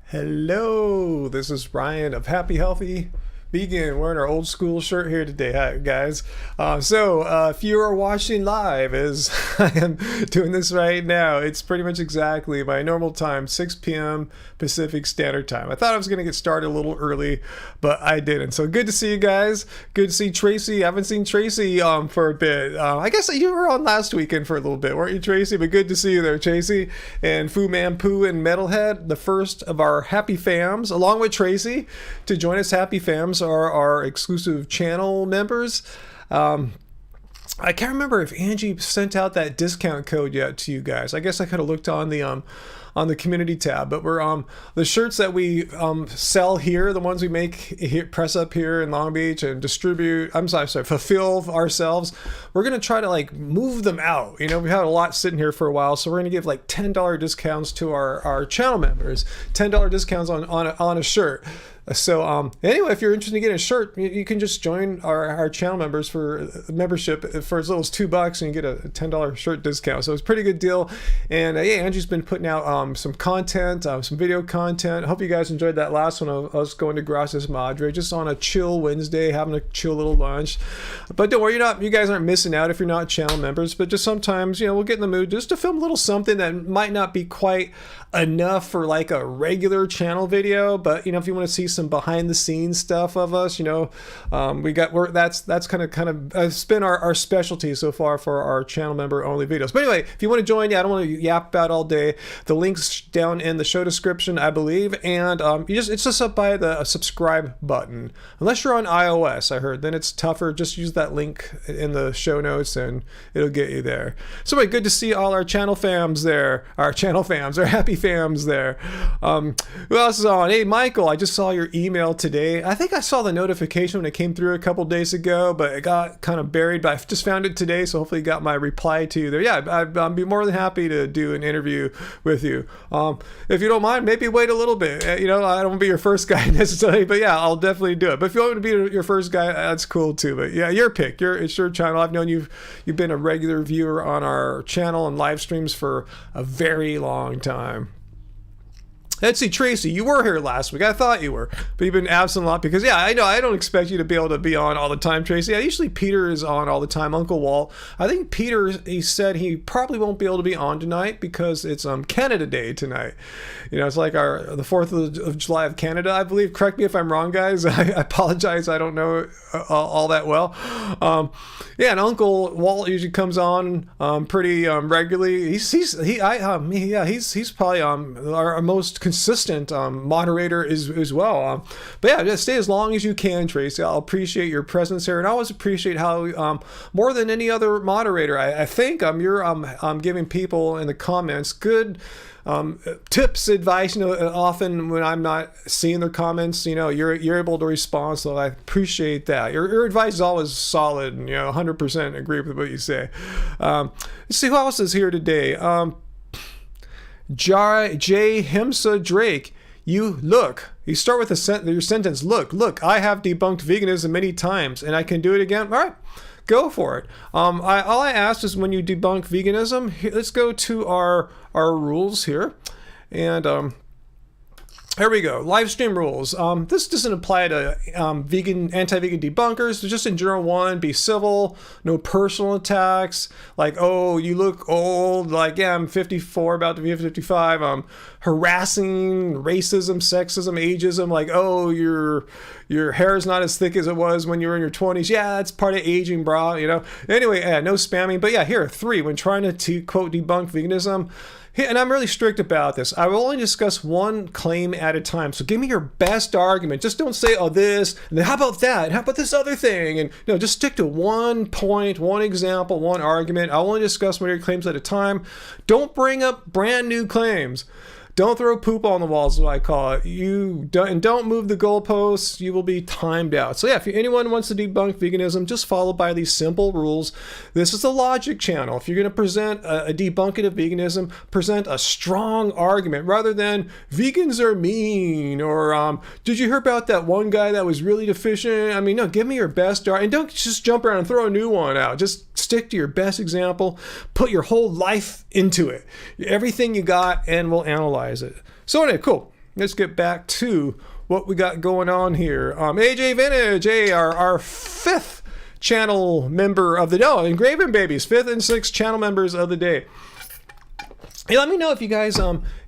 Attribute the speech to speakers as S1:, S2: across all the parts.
S1: Hello, this is Ryan of Happy Healthy Vegan. Wearing our old school shirt here today. Hi, guys. If you are watching live, as I am doing this right now, it's pretty much exactly my normal time, 6 p.m. Pacific Standard Time. I thought I was going to get started a little early, but I didn't. So good to see you guys. Good to see Tracy. I haven't seen Tracy for a bit. I guess you were on last weekend for a little bit, weren't you, Tracy? But good to see you there, Tracy. And Fu Man Poo and Metalhead, the first of our Happy Fams, along with Tracy, to join us. Happy Fams are our exclusive channel members. I can't remember if Angie sent out that discount code yet to you guys. I guess I could have looked on the community tab, but we're the shirts that we sell here, the ones we make here, press up here in Long Beach and distribute, fulfill ourselves. We're gonna try to like move them out. You know, we had a lot sitting here for a while, so we're gonna give like $10 discounts to our channel members, $10 discounts on a shirt. So anyway, if you're interested in getting a shirt, you can just join our channel members for membership for as little as $2 and you get a $10 shirt discount. So it's a pretty good deal. And yeah, Angie's been putting out some content, some video content. I hope you guys enjoyed that last one of us going to Gracias Madre, just on a chill Wednesday, having a chill little lunch. But don't worry, you guys aren't missing out if you're not channel members. But just sometimes, we'll get in the mood just to film a little something that might not be quite enough for like a regular channel video, but if you want to see some behind the scenes stuff of us, that's kind of been our specialty so far for our channel member only videos. But anyway, if you want to join, I don't want to yap about all day. The link's down in the show description, I believe, and it's just up by the subscribe button. Unless you're on iOS, I heard, then it's tougher. Just use that link in the show notes and it'll get you there. So anyway, good to see all our channel fams there, our happy fams there. Who else is on? Hey, Michael, I just saw your email today. I think I saw the notification when it came through a couple days ago, but it got kind of buried, but I just found it today, so hopefully you got my reply to you there. Yeah, I'd be more than happy to do an interview with you. If you don't mind, maybe wait a little bit. I don't want to be your first guy necessarily, but yeah, I'll definitely do it. But if you want me to be your first guy, that's cool too. But yeah, your pick. It's your channel. I've known you've been a regular viewer on our channel and live streams for a very long time. Let's see, Tracy, you were here last week. I thought you were, but you've been absent a lot because, yeah, I know I don't expect you to be able to be on all the time, Tracy. Yeah, usually Peter is on all the time, Uncle Walt. I think Peter, he said he probably won't be able to be on tonight because it's Canada Day tonight. It's like the 4th of July of Canada, I believe. Correct me if I'm wrong, guys. I apologize. I don't know all that well. Yeah, and Uncle Walt usually comes on pretty regularly. He's probably our most consistent moderator as well. But yeah, just stay as long as you can, Tracy. I'll appreciate your presence here, and I always appreciate how more than any other moderator, I think you're giving people in the comments good tips, advice. Often when I'm not seeing their comments, you're able to respond, so I appreciate that. Your advice is always solid, and 100% agree with what you say. Let's see who else is here today. J. Himsa Drake, you start with your sentence, look, I have debunked veganism many times and I can do it again. All right, go for it. All I asked is when you debunk veganism, let's go to our rules here. And here we go. Livestream rules. This doesn't apply to anti-vegan debunkers. So just in general, one, be civil, no personal attacks. Like, oh, you look old. Like, yeah, I'm 54, about to be 55. Harassing, racism, sexism, ageism. Like, oh, your hair is not as thick as it was when you were in your 20s. Yeah, that's part of aging, bro. Anyway, yeah, no spamming. But yeah, here, 3, when trying to quote debunk veganism. And I'm really strict about this. I will only discuss one claim at a time. So give me your best argument. Just don't say, oh, this, and then how about that? How about this other thing? And just stick to one point, one example, one argument. I'll only discuss one of your claims at a time. Don't bring up brand new claims. Don't throw poop on the walls, is what I call it. Don't move the goalposts. You will be timed out. So yeah, if anyone wants to debunk veganism, just follow by these simple rules. This is the logic channel. If you're going to present a debunking of veganism, present a strong argument rather than vegans are mean or did you hear about that one guy that was really deficient? No, give me your best argument. And don't just jump around and throw a new one out. Just stick to your best example. Put your whole life into it. Everything you got, and we'll analyze it. So anyway, cool. let's get back to what we got going on here. AJ Vintage, hey, our 5th channel member of the day. Oh, Engraven Babies, 5th and 6th channel members of the day. Hey, let me know if you guys,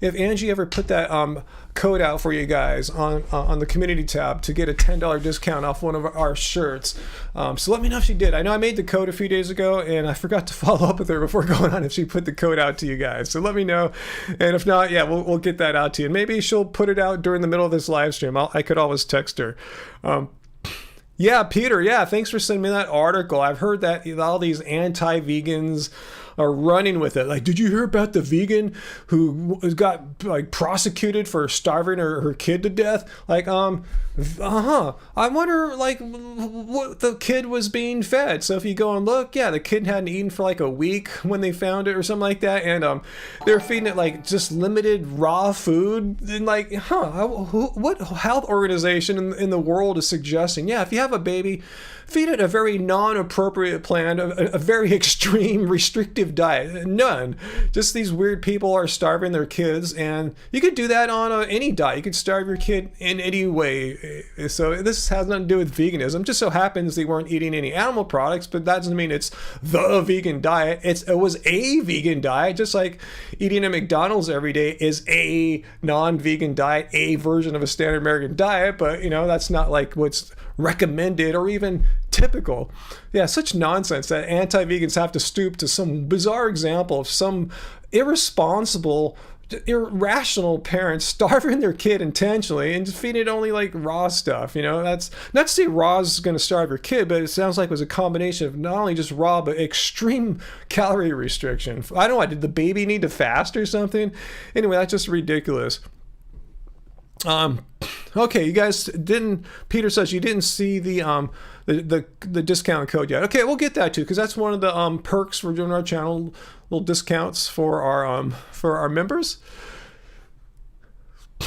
S1: if Angie ever put that code out for you guys on the community tab to get a $10 discount off one of our shirts. So let me know if she did. I know I made the code a few days ago, and I forgot to follow up with her before going on if she put the code out to you guys. So let me know, and if not, yeah, we'll get that out to you. And maybe she'll put it out during the middle of this live stream. I could always text her. Yeah, Peter, yeah, thanks for sending me that article. I've heard that all these anti-vegans are running with it. Like, did you hear about the vegan who got like prosecuted for starving her kid to death? Like, I wonder like what the kid was being fed. So if you go and look, yeah, the kid hadn't eaten for like a week when they found it or something like that, and they're feeding it like just limited raw food. And like, what health organization in the world is suggesting, yeah, if you have a baby, feed it a very non-appropriate plan, a very extreme restrictive diet? None. Just these weird people are starving their kids, and you could do that on any diet. You could starve your kid in any way. So this has nothing to do with veganism. Just so happens they weren't eating any animal products, but that doesn't mean it's the vegan diet. It was a vegan diet, just like eating at McDonald's every day is a non-vegan diet, a version of a standard American diet, but you know, that's not like what's recommended or even typical. Yeah, such nonsense that anti-vegans have to stoop to some bizarre example of some irresponsible, irrational parents starving their kid intentionally and just feeding it only like raw stuff. You know, that's not to say raw is going to starve your kid, but it sounds like it was a combination of not only just raw but extreme calorie restriction. I don't know, did the baby need to fast or something? Anyway, that's just ridiculous. Okay, you guys didn't. Peter says you didn't see the discount code yet. Okay, we'll get that too, because that's one of the perks for doing our channel, little discounts for our members.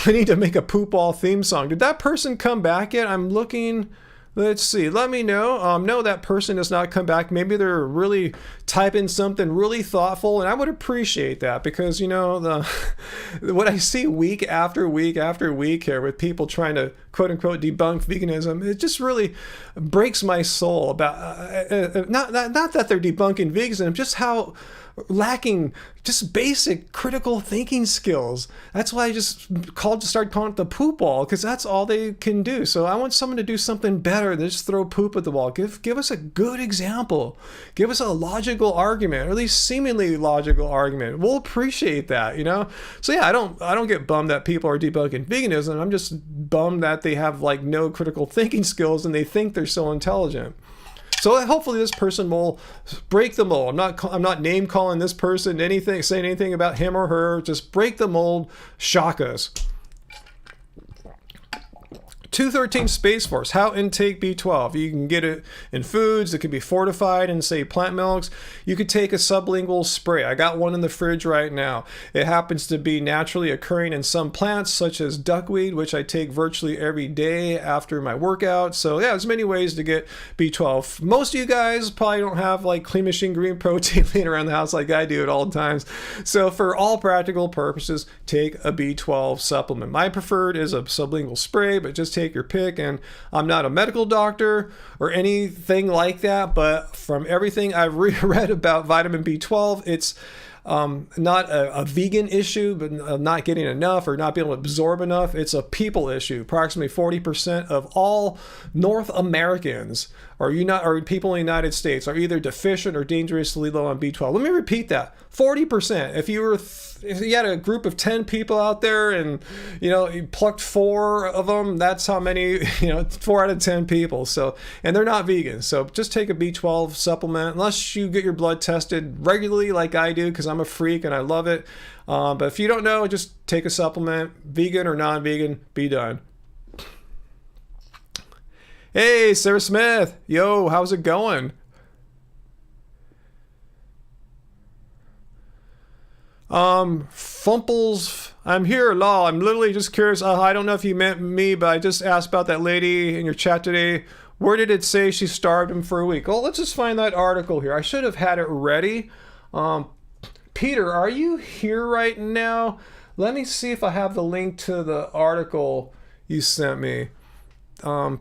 S1: I need to make a poop ball theme song. Did that person come back yet? I'm looking. Let's see. Let me know. No, that person has not come back. Maybe they're really typing something really thoughtful, and I would appreciate that, because you know what I see week after week after week here with people trying to quote unquote debunk veganism, it just really breaks my soul. About not that they're debunking veganism, just how lacking just basic critical thinking skills. That's why I just started calling it the poop ball, because that's all they can do. So I want someone to do something better than just throw poop at the wall. Give us a good example. Give us a logical argument, or at least seemingly logical argument. We'll appreciate that, you know? So yeah, I don't get bummed that people are debunking veganism. I'm just bummed that they have like no critical thinking skills and they think they're so intelligent. So hopefully this person will break the mold. I'm not name calling this person saying anything about him or her. Just break the mold, shock us. 213 Space Force, how intake B12. You can get it in foods. It can be fortified in, say, plant milks. You could take a sublingual spray. I got one in the fridge right now. It happens to be naturally occurring in some plants, such as duckweed, which I take virtually every day after my workout. So yeah, there's many ways to get B12. Most of you guys probably don't have like Clean Machine Green Protein laying around the house like I do at all times. So for all practical purposes, take a B12 supplement. My preferred is a sublingual spray, but just take your pick. And I'm not a medical doctor or anything like that, but from everything I've read about vitamin B12, it's not a vegan issue, but not getting enough or not being able to absorb enough. It's a people issue. Approximately 40% of all North Americans or people in the United States are either deficient or dangerously low on B12. Let me repeat that. 40%. If you had a group of 10 people out there and you plucked 4 of them, that's how many, 4 out of 10 people. So, and they're not vegan. So just take a B12 supplement unless you get your blood tested regularly like I do, because I'm a freak and I love it. But if you don't know, just take a supplement, vegan or non-vegan, be done. Hey, Sarah Smith. Yo, how's it going? Fumples, I'm here, lol. I'm literally just curious. I don't know if you meant me, but I just asked about that lady in your chat today. Where did it say she starved him for a week? Well, let's just find that article here. I should have had it ready. Peter, are you here right now? Let me see if I have the link to the article you sent me. Hang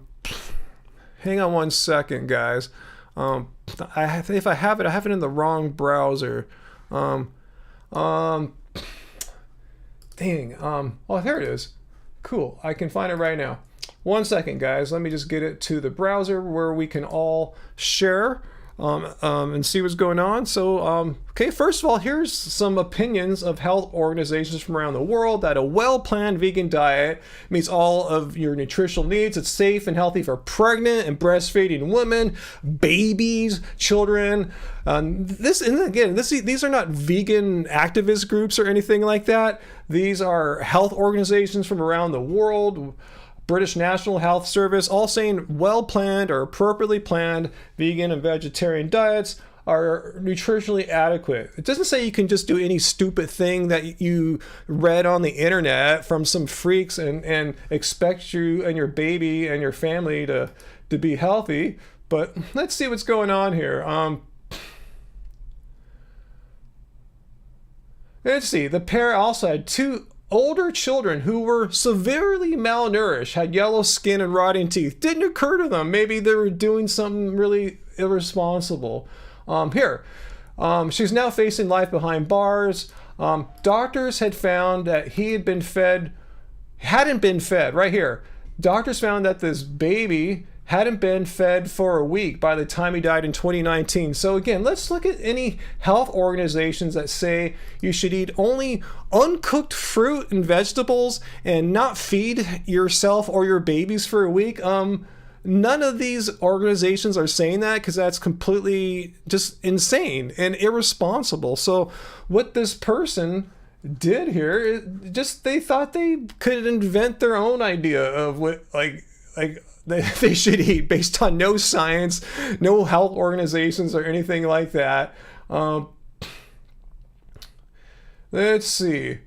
S1: on one second, guys. If I have it in the wrong browser. Dang. Oh, here it is. Cool. I can find it right now. One second, guys. Let me just get it to the browser where we can all share and see what's going on. So, okay, first of all, here's some opinions of health organizations from around the world that a well-planned vegan diet meets all of your nutritional needs. It's safe and healthy for pregnant and breastfeeding women, babies, children. These are not vegan activist groups or anything like that. These are health organizations from around the world. British National Health Service, all saying well-planned or appropriately planned vegan and vegetarian diets are nutritionally adequate. It doesn't say you can just do any stupid thing that you read on the internet from some freaks and expect you and your baby and your family to be healthy. But let's see what's going on here. Let's see. The pair also had 2 older children who were severely malnourished, had yellow skin and rotting teeth. Didn't occur to them. Maybe they were doing something really irresponsible. She's now facing life behind bars. Doctors had found that he hadn't been fed. Right here. Doctors found that this baby hadn't been fed for a week by the time he died in 2019. So again, let's look at any health organizations that say you should eat only uncooked fruit and vegetables and not feed yourself or your babies for a week. None of these organizations are saying that, because that's completely just insane and irresponsible. So what this person did here, they thought they could invent their own idea of what they should eat based on no science, no health organizations or anything like that. Let's see.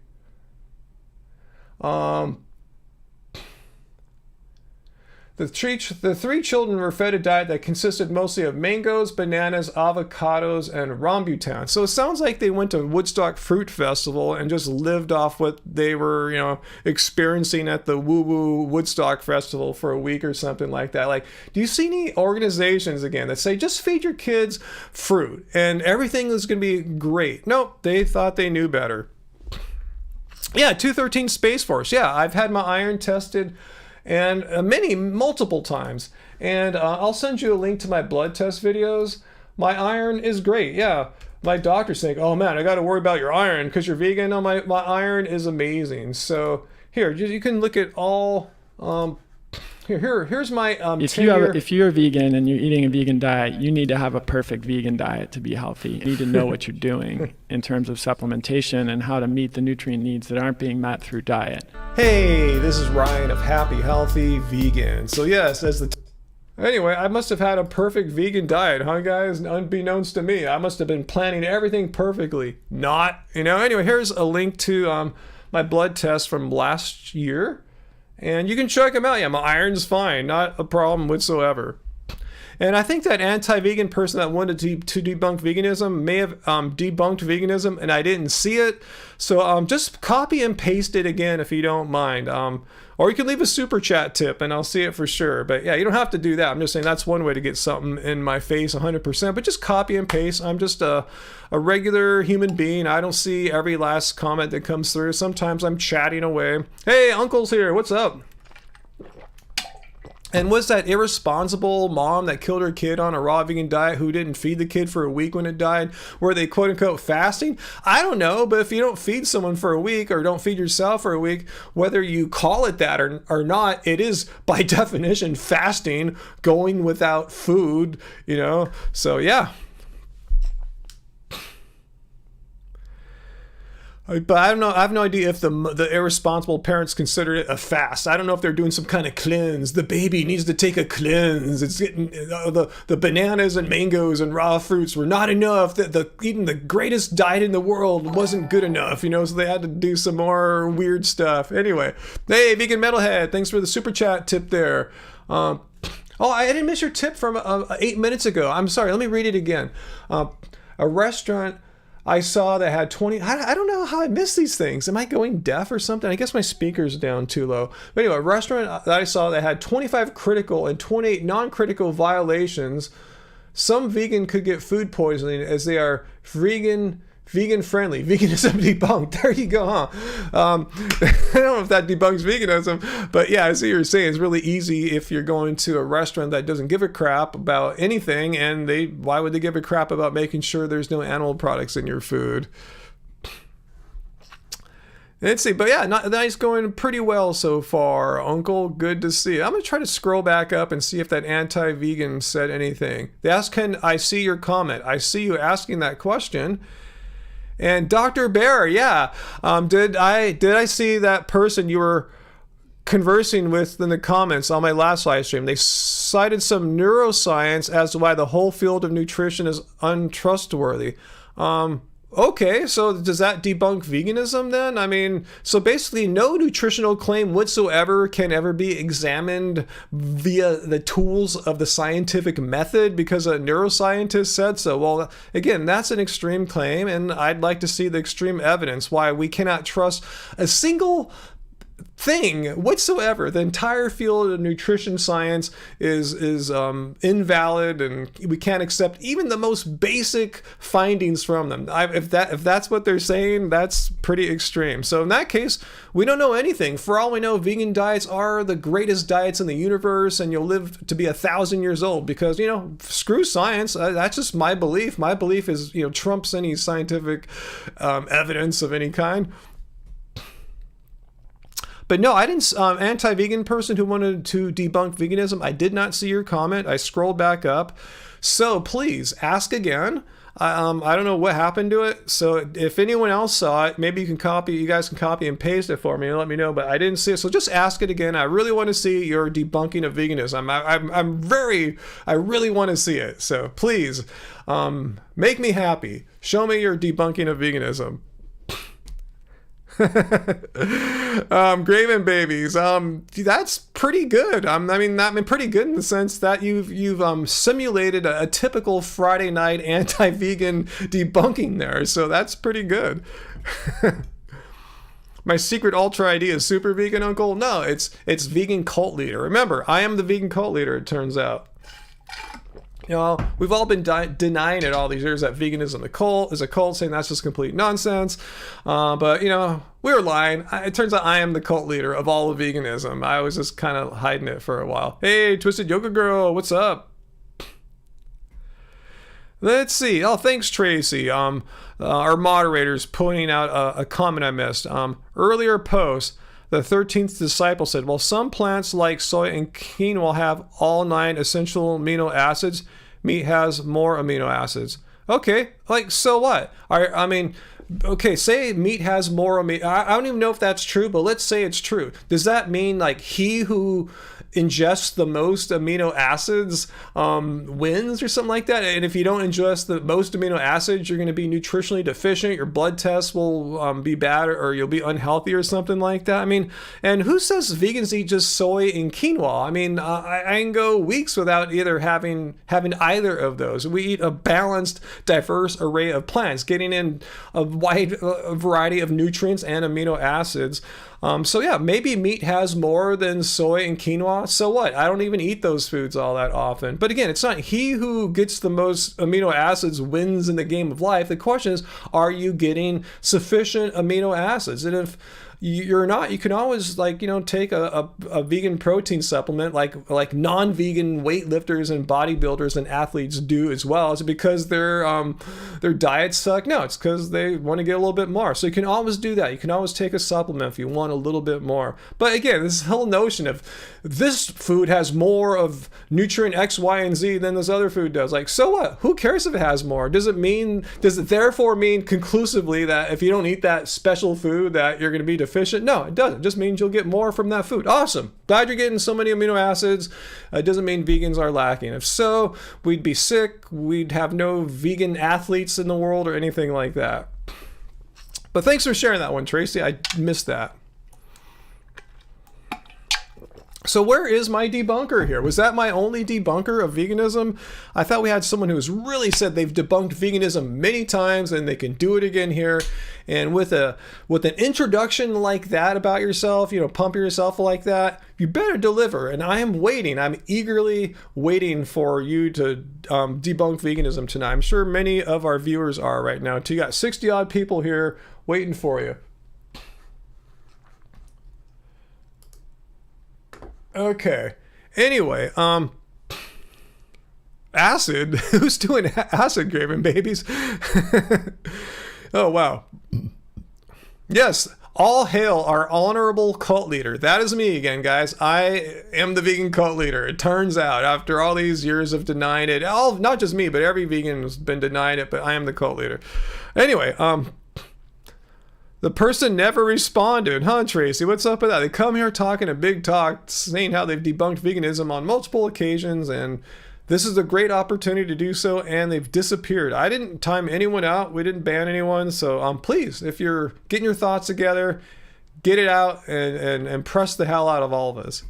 S1: The 3 children were fed a diet that consisted mostly of mangoes, bananas, avocados, and rambutan. So it sounds like they went to Woodstock Fruit Festival and just lived off what they were, experiencing at the woo-woo Woodstock Festival for a week or something like that. Like, do you see any organizations, again, that say just feed your kids fruit and everything is going to be great? Nope, they thought they knew better. Yeah, 213 Space Force. Yeah, I've had my iron tested and multiple times, and I'll send you a link to my blood test videos. My iron is great. Yeah, my doctor's saying, oh man, I got to worry about your iron because you're vegan. No, my iron is amazing. So here, you can look at all. Here's my
S2: if you're vegan and you're eating a vegan diet, you need to have a perfect vegan diet to be healthy. You need to know what you're doing in terms of supplementation and how to meet the nutrient needs that aren't being met through diet.
S1: Hey, this is Ryan of Happy Healthy Vegan. So yes, anyway, I must have had a perfect vegan diet, huh guys? Unbeknownst to me, I must have been planning everything perfectly. Not, Anyway, here's a link to my blood test from last year. And you can check them out. Yeah, my iron's fine. Not a problem whatsoever. And I think that anti-vegan person that wanted to debunk veganism may have debunked veganism and I didn't see it. So just copy and paste it again if you don't mind. Or you can leave a super chat tip and I'll see it for sure. But yeah, you don't have to do that. I'm just saying that's one way to get something in my face 100%. But just copy and paste. I'm just a regular human being. I don't see every last comment that comes through. Sometimes I'm chatting away. Hey, Uncle's here. What's up? And was that irresponsible mom that killed her kid on a raw vegan diet who didn't feed the kid for a week when it died? Were they quote unquote fasting? I don't know, but if you don't feed someone for a week or don't feed yourself for a week, whether you call it that or not, it is by definition fasting, going without food, So yeah. But I don't know. I have no idea if the irresponsible parents consider it a fast. I don't know if they're doing some kind of cleanse. The baby needs to take a cleanse. It's getting the bananas and mangoes and raw fruits were not enough. Even the greatest diet in the world wasn't good enough. So they had to do some more weird stuff. Anyway, hey, Vegan Metalhead, thanks for the super chat tip there. Oh, I didn't miss your tip from 8 minutes ago. I'm sorry. Let me read it again. A restaurant I saw that had 20. I don't know how I missed these things. Am I going deaf or something? I guess my speaker's down too low. But anyway, a restaurant that I saw that had 25 critical and 28 non-critical violations. Some vegan could get food poisoning as they are vegan friendly. Veganism debunked. There you go, huh? I don't know if that debunks veganism, but yeah, I see what you're saying. It's really easy if you're going to a restaurant that doesn't give a crap about anything, and why would they give a crap about making sure there's no animal products in your food? Let's see, but yeah, nice, going pretty well so far, Uncle. Good to see. I'm gonna try to scroll back up and see if that anti-vegan said anything. They asked, "Can I see your comment?" I see you asking that question. And Dr. Bear, yeah, did I see that person you were conversing with in the comments on my last live stream? They cited some neuroscience as to why the whole field of nutrition is untrustworthy. Okay, so does that debunk veganism then? I mean, so basically no nutritional claim whatsoever can ever be examined via the tools of the scientific method because a neuroscientist said so. Well, again, that's an extreme claim, and I'd like to see the extreme evidence why we cannot trust a single thing whatsoever. The entire field of nutrition science is invalid, and we can't accept even the most basic findings from them. If that's what they're saying, that's pretty extreme. So in that case, we don't know anything. For all we know, vegan diets are the greatest diets in the universe, and you'll live to be 1,000 years old because, screw science. That's just my belief. My belief is, trumps any scientific evidence of any kind. But no, I didn't. Anti-vegan person who wanted to debunk veganism, I did not see your comment. I scrolled back up. So please ask again. I don't know what happened to it. So if anyone else saw it, maybe you guys can copy and paste it for me and let me know. But I didn't see it. So just ask it again. I really want to see your debunking of veganism. I really want to see it. So please, make me happy. Show me your debunking of veganism. Graven babies, that's pretty good. Pretty good in the sense that you've simulated a typical Friday night anti-vegan debunking there, so that's pretty good. My secret ultra ID is super vegan, Uncle. No, it's vegan cult leader. Remember, I am the vegan cult leader, it turns out. We've all been denying it all these years that veganism is a cult, saying that's just complete nonsense. But we were lying. It turns out I am the cult leader of all of veganism. I was just kind of hiding it for a while. Hey, Twisted Yoga Girl, what's up? Let's see. Oh, thanks, Tracy. Our moderators pointing out a comment I missed. Earlier post, the 13th disciple said, well, some plants like soy and quinoa have all 9 essential amino acids. Meat has more amino acids. Okay, so what? Okay, say meat has more amino. I don't even know if that's true, but let's say it's true. Does that mean he who ingests the most amino acids wins or something like that? And if you don't ingest the most amino acids, you're going to be nutritionally deficient. Your blood tests will be bad, or you'll be unhealthy or something like that. And who says vegans eat just soy and quinoa? I can go weeks without either having either of those. We eat a balanced, diverse array of plants, getting in a wide variety of nutrients and amino acids. So yeah, maybe meat has more than soy and quinoa. So what? I don't even eat those foods all that often. But again, it's not he who gets the most amino acids wins in the game of life. The question is, are you getting sufficient amino acids? And if you're not, you can always take a vegan protein supplement like non-vegan weightlifters and bodybuilders and athletes do as well. Is it because their diets suck? No, it's because they want to get a little bit more. So you can always do that. You can always take a supplement if you want a little bit more. But again, this whole notion of this food has more of nutrient X, Y, and Z than this other food does. So what? Who cares if it has more? Does it therefore mean conclusively that if you don't eat that special food that you're going to be deficient? No, it doesn't. It just means you'll get more from that food. Awesome. Glad you're getting so many amino acids. It doesn't mean vegans are lacking. If so, we'd be sick. We'd have no vegan athletes in the world or anything like that. But thanks for sharing that one, Tracy. I missed that. So where is my debunker here? Was that my only debunker of veganism? I thought we had someone who's really said they've debunked veganism many times and they can do it again here. And with an introduction like that about yourself, you know, pumping yourself like that, you better deliver. And I am waiting. I'm eagerly waiting for you to debunk veganism tonight. I'm sure many of our viewers are right now. You got 60 odd people here waiting for you. Okay. Anyway, acid. Who's doing acid craving babies? Oh, wow. Yes, all hail our honorable cult leader. That is me again, guys. I am the vegan cult leader. It turns out, after all these years of denying it, not just me, but every vegan has been denying it, but I am the cult leader. Anyway, the person never responded, huh, Tracy? What's up with that? They come here talking a big talk, saying how they've debunked veganism on multiple occasions, and this is a great opportunity to do so, and they've disappeared. I didn't time anyone out. We didn't ban anyone. So please, if you're getting your thoughts together, get it out and press the hell out of all of us.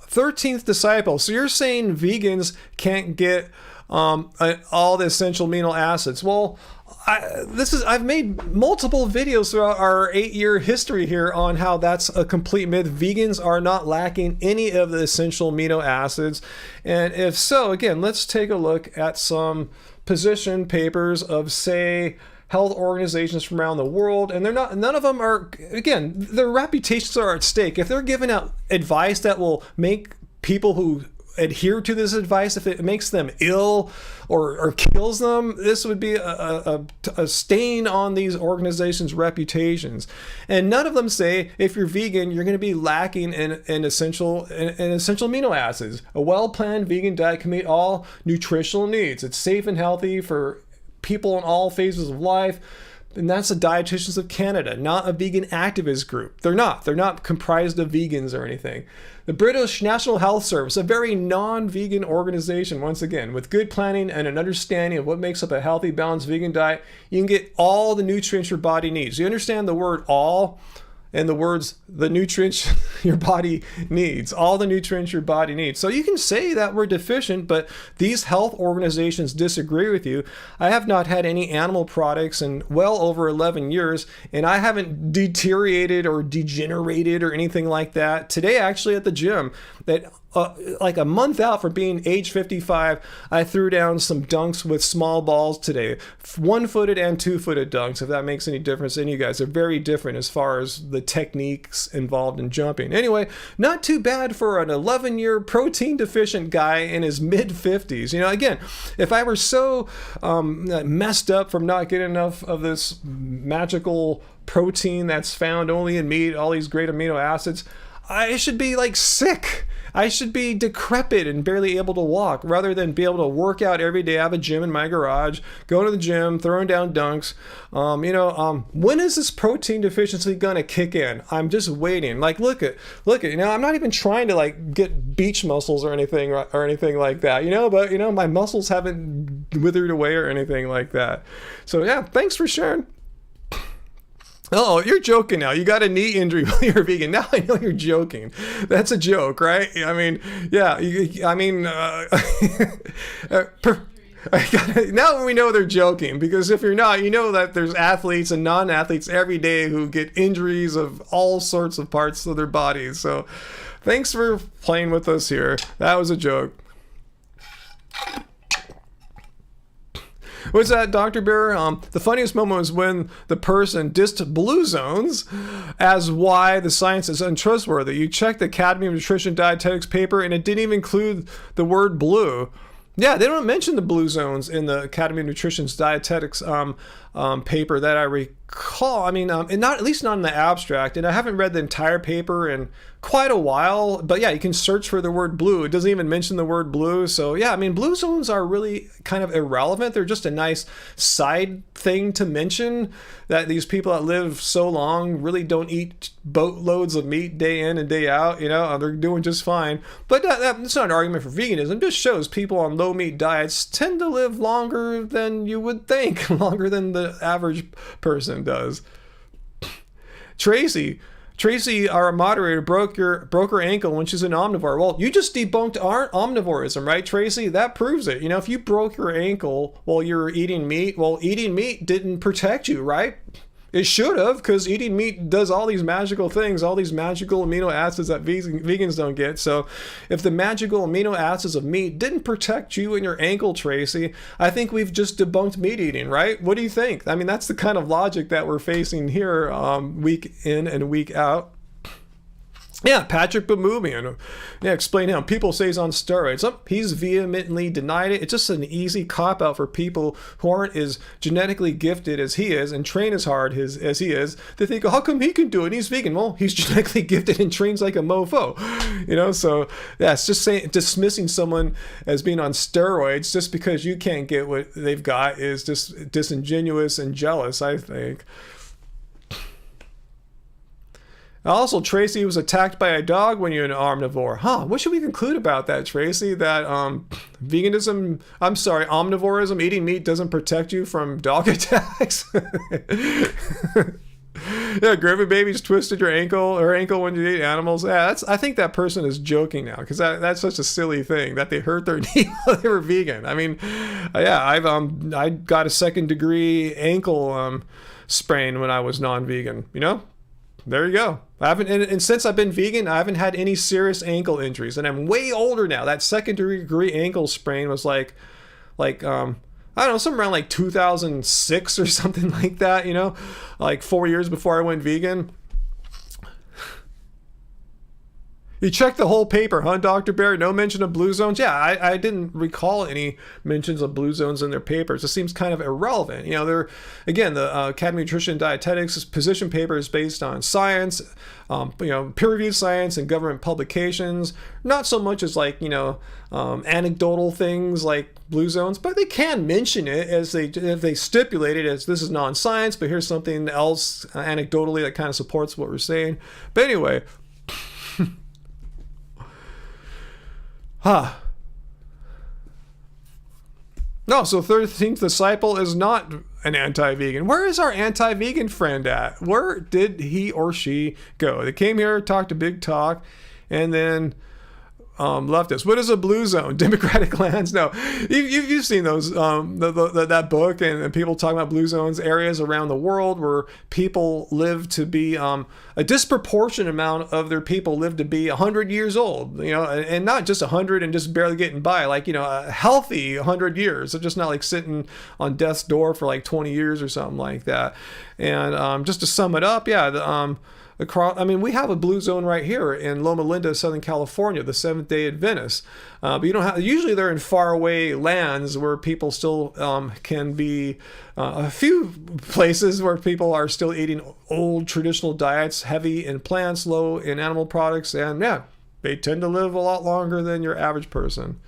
S1: "13th disciple." So you're saying vegans can't get all the essential amino acids. Well, I've made multiple videos throughout our 8-year history here on how that's a complete myth. Vegans are not lacking any of the essential amino acids. And if so, again, let's take a look at some position papers of, say, health organizations from around the world, and none of them are, again, their reputations are at stake. If they're giving out advice that will make people who adhere to this advice, if it makes them ill or kills them, this would be a stain on these organizations' reputations. And none of them say if you're vegan, you're going to be lacking in essential amino acids. A well-planned vegan diet can meet all nutritional needs. It's safe and healthy for people in all phases of life. And that's the Dietitians of Canada, not a vegan activist group. They're not comprised of vegans or anything. The British National Health Service, a very non-vegan organization, once again, with good planning and an understanding of what makes up a healthy, balanced vegan diet, you can get all the nutrients your body needs. You understand the word all? And the words, the nutrients your body needs, all the nutrients your body needs. So you can say that we're deficient, but these health organizations disagree with you. I have not had any animal products in well over 11 years, and I haven't deteriorated or degenerated or anything like that. Today, actually, at the gym, like a month out from being age 55, I threw down some dunks with small balls today. 1-footed and 2-footed dunks, if that makes any difference to you guys. They're very different as far as the techniques involved in jumping. Anyway, not too bad for an 11-year protein deficient guy in his mid-50s. You know, again, if I were so messed up from not getting enough of this magical protein that's found only in meat, all these great amino acids, I should be like sick. I should be decrepit and barely able to walk, rather than be able to work out every day. I have a gym in my garage, going to the gym, throwing down dunks. When is this protein deficiency gonna kick in? I'm just waiting. Like, look at. You know, I'm not even trying to like get beach muscles or anything like that. You know, but my muscles haven't withered away or anything like that. So yeah, thanks for sharing. Oh, you're joking now. You got a knee injury while you're vegan. Now I know you're joking. That's a joke, right? I mean, yeah. Now we know they're joking, because if you're not, you know that there's athletes and non-athletes every day who get injuries of all sorts of parts of their bodies. So thanks for playing with us here. That was a joke. What's that, Dr. Bear? The funniest moment was when the person dissed blue zones as why the science is untrustworthy. You checked the Academy of Nutrition Dietetics paper and it didn't even include the word blue. Yeah, they don't mention the blue zones in the Academy of Nutrition's Dietetics paper that I recall. I mean, and not, at least not in the abstract. And I haven't read the entire paper in quite a while. But yeah, you can search for the word blue. It doesn't even mention the word blue. So yeah, I mean, blue zones are really kind of irrelevant. They're just a nice side thing to mention, that these people that live so long really don't eat boatloads of meat day in and day out. You know, they're doing just fine. But that's not an argument for veganism. It just shows people on low meat diets tend to live longer than you would think, longer than the average person does. Tracy, our moderator, broke her ankle when she's an omnivore. Well, you just debunked our omnivorism, right, Tracy? That proves it. You know, if you broke your ankle while you were eating meat, well, eating meat didn't protect you, right? It should have, because eating meat does all these magical things, all these magical amino acids that vegans don't get. So if the magical amino acids of meat didn't protect you and your ankle, Tracy, I think we've just debunked meat eating, right? What do you think? I mean, that's the kind of logic that we're facing here week in and week out. Yeah, Patrick Bamumian. Yeah, explain him. People say he's on steroids. He's vehemently denied it. It's just an easy cop-out for people who aren't as genetically gifted as he is and train as hard as he is. They think, oh, how come he can do it? He's vegan. Well, he's genetically gifted and trains like a mofo. You know, so yeah, it's just dismissing someone as being on steroids just because you can't get what they've got is just disingenuous and jealous, I think. Also, Tracy was attacked by a dog when you're an omnivore. What should we conclude about that, Tracy? That omnivorism, eating meat doesn't protect you from dog attacks? Yeah, Griffin Babies twisted her ankle when you eat animals. Yeah, I think that person is joking now, because that's such a silly thing that they hurt their knee while they were vegan. I mean, yeah, I got a 2nd degree ankle sprain when I was non-vegan, you know? There you go. I haven't, and since I've been vegan, I haven't had any serious ankle injuries, and I'm way older now. That 2nd degree ankle sprain was like I don't know, somewhere around like 2006 or something like that. You know, like 4 years before I went vegan. You checked the whole paper, huh, Dr. Bear? No mention of blue zones? Yeah, I didn't recall any mentions of blue zones in their papers. It seems kind of irrelevant. You know, they're, again, the Academy of Nutrition and Dietetics position paper is based on science, peer-reviewed science and government publications, not so much as like, anecdotal things like blue zones, but they can mention it if they stipulate it as this is non-science, but here's something else anecdotally that kind of supports what we're saying. But anyway, No, so 13th Disciple is not an anti-vegan. Where is our anti-vegan friend at? Where did he or she go? They came here, talked a big talk, and then left us. What is a blue zone? Democratic lands? No, you've seen those that book and people talking about blue zones, areas around the world where people live to be a disproportionate amount of their people live to be 100 years old. You know, and not just 100 and just barely getting by. Like, a healthy 100 years. So just not like sitting on death's door for like 20 years or something like that. And just to sum it up, yeah, we have a blue zone right here in Loma Linda, Southern California, the Seventh-day Adventists. But you don't have. Usually, they're in faraway lands where people still can be. A few places where people are still eating old traditional diets, heavy in plants, low in animal products, and yeah, they tend to live a lot longer than your average person.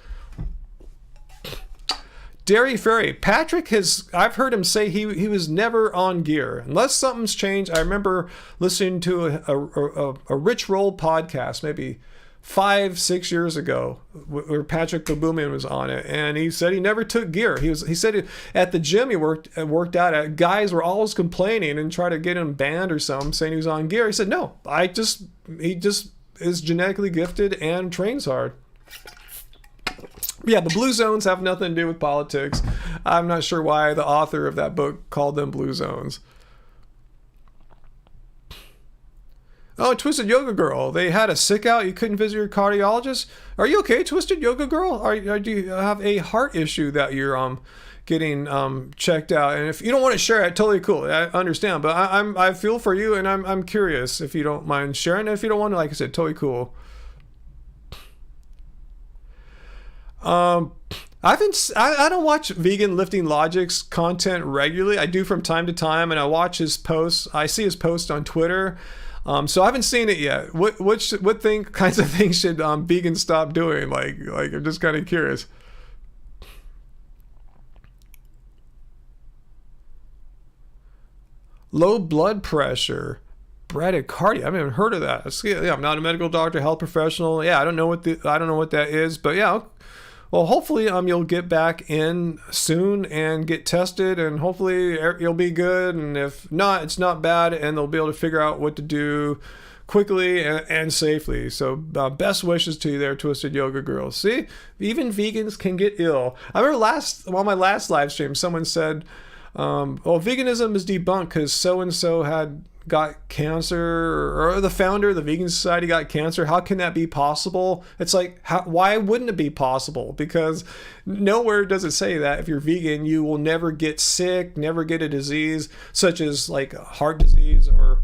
S1: Dairy Fairy. Patrick I've heard him say he was never on gear. Unless something's changed. I remember listening to a Rich Roll podcast maybe 5-6 years ago where Patrick Babumian was on it, and he said he never took gear. He said at the gym he worked out at, guys were always complaining and try to get him banned or something, saying he was on gear. He said, no, he just is genetically gifted and trains hard. Yeah, the blue zones have nothing to do with politics. I'm not sure why the author of that book called them blue zones. Oh, Twisted Yoga Girl. They had a sick out. You couldn't visit your cardiologist. Are you okay, Twisted Yoga Girl? Do you have a heart issue that you're getting checked out? And if you don't want to share it, totally cool. I understand, but I feel for you, and I'm curious if you don't mind sharing. If you don't want to, like I said, totally cool. I don't watch Vegan Lifting Logic's content regularly. I do from time to time, and I watch his posts. I see his posts on Twitter. So I haven't seen it yet. What kinds of things should vegans stop doing? Like I'm just kind of curious. Low blood pressure, bradycardia. I haven't even heard of that. Yeah, I'm not a medical doctor, health professional. Yeah, I don't know what that is, but yeah. Well, hopefully you'll get back in soon and get tested, and hopefully you'll be good. And if not, it's not bad, and they'll be able to figure out what to do quickly and safely. So best wishes to you there, Twisted Yoga Girls. See, even vegans can get ill. I remember on my last live stream, someone said, veganism is debunked because so-and-so got cancer, or the founder of the Vegan Society got cancer. How can that be possible? It's like, why wouldn't it be possible? Because nowhere does it say that if you're vegan, you will never get sick, never get a disease such as like heart disease or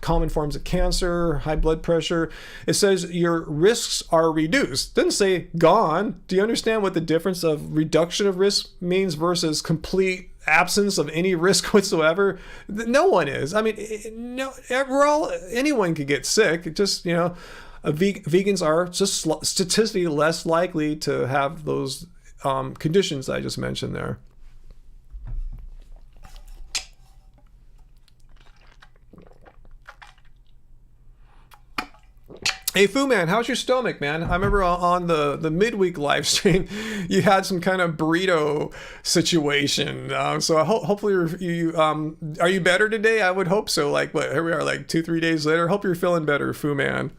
S1: common forms of cancer, high blood pressure. It says your risks are reduced. It doesn't say gone. Do you understand what the difference of reduction of risk means versus complete absence of any risk whatsoever? No one is. I mean, anyone could get sick. It just, vegans are just statistically less likely to have those conditions I just mentioned there. Hey, Fu Man, how's your stomach, man? I remember on the midweek live stream, you had some kind of burrito situation. So hopefully you are you better today? I would hope so. Like, what? Here we are, like 2-3 days later. Hope you're feeling better, Fu Man.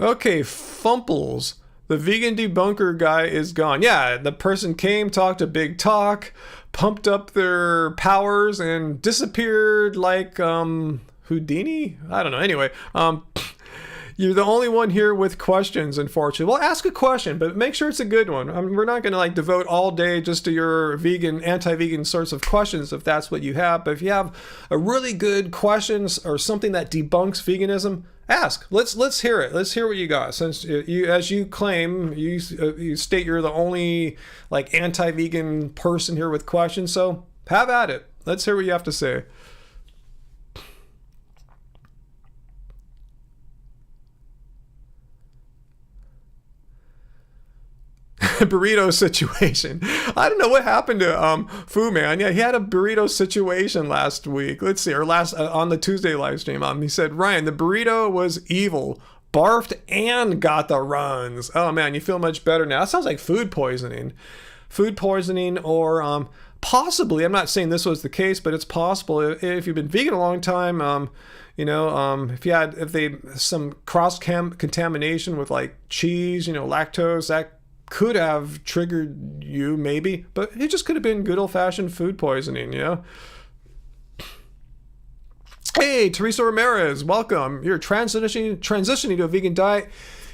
S1: Okay, Fumples. The vegan debunker guy is gone. Yeah, the person came, talked a big talk, pumped up their powers, and disappeared like Houdini? I don't know. Anyway, you're the only one here with questions, unfortunately. Well, ask a question, but make sure it's a good one. I mean, we're not going to devote all day just to your vegan, anti-vegan sorts of questions if that's what you have. But if you have a really good question or something that debunks veganism, ask. Let's hear it. Let's hear what you got. Since as you claim, you state you're the only anti-vegan person here with questions, so have at it. Let's hear what you have to say. Burrito Situation. I don't know what happened to Fu Man. Yeah, he had a burrito situation last week. Let's see, or last on the Tuesday live stream. He said, Ryan, the burrito was evil, barfed and got the runs. Oh man, you feel much better now. That sounds like food poisoning, or possibly. I'm not saying this was the case, but it's possible if you've been vegan a long time. If they some cross contamination with like cheese, lactose, that could have triggered you maybe, but it just could have been good old-fashioned food poisoning. Hey, Teresa Ramirez, welcome. You're transitioning to a vegan diet.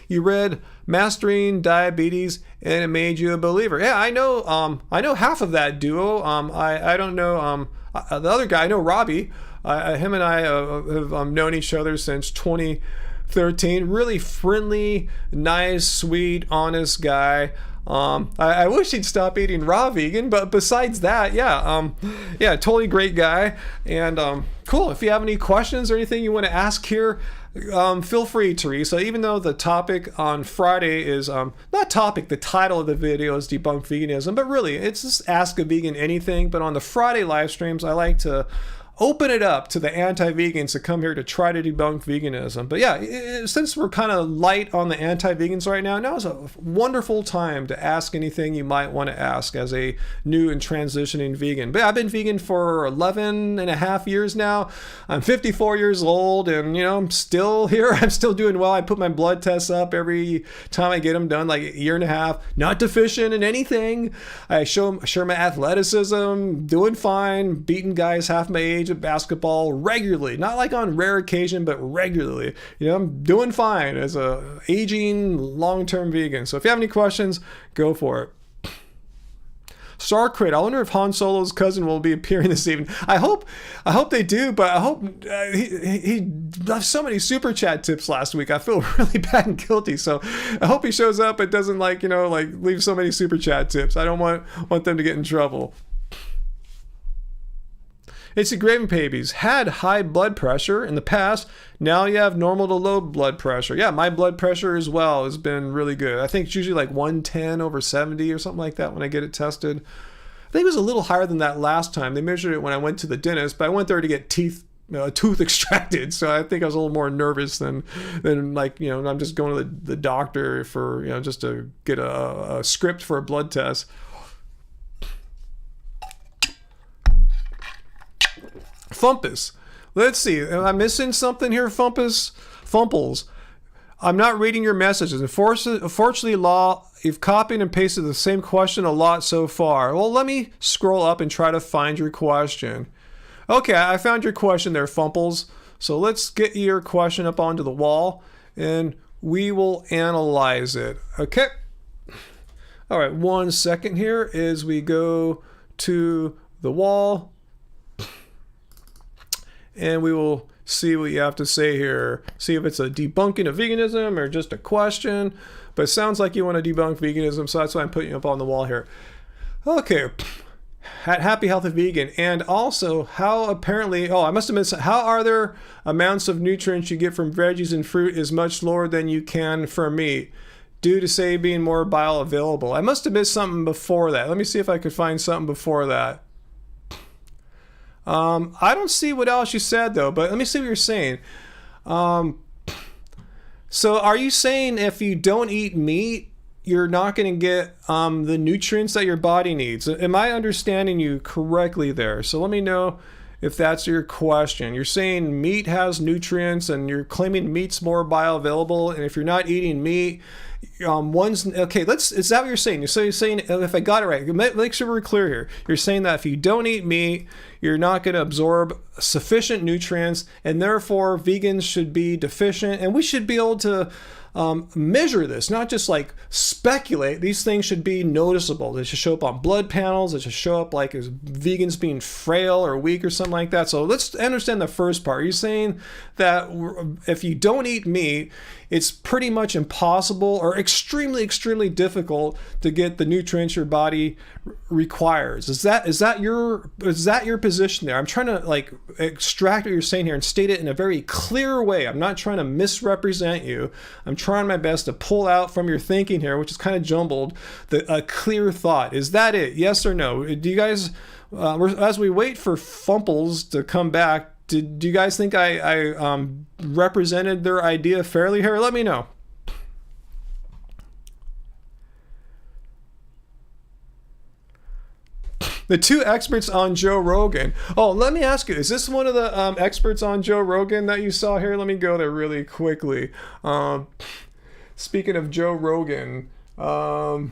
S1: You read Mastering Diabetes and it made you a believer. Yeah, I know half of that duo. I don't know the other guy. I know Robbie. Him and I have known each other since 2013. Really friendly, nice, sweet, honest guy. I wish he'd stop eating raw vegan, but besides that, totally great guy. And cool. If you have any questions or anything you want to ask here, feel free, Teresa. Even though the topic on Friday is the title of the video is Debunk Veganism, but really it's just Ask a Vegan Anything. But on the Friday live streams, I like to open it up to the anti-vegans to come here to try to debunk veganism. But yeah, since we're kind of light on the anti-vegans right now is a wonderful time to ask anything you might want to ask as a new and transitioning vegan. But I've been vegan for 11 and a half years now. I'm 54 years old and, I'm still here. I'm still doing well. I put my blood tests up every time I get them done, like a year and a half. Not deficient in anything. I share my athleticism, doing fine, beating guys half my age of basketball regularly, not like on rare occasion, but regularly. I'm doing fine as a aging long-term vegan. So if you have any questions, go for it. Star Crit, I wonder if Han Solo's cousin will be appearing this evening. I hope they do, but I hope he left so many super chat tips last week. I feel really bad and guilty. So I hope he shows up and doesn't leave so many super chat tips. I don't want them to get in trouble. It's the Graving Babies. Had high blood pressure in the past. Now you have normal to low blood pressure. Yeah, my blood pressure as well has been really good. I think it's usually like 110/70 or something like that when I get it tested. think it was a little higher than that last time. They measured it when I went to the dentist, but I went there to get a tooth extracted, so I think I was a little more nervous than like, I'm just going to the doctor for, just to get a script for a blood test. Fumpus. Let's see. Am I missing something here, Fumples? I'm not reading your messages. Unfortunately, Law, you've copied and pasted the same question a lot so far. Well, let me scroll up and try to find your question. Okay, I found your question there, Fumples. So let's get your question up onto the wall, and we will analyze it. Okay. All right, 1 second here as we go to the wall. And we will see what you have to say here. See if it's a debunking of veganism or just a question. But it sounds like you want to debunk veganism, so that's why I'm putting you up on the wall here. Okay. Happy Healthy Vegan. And also, how apparently, I must have missed, how are there amounts of nutrients you get from veggies and fruit is much lower than you can from meat, due to, say, being more bioavailable? I must have missed something before that. Let me see if I could find something before that. I don't see what else you said, though, but let me see what you're saying. So are you saying if you don't eat meat, you're not going to get the nutrients that your body needs? Am I understanding you correctly there? So let me know if that's your question. You're saying meat has nutrients, and you're claiming meat's more bioavailable, and if you're not eating meat, okay, is that what you're saying? So you're saying, if I got it right, make sure we're clear here. You're saying that if you don't eat meat, you're not going to absorb sufficient nutrients, and therefore vegans should be deficient, and we should be able to measure this, not just like speculate. These things should be noticeable. They should show up on blood panels. It should show up like as vegans being frail or weak or something like that. So let's understand the first part. You're saying that if you don't eat meat, it's pretty much impossible or extremely, extremely difficult to get the nutrients your body requires. Is that your position there? I'm trying to like extract what you're saying here and state it in a very clear way. I'm not trying to misrepresent you. I'm trying my best to pull out from your thinking here, which is kind of jumbled, a clear thought. Is that it? Yes or no? Do you guys, as we wait for Fumples to come back, do you guys think I represented their idea fairly here? Let me know. The two experts on Joe Rogan. Oh, let me ask you, is this one of the experts on Joe Rogan that you saw here? Let me go there really quickly. Speaking of Joe Rogan, tell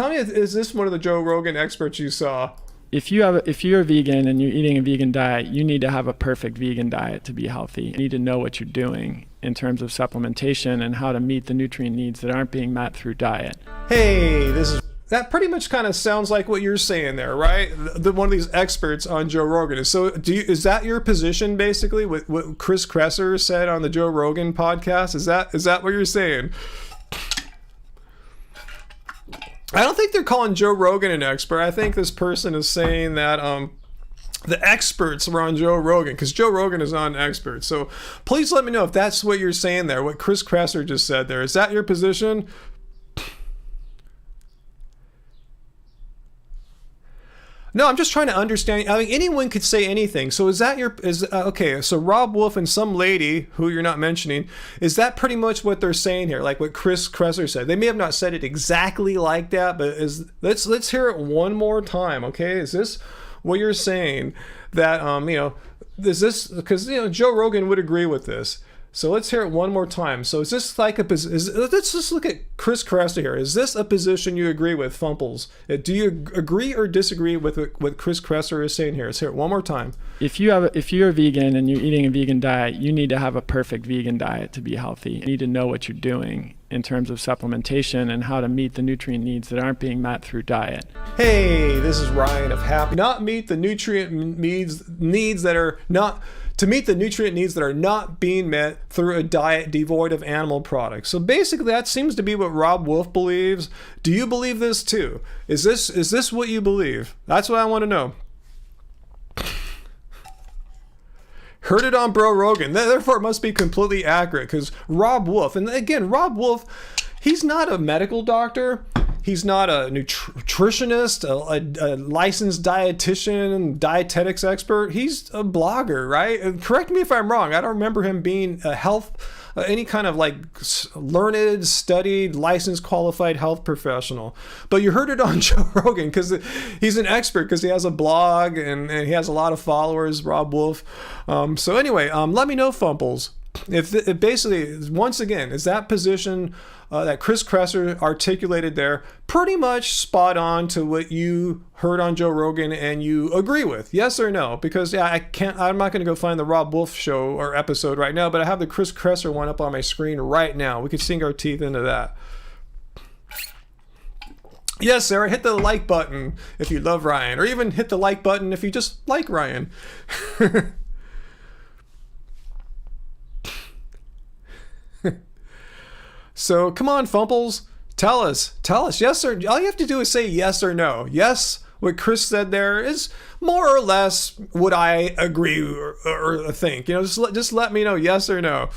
S1: me, is this one of the Joe Rogan experts you saw?
S2: If you're vegan and you're eating a vegan diet, you need to have a perfect vegan diet to be healthy. You need to know what you're doing in terms of supplementation and how to meet the nutrient needs that aren't being met through diet.
S1: Hey, that pretty much kind of sounds like what you're saying there, right? One of these experts on Joe Rogan. So is that your position basically, what Chris Kresser said on the Joe Rogan podcast? Is that what you're saying? I don't think they're calling Joe Rogan an expert. I think this person is saying that the experts were on Joe Rogan, because Joe Rogan is not an expert. So please let me know if that's what you're saying there, what Chris Kresser just said there. Is that your position? No, I'm just trying to understand. I mean, anyone could say anything. So okay, so Rob Wolf and some lady who you're not mentioning, is that pretty much what they're saying here? Like what Chris Kresser said. They may have not said it exactly like that, but let's hear it one more time, okay? Is this what you're saying that is this, because Joe Rogan would agree with this. So let's hear it one more time. So is this like let's just look at Chris Kresser here. Is this a position you agree with, Fumples? Do you agree or disagree with what Chris Kresser is saying here? Let's hear it one more time. If
S2: you're vegan and you're eating a vegan diet, you need to have a perfect vegan diet to be healthy. You need to know what you're doing in terms of supplementation and how to meet the nutrient needs that aren't being met through diet.
S1: Hey, this is Ryan of Happy. Not meet the nutrient needs that are not... To meet the nutrient needs that are not being met through a diet devoid of animal products. So basically that seems to be what Rob Wolf believes. Do you believe this too? Is this what you believe? That's what I want to know. Heard it on Bro Rogan. Therefore it must be completely accurate, because Rob Wolf, and again, Rob Wolf, he's not a medical doctor. He's not a nutritionist, a licensed dietitian, dietetics expert. He's a blogger, right? And correct me if I'm wrong. I don't remember him being a health, any kind of like learned, studied, licensed, qualified health professional. But you heard it on Joe Rogan because he's an expert, because he has a blog and he has a lot of followers, Rob Wolf. So anyway, let me know, Fumples. If basically, once again, is that position that Chris Kresser articulated there pretty much spot on to what you heard on Joe Rogan and you agree with? Yes or no? Because yeah, I'm not going to go find the Rob Wolf show or episode right now, but I have the Chris Kresser one up on my screen right now. We could sink our teeth into that. Yes, Sarah, hit the like button if you love Ryan, or even hit the like button if you just like Ryan. So come on, Fumples, tell us yes or all you have to do is say yes or no. Yes, what Chris said there is more or less what I agree or think. You know, just let me know yes or no.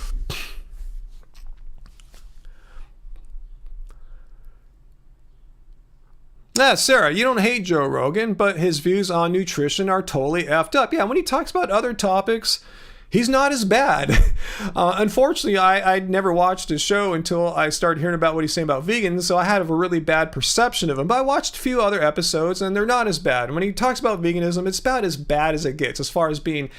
S1: Yeah, Sarah, you don't hate Joe Rogan, but his views on nutrition are totally effed up. Yeah, when he talks about other topics, he's not as bad. Unfortunately, I never watched his show until I started hearing about what he's saying about vegans, so I had a really bad perception of him. But I watched a few other episodes, and they're not as bad. When he talks about veganism, it's about as bad as it gets, as far as being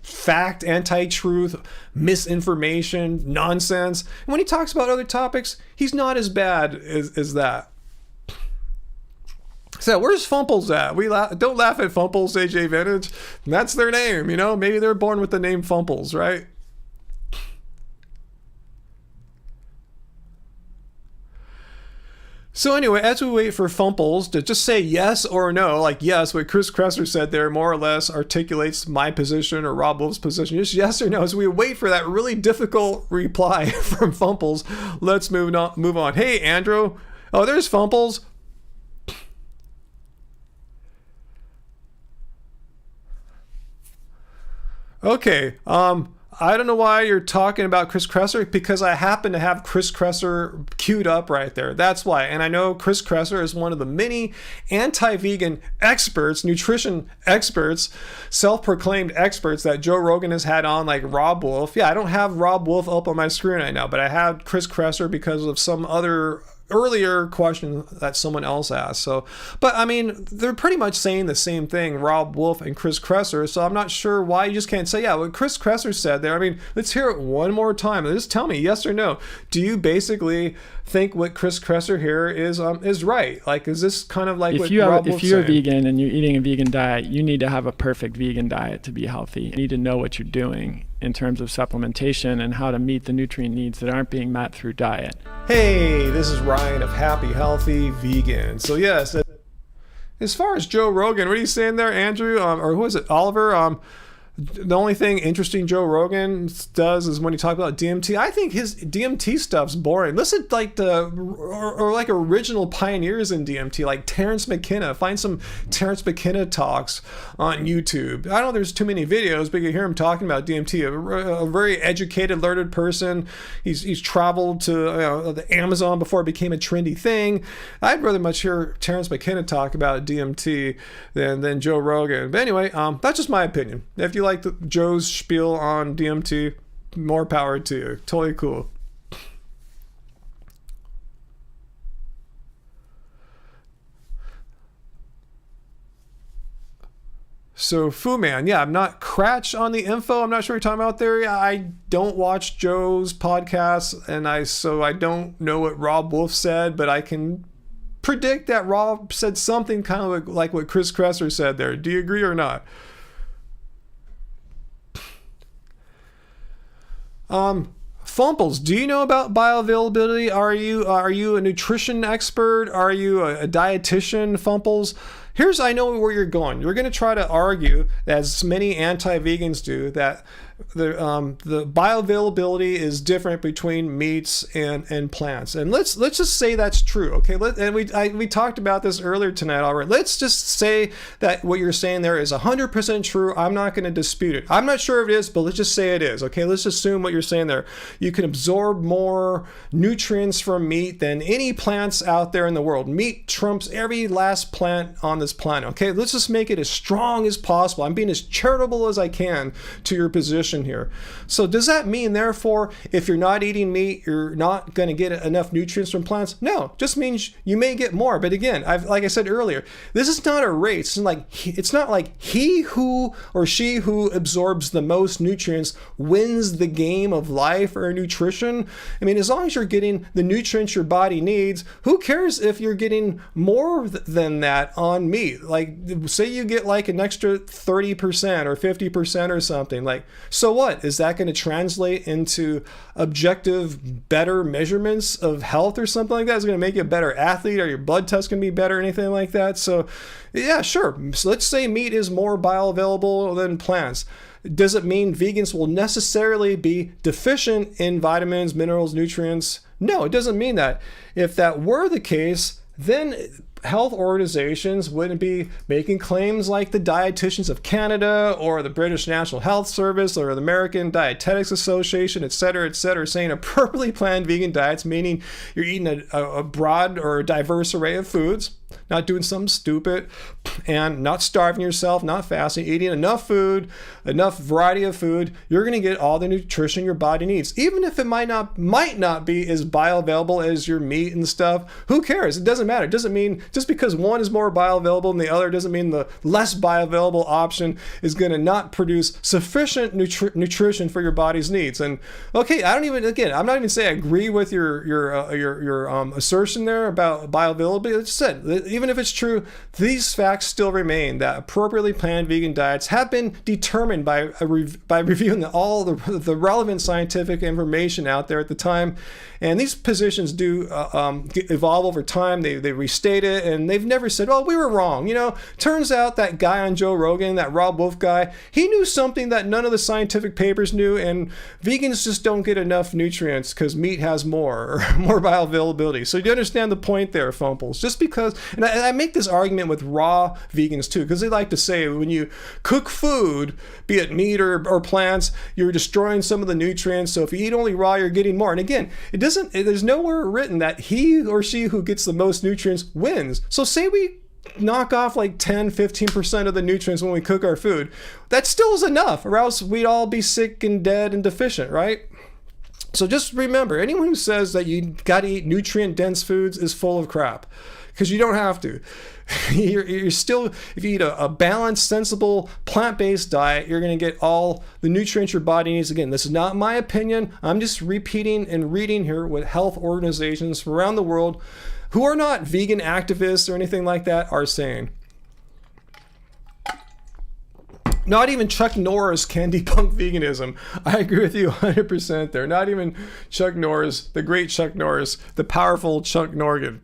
S1: fact, anti-truth, misinformation, nonsense. And when he talks about other topics, he's not as bad as that. So where's Fumples at? Don't laugh at Fumples, AJ Vintage. That's their name, you know? Maybe they're born with the name Fumples, right? So anyway, as we wait for Fumples to just say yes or no, like yes, what Chris Kresser said there more or less articulates my position or Rob Wolf's position, just yes or no. As we wait for that really difficult reply from Fumples, let's move on. Hey, Andrew. Oh, there's Fumples. Okay, I don't know why you're talking about Chris Kresser, because I happen to have Chris Kresser queued up right there. That's why. And I know Chris Kresser is one of the many anti-vegan experts, nutrition experts, self-proclaimed experts that Joe Rogan has had on, like Rob Wolf. Yeah, I don't have Rob Wolf up on my screen right now, but I had Chris Kresser because of some other earlier question that someone else asked. So, but I mean, they're pretty much saying the same thing, Rob Wolf and Chris Kresser. So I'm not sure why you just can't say, yeah, what Chris Kresser said there. I mean, let's hear it one more time. Just tell me yes or no. Do you basically think what Chris Kresser here is right? Like, is this kind of like
S2: if you're a vegan and you're eating a vegan diet, you need to have a perfect vegan diet to be healthy. You need to know what you're doing in terms of supplementation and how to meet the nutrient needs that aren't being met through diet.
S1: Hey, this is Ryan of Happy Healthy Vegan. So yes, as far as Joe Rogan, what are you saying there, Andrew? Or who is it, Oliver? The only thing interesting Joe Rogan does is when he talks about DMT. I think his DMT stuff's boring. Listen, like like original pioneers in DMT, like Terrence McKenna. Find some Terrence McKenna talks on YouTube. I don't know, there's too many videos, but you hear him talking about DMT. A very educated, learned person. He's traveled to the Amazon before it became a trendy thing. I'd rather much hear Terrence McKenna talk about DMT than Joe Rogan. But anyway, that's just my opinion. If you like Joe's spiel on DMT, more power to you. Totally cool. So Fu Man, yeah, I'm not Cratch on the info. I'm not sure what you're talking about there. Yeah, I don't watch Joe's podcasts, and so I don't know what Rob Wolf said, but I can predict that Rob said something kind of like what Chris Kresser said there. Do you agree or not? Fumples, do you know about bioavailability? Are you a nutrition expert? Are you a dietitian, Fumples? I know where you're going. You're going to try to argue, as many anti-vegans do, that the bioavailability is different between meats and plants, and let's just say that's true, okay? And we talked about this earlier tonight already. Let's just say that what you're saying there is 100% true. I'm not going to dispute it. I'm not sure if it is, but let's just say it is, okay? Let's assume what you're saying there. You can absorb more nutrients from meat than any plants out there in the world. Meat trumps every last plant on this planet, okay? Let's just make it as strong as possible. I'm being as charitable as I can to your position here. So does that mean, therefore, if you're not eating meat, you're not going to get enough nutrients from plants? No, just means you may get more. But again, like I said earlier, this is not a race. It's not like he who or she who absorbs the most nutrients wins the game of life or nutrition. I mean, as long as you're getting the nutrients your body needs, who cares if you're getting more than that on meat? Like, say you get like an extra 30% or 50% or something. Like, so what? Is that going to translate into objective, better measurements of health or something like that? Is it going to make you a better athlete, or your blood test going to be better or anything like that? So yeah, sure. So let's say meat is more bioavailable than plants. Does it mean vegans will necessarily be deficient in vitamins, minerals, nutrients? No, it doesn't mean that. If that were the case, then health organizations wouldn't be making claims like the Dietitians of Canada or the British National Health Service or the American Dietetics Association, et cetera, saying appropriately planned vegan diets, meaning you're eating a broad or a diverse array of foods, not doing something stupid, and not starving yourself, not fasting, eating enough food, enough variety of food. You're going to get all the nutrition your body needs, even if it might not be as bioavailable as your meat and stuff. Who cares? It doesn't matter. It doesn't mean just because one is more bioavailable than the other doesn't mean the less bioavailable option is going to not produce sufficient nutrition for your body's needs. And okay, I'm not even saying I agree with your assertion there about bioavailability. It's said, even if it's true, these facts still remain that appropriately planned vegan diets have been determined by reviewing all the relevant scientific information out there at the time. And these positions do evolve over time. They restate it, and they've never said, "Oh, we were wrong." You know, turns out that guy on Joe Rogan, that Rob Wolf guy, he knew something that none of the scientific papers knew, and vegans just don't get enough nutrients because meat has more bioavailability. So you understand the point there, Fumples. Just because, and I make this argument with raw vegans too, because they like to say when you cook food, be it meat or plants, you're destroying some of the nutrients. So if you eat only raw, you're getting more. And again, there's nowhere written that he or she who gets the most nutrients wins. So say we knock off like 10-15% of the nutrients when we cook our food. That still is enough, or else we'd all be sick and dead and deficient, right? So just remember, anyone who says that you got to eat nutrient-dense foods is full of crap, because you don't have to. You're still, if you eat a balanced, sensible, plant-based diet, you're going to get all the nutrients your body needs. Again, this is not my opinion. I'm just repeating and reading here what health organizations from around the world who are not vegan activists or anything like that are saying. Not even Chuck Norris can debunk veganism. I agree with you 100% there. Not even Chuck Norris, the great Chuck Norris, the powerful Chuck Norgan.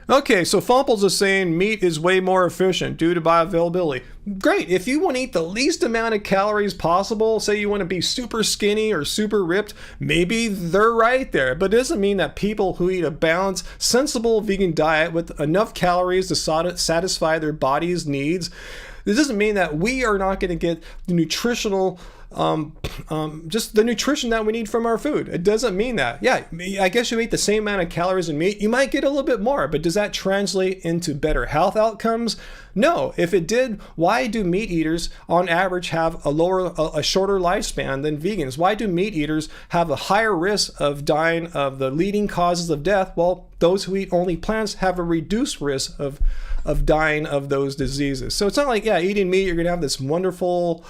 S1: Okay, so Fumples is saying meat is way more efficient due to bioavailability. Great. If you want to eat the least amount of calories possible, say you want to be super skinny or super ripped, maybe they're right there. But it doesn't mean that people who eat a balanced, sensible vegan diet with enough calories to satisfy their body's needs, it doesn't mean that we are not going to get the nutritional just the nutrition that we need from our food. It doesn't mean that. Yeah, I guess you eat the same amount of calories in meat, you might get a little bit more, but does that translate into better health outcomes? No. If it did, why do meat eaters on average have a shorter lifespan than vegans? Why do meat eaters have a higher risk of dying of the leading causes of death? Well, those who eat only plants have a reduced risk of dying of those diseases. So it's not like, yeah, eating meat, you're going to have this wonderful,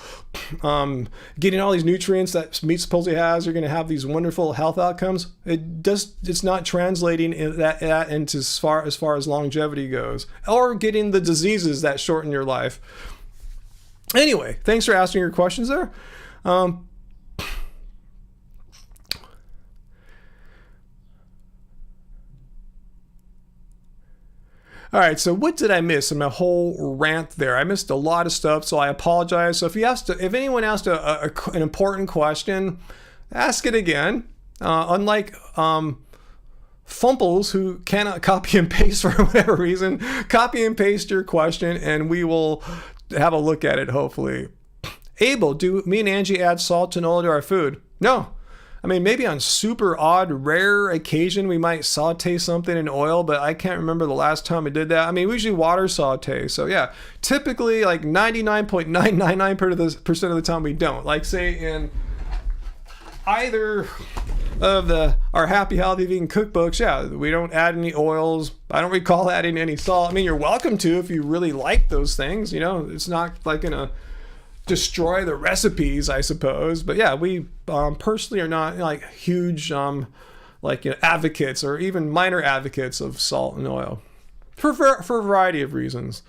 S1: getting all these nutrients that meat supposedly has, you're going to have these wonderful health outcomes. It's not translating that into as far as longevity goes, or getting the diseases that shorten your life. Anyway, thanks for asking your questions there. All right, so what did I miss in my whole rant there? I missed a lot of stuff, so I apologize. So if anyone asked an important question, ask it again. Unlike Fumples, who cannot copy and paste for whatever reason, copy and paste your question, and we will have a look at it, hopefully. Abel, do me and Angie add salt and oil to our food? No. I mean, maybe on super odd, rare occasion, we might saute something in oil, but I can't remember the last time we did that. I mean, we usually water saute. So yeah, typically like 99.999% of the time we don't. Like say in either of our Happy Healthy Vegan cookbooks, yeah, we don't add any oils. I don't recall adding any salt. I mean, you're welcome to if you really like those things. You know, it's not like gonna destroy the recipes, I suppose. But yeah, we personally are not like huge advocates or even minor advocates of salt and oil for a variety of reasons.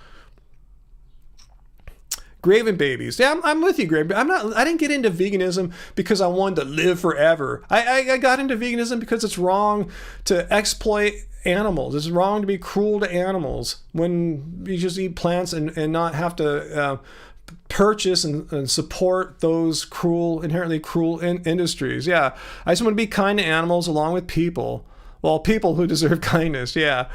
S1: Graven babies. Yeah, I'm with you, Graven. I didn't get into veganism because I wanted to live forever. I got into veganism because it's wrong to exploit animals. It's wrong to be cruel to animals when you just eat plants and not have to purchase and support those inherently cruel industries. Yeah, I just want to be kind to animals along with people. Well, people who deserve kindness. Yeah.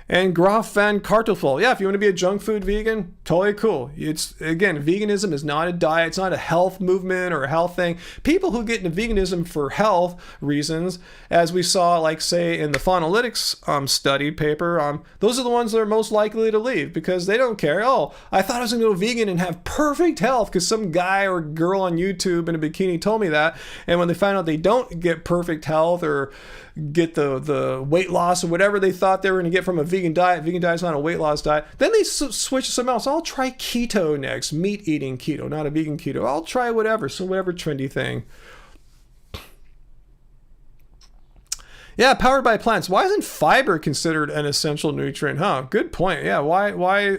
S1: And Graf van Kartoffel. Yeah, if you want to be a junk food vegan, totally cool. It's, again, veganism is not a diet. It's not a health movement or a health thing. People who get into veganism for health reasons, as we saw, like, say, in the Faunalytics study paper, those are the ones that are most likely to leave because they don't care. Oh, I thought I was going to go vegan and have perfect health because some guy or girl on YouTube in a bikini told me that. And when they find out they don't get perfect health or get the weight loss or whatever they thought they were going to get from a vegan diet is not a weight loss diet, then they switch to something else. I'll try keto next, meat eating keto, not a vegan keto. I'll try whatever trendy thing. Yeah, powered by plants. Why isn't fiber considered an essential nutrient? Huh, good point. Yeah, why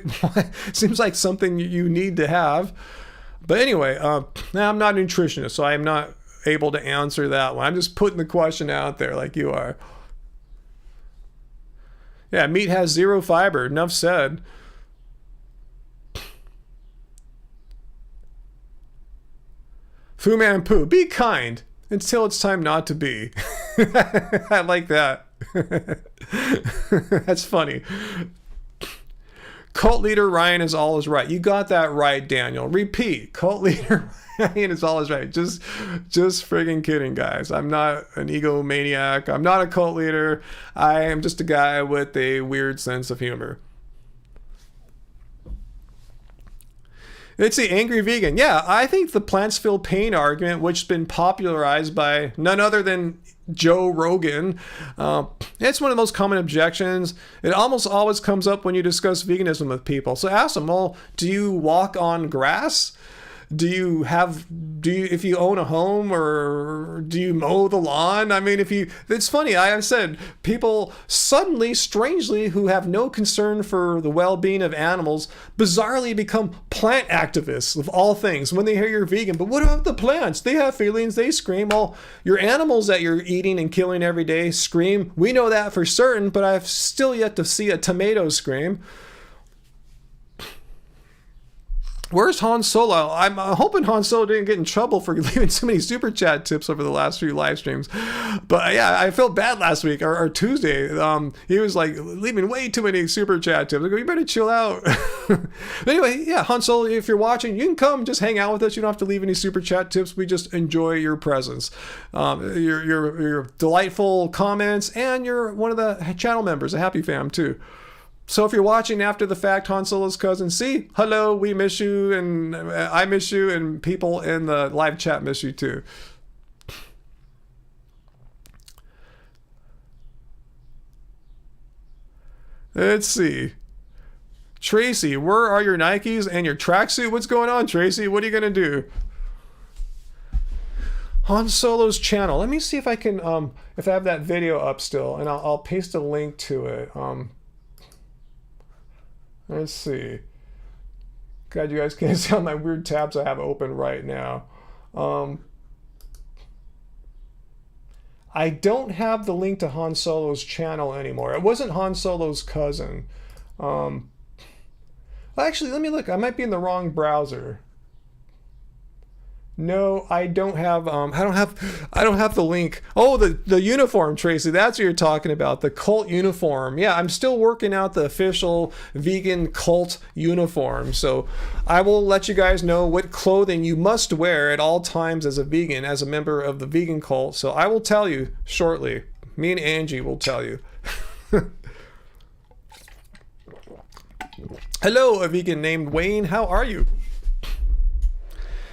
S1: seems like something you need to have. But anyway, I'm not a nutritionist, so I am not able to answer that one. I'm just putting the question out there like you are. Yeah, meat has 0 fiber. Enough said. Fu Man Poo. Be kind until it's time not to be. I like that. That's funny. Cult leader Ryan is always right. You got that right, Daniel. Repeat. Cult leader Ryan is always right. Just friggin' kidding, guys. I'm not an egomaniac. I'm not a cult leader. I am just a guy with a weird sense of humor. It's the angry vegan. Yeah, I think the plants feel pain argument, which has been popularized by none other than Joe Rogan. It's one of the most common objections. It almost always comes up when you discuss veganism with people. So ask them, well, do you walk on grass? Do you if you own a home, or do you mow the lawn? I mean, it's funny. I have said people suddenly, strangely, who have no concern for the well-being of animals, bizarrely become plant activists of all things when they hear you're vegan. But what about the plants? They have feelings. They scream. Well, your animals that you're eating and killing every day scream. We know that for certain, but I've still yet to see a tomato scream. Where's Han Solo? I'm hoping Han Solo didn't get in trouble for leaving so many super chat tips over the last few live streams. But yeah, I felt bad last week or Tuesday. He was like leaving way too many super chat tips. I go, you better chill out. But anyway, yeah, Han Solo, if you're watching, you can come just hang out with us. You don't have to leave any super chat tips. We just enjoy your presence, your delightful comments, and you're one of the channel members, a happy fam too. So if you're watching after the fact, Han Solo's cousin, see, hello, we miss you, and I miss you, and people in the live chat miss you too. Let's see. Tracy, where are your Nikes and your tracksuit? What's going on, Tracy? What are you going to do? Han Solo's channel. Let me see if I can, if I have that video up still, and I'll paste a link to it. Let's see. God, you guys can't see all my weird tabs I have open right now. I don't have the link to Han Solo's channel anymore. It wasn't Han Solo's cousin. Well, actually, let me look. I might be in the wrong browser. No, I don't have I don't have the link. Oh, the uniform, Tracy. That's what you're talking about. The cult uniform. Yeah, I'm still working out the official vegan cult uniform. So I will let you guys know what clothing you must wear at all times as a vegan, as a member of the vegan cult. So I will tell you shortly. Me and Angie will tell you. Hello, a vegan named Wayne. How are you?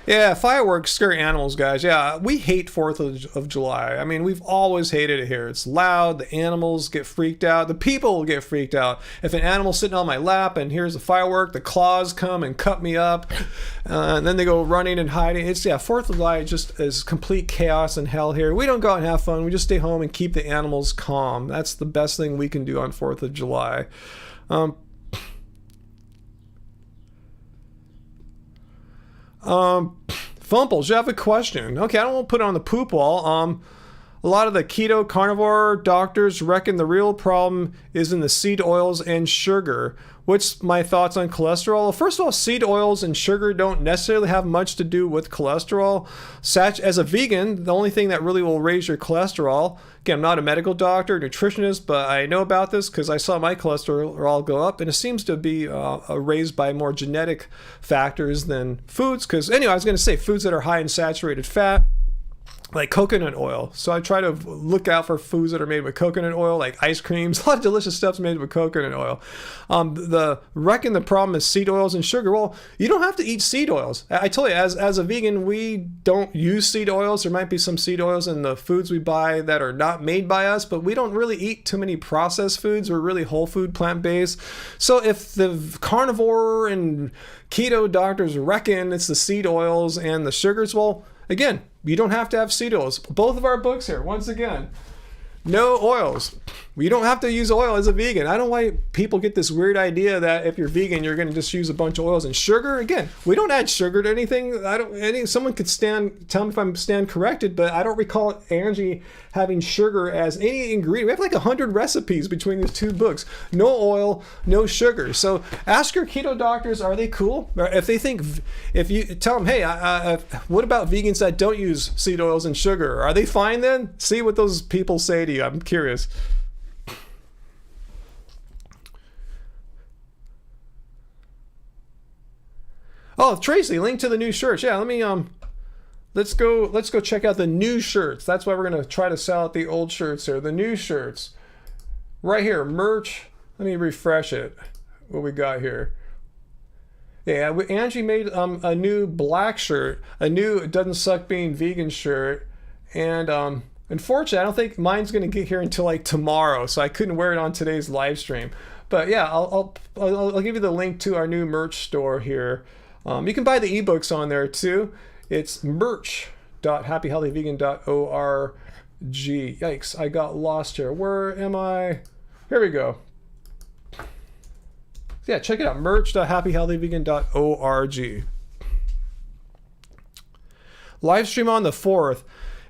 S1: Yeah, fireworks scare animals, guys. Yeah, we hate 4th of July. I mean, we've always hated it here. It's loud. The animals get freaked out. The people get freaked out. If an animal's sitting on my lap and here's a firework, the claws come and cut me up. And then they go running and hiding. It's, yeah, 4th of July just is complete chaos and hell here. We don't go out and have fun. We just stay home and keep the animals calm. That's the best thing we can do on 4th of July. Fumples, you have a question. Okay, I don't want to put it on the poop wall. A lot of the keto carnivore doctors reckon the real problem is in the seed oils and sugar. What's my thoughts on cholesterol? First of all, seed oils and sugar don't necessarily have much to do with cholesterol. As a vegan, the only thing that really will raise your cholesterol, again, I'm not a medical doctor, nutritionist, but I know about this because I saw my cholesterol go up, and it seems to be raised by more genetic factors than foods. Because anyway, I was going to say foods that are high in saturated fat, like coconut oil. So I try to look out for foods that are made with coconut oil, like ice creams. A lot of delicious stuff's made with coconut oil. Reckon the problem is seed oils and sugar. Well, you don't have to eat seed oils. I tell you, as a vegan, we don't use seed oils. There might be some seed oils in the foods we buy that are not made by us, but we don't really eat too many processed foods. We're really whole food, plant-based. So if the carnivore and keto doctors reckon it's the seed oils and the sugars, well, again, you don't have to have seed oils. Both of our books here, once again, no oils. You don't have to use oil as a vegan. I don't know why people get this weird idea that if you're vegan, you're going to just use a bunch of oils and sugar. Again, we don't add sugar to anything. Someone could tell me if I'm stand corrected, but I don't recall Angie having sugar as any ingredient. We have like 100 recipes between these two books. No oil, no sugar. So ask your keto doctors, are they cool? Or if you tell them, hey, what about vegans that don't use seed oils and sugar? Are they fine then? See what those people say to you. I'm curious. Oh, Tracy, link to the new shirts. Yeah, let me let's go check out the new shirts. That's why we're gonna try to sell out the old shirts here. The new shirts. Right here, merch. Let me refresh it. What we got here. Yeah, Angie made a new black shirt, a new It Doesn't Suck Being Vegan shirt, and unfortunately, I don't think mine's gonna get here until like tomorrow, so I couldn't wear it on today's live stream. But yeah, I'll give you the link to our new merch store here. You can buy the ebooks on there too. It's merch.happyhealthyvegan.org. Yikes, I got lost here. Where am I? Here we go. Yeah, check it out. merch.happyhealthyvegan.org. Live stream on the 4th.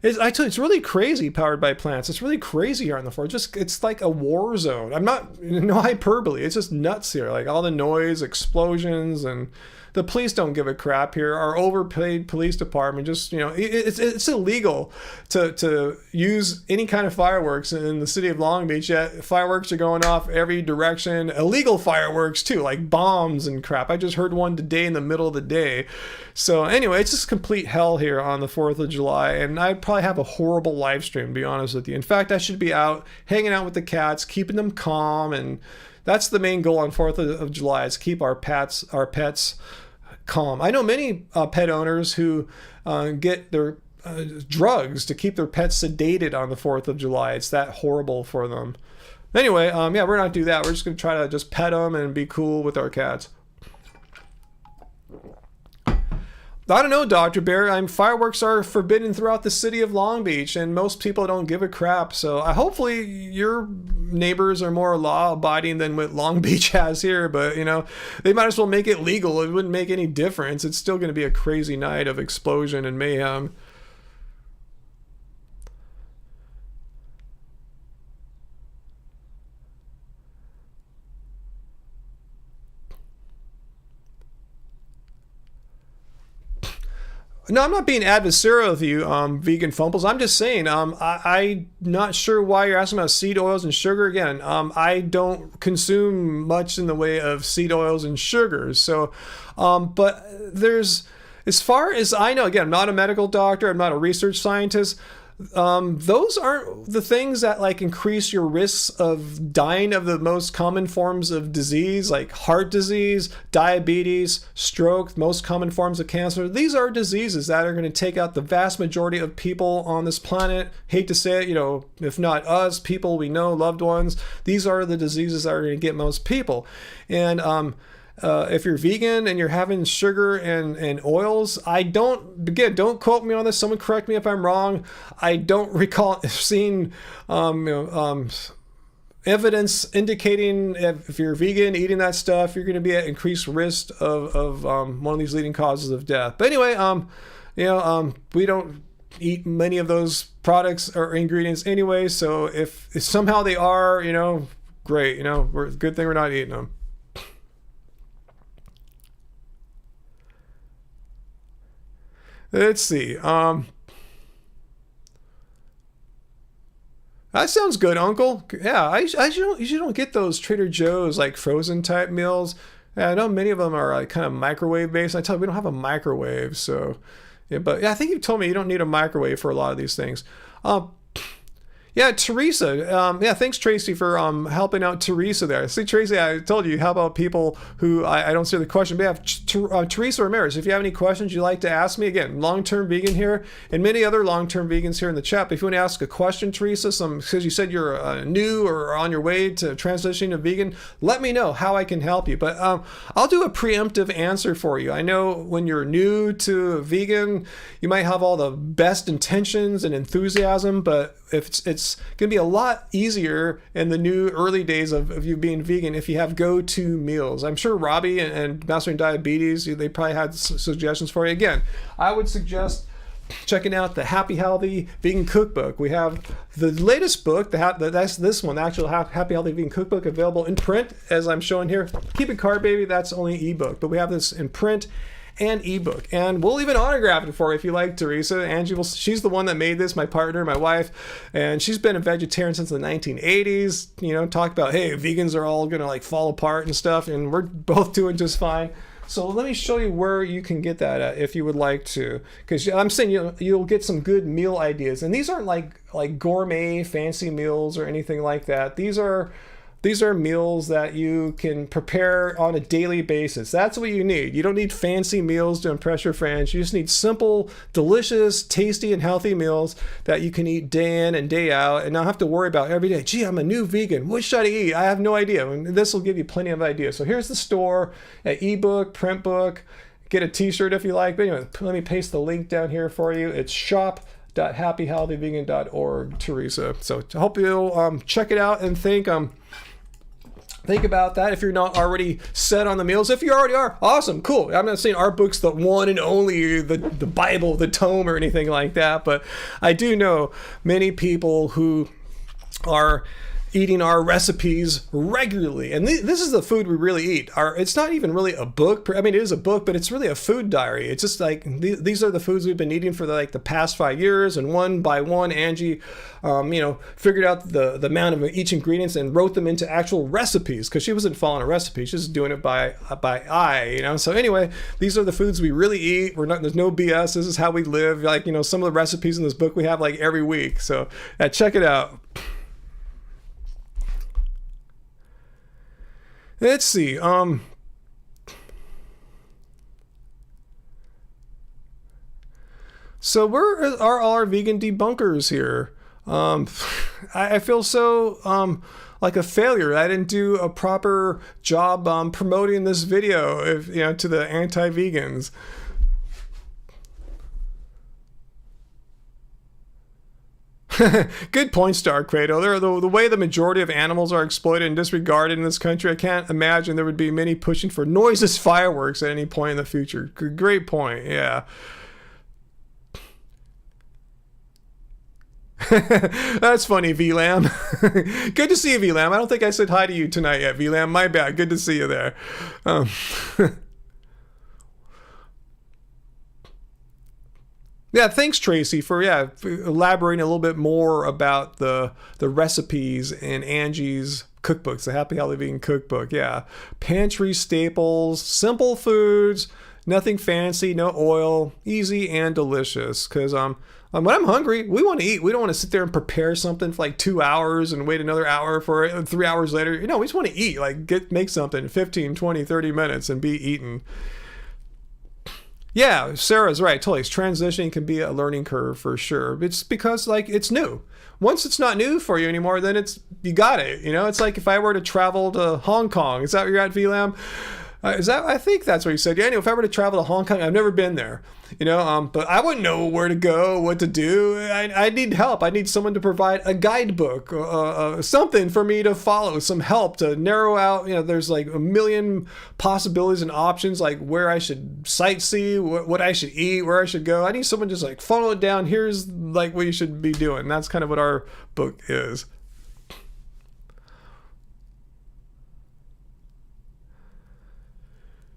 S1: I tell you, it's really crazy, Powered by Plants. It's really crazy here on the 4th. It's like a war zone. I'm not, no hyperbole. It's just nuts here. Like all the noise, explosions, and the police don't give a crap here. Our overpaid police department just, it's illegal to use any kind of fireworks in the city of Long Beach. Yet fireworks are going off every direction. Illegal fireworks too, like bombs and crap. I just heard one today in the middle of the day. So anyway, it's just complete hell here on the 4th of July. And I'd probably have a horrible live stream, to be honest with you. In fact, I should be out hanging out with the cats, keeping them calm, and that's the main goal on 4th of July, is keep our pets calm. I know many pet owners who get their drugs to keep their pets sedated on the 4th of July. It's that horrible for them. Anyway, yeah, we're not do that. We're just going to try to just pet them and be cool with our cats. I don't know, Dr. Bear. Fireworks are forbidden throughout the city of Long Beach, and most people don't give a crap. So hopefully your neighbors are more law-abiding than what Long Beach has here. But, they might as well make it legal. It wouldn't make any difference. It's still going to be a crazy night of explosion and mayhem. No, I'm not being adversarial with you, vegan fumbles. I'm just saying, I'm not sure why you're asking about seed oils and sugar. Again, I don't consume much in the way of seed oils and sugars. So, but as far as I know, again, I'm not a medical doctor. I'm not a research scientist. Those aren't the things that like increase your risks of dying of the most common forms of disease, like heart disease, diabetes, stroke, most common forms of cancer. These are diseases that are going to take out the vast majority of people on this planet. Hate to say it, if not us, people we know, loved ones, these are the diseases that are going to get most people. And if you're vegan and you're having sugar and oils, don't quote me on this. Someone correct me if I'm wrong. I don't recall seeing, evidence indicating if you're vegan eating that stuff, you're going to be at increased risk of one of these leading causes of death. But anyway, we don't eat many of those products or ingredients anyway. So if somehow they are, great. Good thing we're not eating them. Let's see. That sounds good, Uncle. Yeah, I usually don't get those Trader Joe's like frozen type meals. Yeah, I know many of them are like kind of microwave based. I tell you, we don't have a microwave, so yeah. But yeah, I think you told me you don't need a microwave for a lot of these things. Yeah, Teresa. Thanks, Tracy, for helping out Teresa there. See, Tracy, I told you, how about people who I don't see the question, but yeah, Teresa Ramirez, if you have any questions you'd like to ask me, again, long-term vegan here, and many other long-term vegans here in the chat. But if you want to ask a question, Teresa, because you said you're new or on your way to transitioning to vegan, let me know how I can help you. But I'll do a preemptive answer for you. I know when you're new to vegan, you might have all the best intentions and enthusiasm, but if it's going to be a lot easier in the new early days of you being vegan if you have go-to meals. I'm sure Robbie and Mastering Diabetes, they probably had suggestions for you. Again, I would suggest checking out the Happy Healthy Vegan Cookbook. We have the latest book, that's this one, the actual Happy Healthy Vegan Cookbook, available in print, as I'm showing here. Keep it card, baby, that's only ebook, but we have this in print and ebook, and we'll even autograph it for you if you like, Teresa. Angie, she's the one that made this, my partner, my wife, and she's been a vegetarian since the 1980s. Talk about, hey, vegans are all gonna like fall apart and stuff, and we're both doing just fine. So let me show you where you can get that at if you would like to, because I'm saying you'll get some good meal ideas, and these aren't like gourmet fancy meals or anything like that. These are meals that you can prepare on a daily basis. That's what you need. You don't need fancy meals to impress your friends. You just need simple, delicious, tasty, and healthy meals that you can eat day in and day out and not have to worry about every day. Gee, I'm a new vegan. What should I eat? I have no idea. And this will give you plenty of ideas. So here's the store, an ebook, print book. Get a t-shirt if you like. But anyway, let me paste the link down here for you. It's shop.happyhealthyvegan.org, Teresa. So I hope you'll check it out and think about that if you're not already set on the meals. If you already are, awesome, cool. I'm not saying our book's the one and only, the Bible, the tome, or anything like that, but I do know many people who are eating our recipes regularly, and this is the food we really eat. It's not even really a book. I mean, it is a book, but it's really a food diary. It's just like these are the foods we've been eating for the past 5 years, and one by one, Angie, figured out the amount of each ingredients and wrote them into actual recipes, because she wasn't following a recipe; she's just doing it by eye. So anyway, these are the foods we really eat. There's no BS. This is how we live. Some of the recipes in this book we have every week. So check it out. Let's see. So where are all our vegan debunkers here? I feel so like a failure. I didn't do a proper job promoting this video, to the anti-vegans. Good point, Star Credo. The way the majority of animals are exploited and disregarded in this country, I can't imagine there would be many pushing for noiseless fireworks at any point in the future. Great point, yeah. That's funny, VLAM. Good to see you, VLAM. I don't think I said hi to you tonight yet, VLAM. My bad. Good to see you there. Yeah, thanks Tracy for elaborating a little bit more about the recipes in Angie's cookbooks, the Happy Healthy Vegan cookbook. Yeah, pantry staples, simple foods, nothing fancy, no oil, easy and delicious. Because when I'm hungry, we want to eat. We don't want to sit there and prepare something for like 2 hours and wait another hour for it, 3 hours later. You know, we just want to eat. Like make something in 15, 20, 30 minutes and be eaten. Yeah, Sarah's right. Totally. Transitioning can be a learning curve for sure. It's because like it's new. Once it's not new for you anymore, then you got it. You know, it's like if I were to travel to Hong Kong. Is that where you're at, VLAM? I think that's what you said. Yeah, anyway, if I were to travel to Hong Kong, I've never been there, you know, but I wouldn't know where to go, what to do. I need help. I need someone to provide a guidebook, something for me to follow, some help to narrow out, you know, there's like a million possibilities and options, like where I should sightsee, what I should eat, where I should go. I need someone just like funnel it down. Here's like what you should be doing. That's kind of what our book is.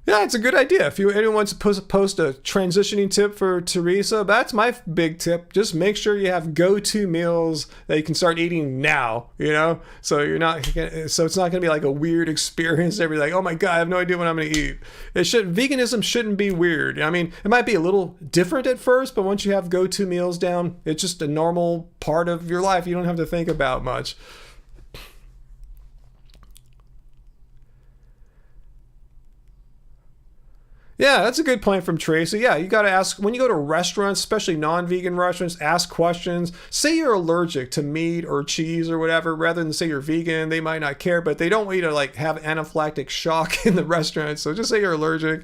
S1: Yeah, it's a good idea. If anyone wants to post a transitioning tip for Teresa, that's my big tip. Just make sure you have go-to meals that you can start eating now, you know? So it's not going to be like a weird experience. Every like, oh my God, I have no idea what I'm going to eat. Veganism shouldn't be weird. I mean, it might be a little different at first, but once you have go-to meals down, it's just a normal part of your life. You don't have to think about much. Yeah, that's a good point from Tracy. Yeah, you got to ask when you go to restaurants, especially non-vegan restaurants, ask questions. Say you're allergic to meat or cheese or whatever, rather than say you're vegan. They might not care, but they don't want you to like have anaphylactic shock in the restaurant. So just say you're allergic.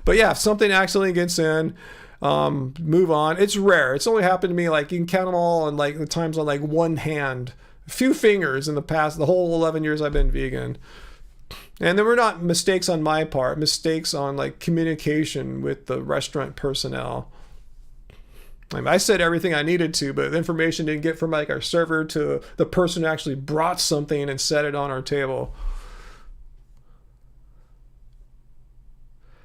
S1: But yeah, if something accidentally gets in, move on. It's rare. It's only happened to me like you can count them all and like the times on like one hand, a few fingers in the whole 11 years I've been vegan. And there were not mistakes on my part, mistakes on like communication with the restaurant personnel. I mean, I said everything I needed to, but the information didn't get from like our server to the person who actually brought something and set it on our table.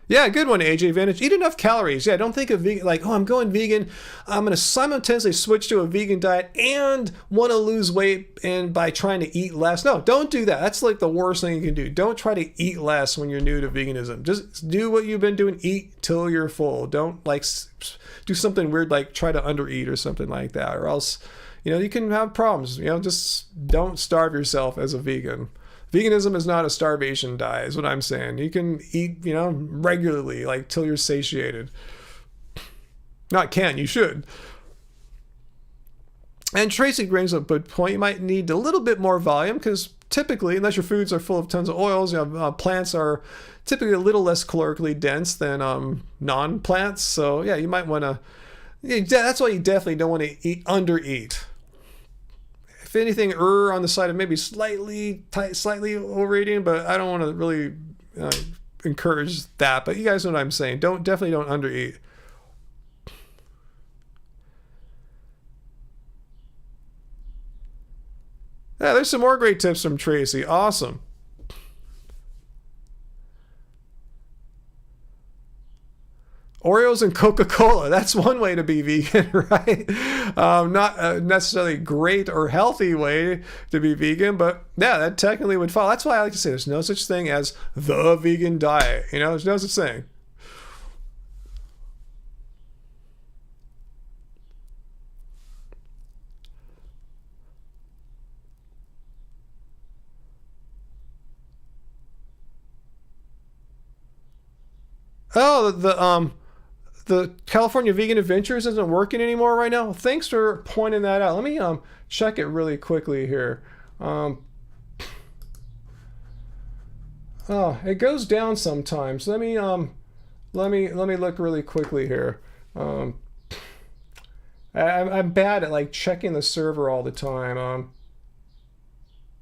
S1: Yeah, good one, AJ Vintage. Eat enough calories. Yeah, don't think of vegan like, oh, I'm going vegan. I'm going to simultaneously switch to a vegan diet and want to lose weight and by trying to eat less. No, don't do that. That's like the worst thing you can do. Don't try to eat less when you're new to veganism. Just do what you've been doing. Eat till you're full. Don't like do something weird like try to undereat or something like that, or else, you know, you can have problems. You know, just don't starve yourself as a vegan. Veganism is not a starvation diet, is what I'm saying. You can eat, you know, regularly, like till you're satiated. Not can, you should. And Tracy brings up a good point. You might need a little bit more volume because typically, unless your foods are full of tons of oils, you know, plants are typically a little less calorically dense than non-plants. So yeah, you might want to. Yeah, that's why you definitely don't want to undereat. If anything, on the side of maybe slightly overeating, but I don't want to really encourage that. But you guys know what I'm saying. Definitely don't undereat. Yeah, there's some more great tips from Tracy. Awesome. Oreos and Coca-Cola. That's one way to be vegan, right? Not a necessarily great or healthy way to be vegan, but yeah, that technically would fall. That's why I like to say there's no such thing as the vegan diet. You know, there's no such thing. Oh, the California Vegan Adventures isn't working anymore right now. Thanks for pointing that out. Let me check it really quickly here. Oh, it goes down sometimes. Let me look really quickly here. I'm bad at like checking the server all the time.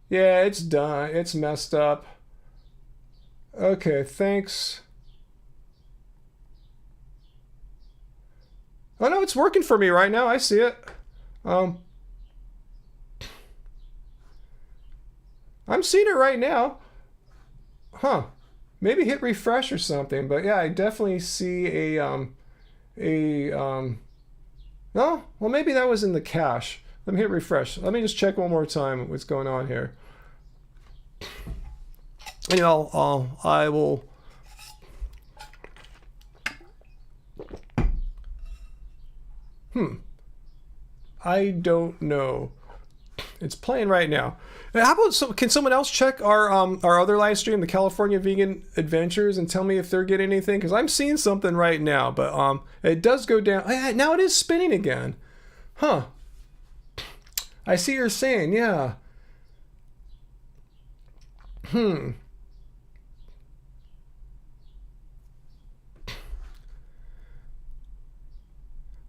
S1: Yeah, it's done. It's messed up. Okay, thanks. Oh no, it's working for me right now. I see it. I'm seeing it right now. Huh. Maybe hit refresh or something. But yeah, I definitely see a Oh, well, maybe that was in the cache. Let me hit refresh. Let me just check one more time what's going on here. And I will. I don't know. It's playing right now. How about can someone else check our other live stream, the California Vegan Adventures, and tell me if they're getting anything? Because I'm seeing something right now, but it does go down. Now it is spinning again. Huh. I see you're saying, yeah.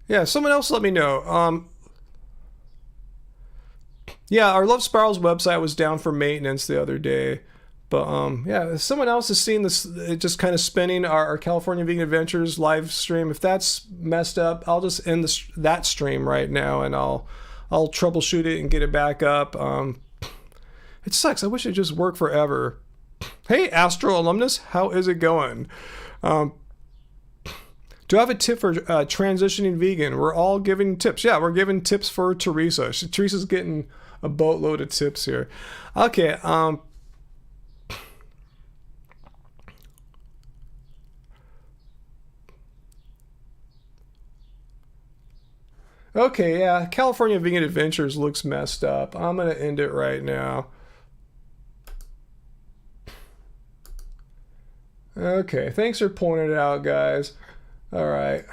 S1: Yeah, someone else let me know. Yeah, our Love Spirals website was down for maintenance the other day. But yeah, if someone else has seen this, it just kind of spinning our California Vegan Adventures live stream. If that's messed up, I'll just end that stream right now, and I'll troubleshoot it and get it back up. It sucks. I wish it just worked forever. Hey, Astro alumnus, how is it going? Do I have a tip for transitioning vegan? We're all giving tips. Yeah, we're giving tips for Teresa. Teresa's getting a boatload of tips here. Okay. Okay, yeah, California Vegan Adventures looks messed up. I'm going to end it right now. Okay, thanks for pointing it out, guys. All right.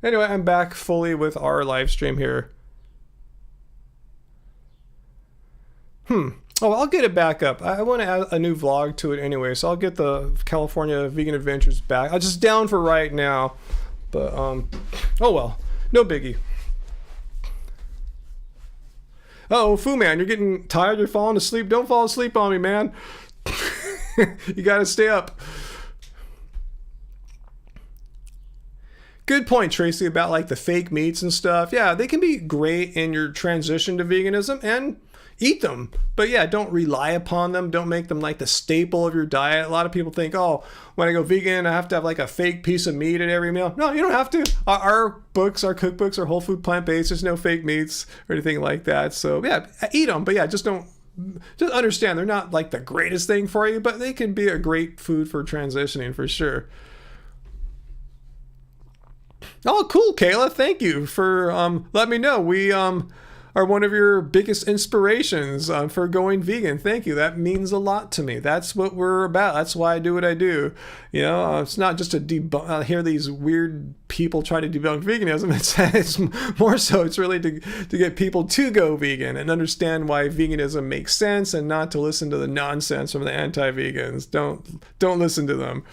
S1: Anyway, I'm back fully with our live stream here. Oh, I'll get it back up. I want to add a new vlog to it anyway, so I'll get the California Vegan Adventures back. I'm just down for right now, but oh well, no biggie. Uh-oh, Fu Man, you're getting tired, you're falling asleep. Don't fall asleep on me, man. You gotta stay up. Good point, Tracy, about like the fake meats and stuff. Yeah, they can be great in your transition to veganism, and eat them. But yeah, don't rely upon them. Don't make them like the staple of your diet. A lot of people think, oh, when I go vegan, I have to have like a fake piece of meat at every meal. No, you don't have to. Our books, our cookbooks are whole food, plant-based. There's no fake meats or anything like that. So yeah, eat them. But yeah, just understand they're not like the greatest thing for you, but they can be a great food for transitioning for sure. Oh, cool, Kayla. Thank you for letting me know. We are one of your biggest inspirations for going vegan. Thank you. That means a lot to me. That's what we're about. That's why I do what I do. You know, it's not just to debunk. Hear these weird people try to debunk veganism. It's more so. It's really to get people to go vegan and understand why veganism makes sense, and not to listen to the nonsense from the anti-vegans. Don't listen to them.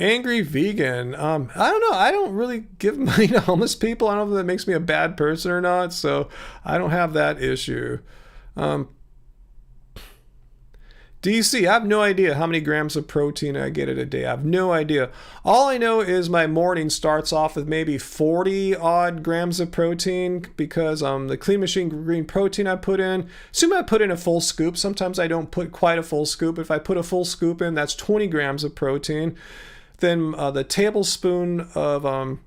S1: Angry vegan. I don't know. I don't really give money to homeless people. I don't know if that makes me a bad person or not. So I don't have that issue. DC, I have no idea how many grams of protein I get in a day. I have no idea. All I know is my morning starts off with maybe 40 odd grams of protein, because the Clean Machine green protein I put in, assume I put in a full scoop. Sometimes I don't put quite a full scoop. If I put a full scoop in, that's 20 grams of protein. Then the tablespoon of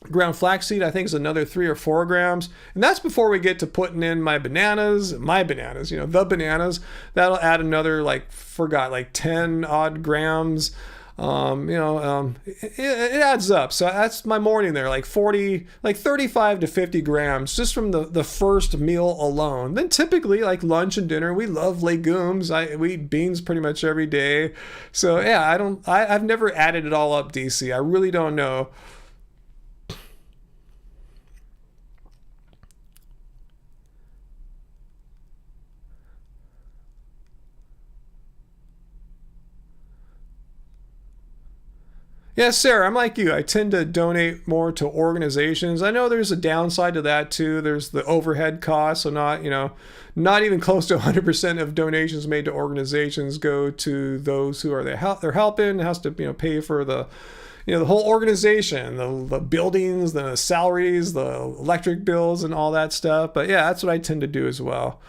S1: ground flaxseed, I think, is another 3 or 4 grams. And that's before we get to putting in my bananas, the bananas. That'll add another, like 10 odd grams. It adds up. So that's my morning there, like 35 to 50 grams just from the first meal alone. Then typically like lunch and dinner, we love legumes. We eat beans pretty much every day. So yeah, I've never added it all up, DC. I really don't know. Yeah, Sarah, I'm like you. I tend to donate more to organizations. I know there's a downside to that too. There's the overhead costs. So not even close to 100% of donations made to organizations go to they're helping. It has to, pay for the whole organization, the buildings, the salaries, the electric bills, and all that stuff. But yeah, that's what I tend to do as well.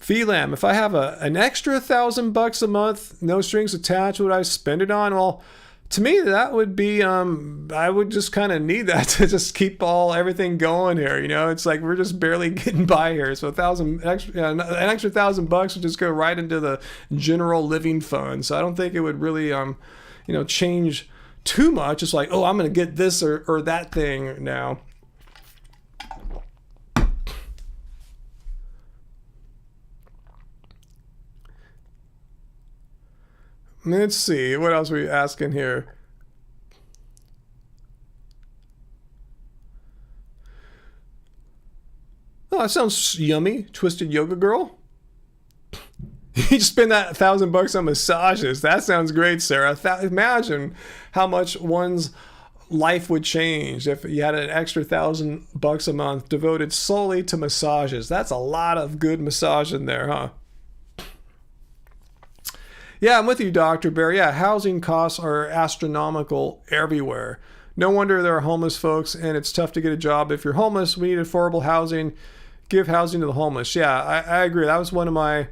S1: VLAM, if I have an extra $1,000 a month, no strings attached, would I spend it on? Well, to me, that would be, I would just kind of need that to just keep everything going here. You know, it's like we're just barely getting by here. So an extra $1,000 would just go right into the general living fund. So I don't think it would really, change too much. It's like, oh, I'm going to get this or that thing now. Let's see, what else are we asking here? Oh, that sounds yummy. Twisted Yoga Girl. You spend that $1,000 on massages. That sounds great, Sarah. Imagine how much one's life would change if you had an extra $1,000 a month devoted solely to massages. That's a lot of good massage in there, huh? Yeah, I'm with you, Dr. Bear. Yeah, housing costs are astronomical everywhere. No wonder there are homeless folks, and it's tough to get a job. If you're homeless, we need affordable housing. Give housing to the homeless. Yeah, I agree. That was one of my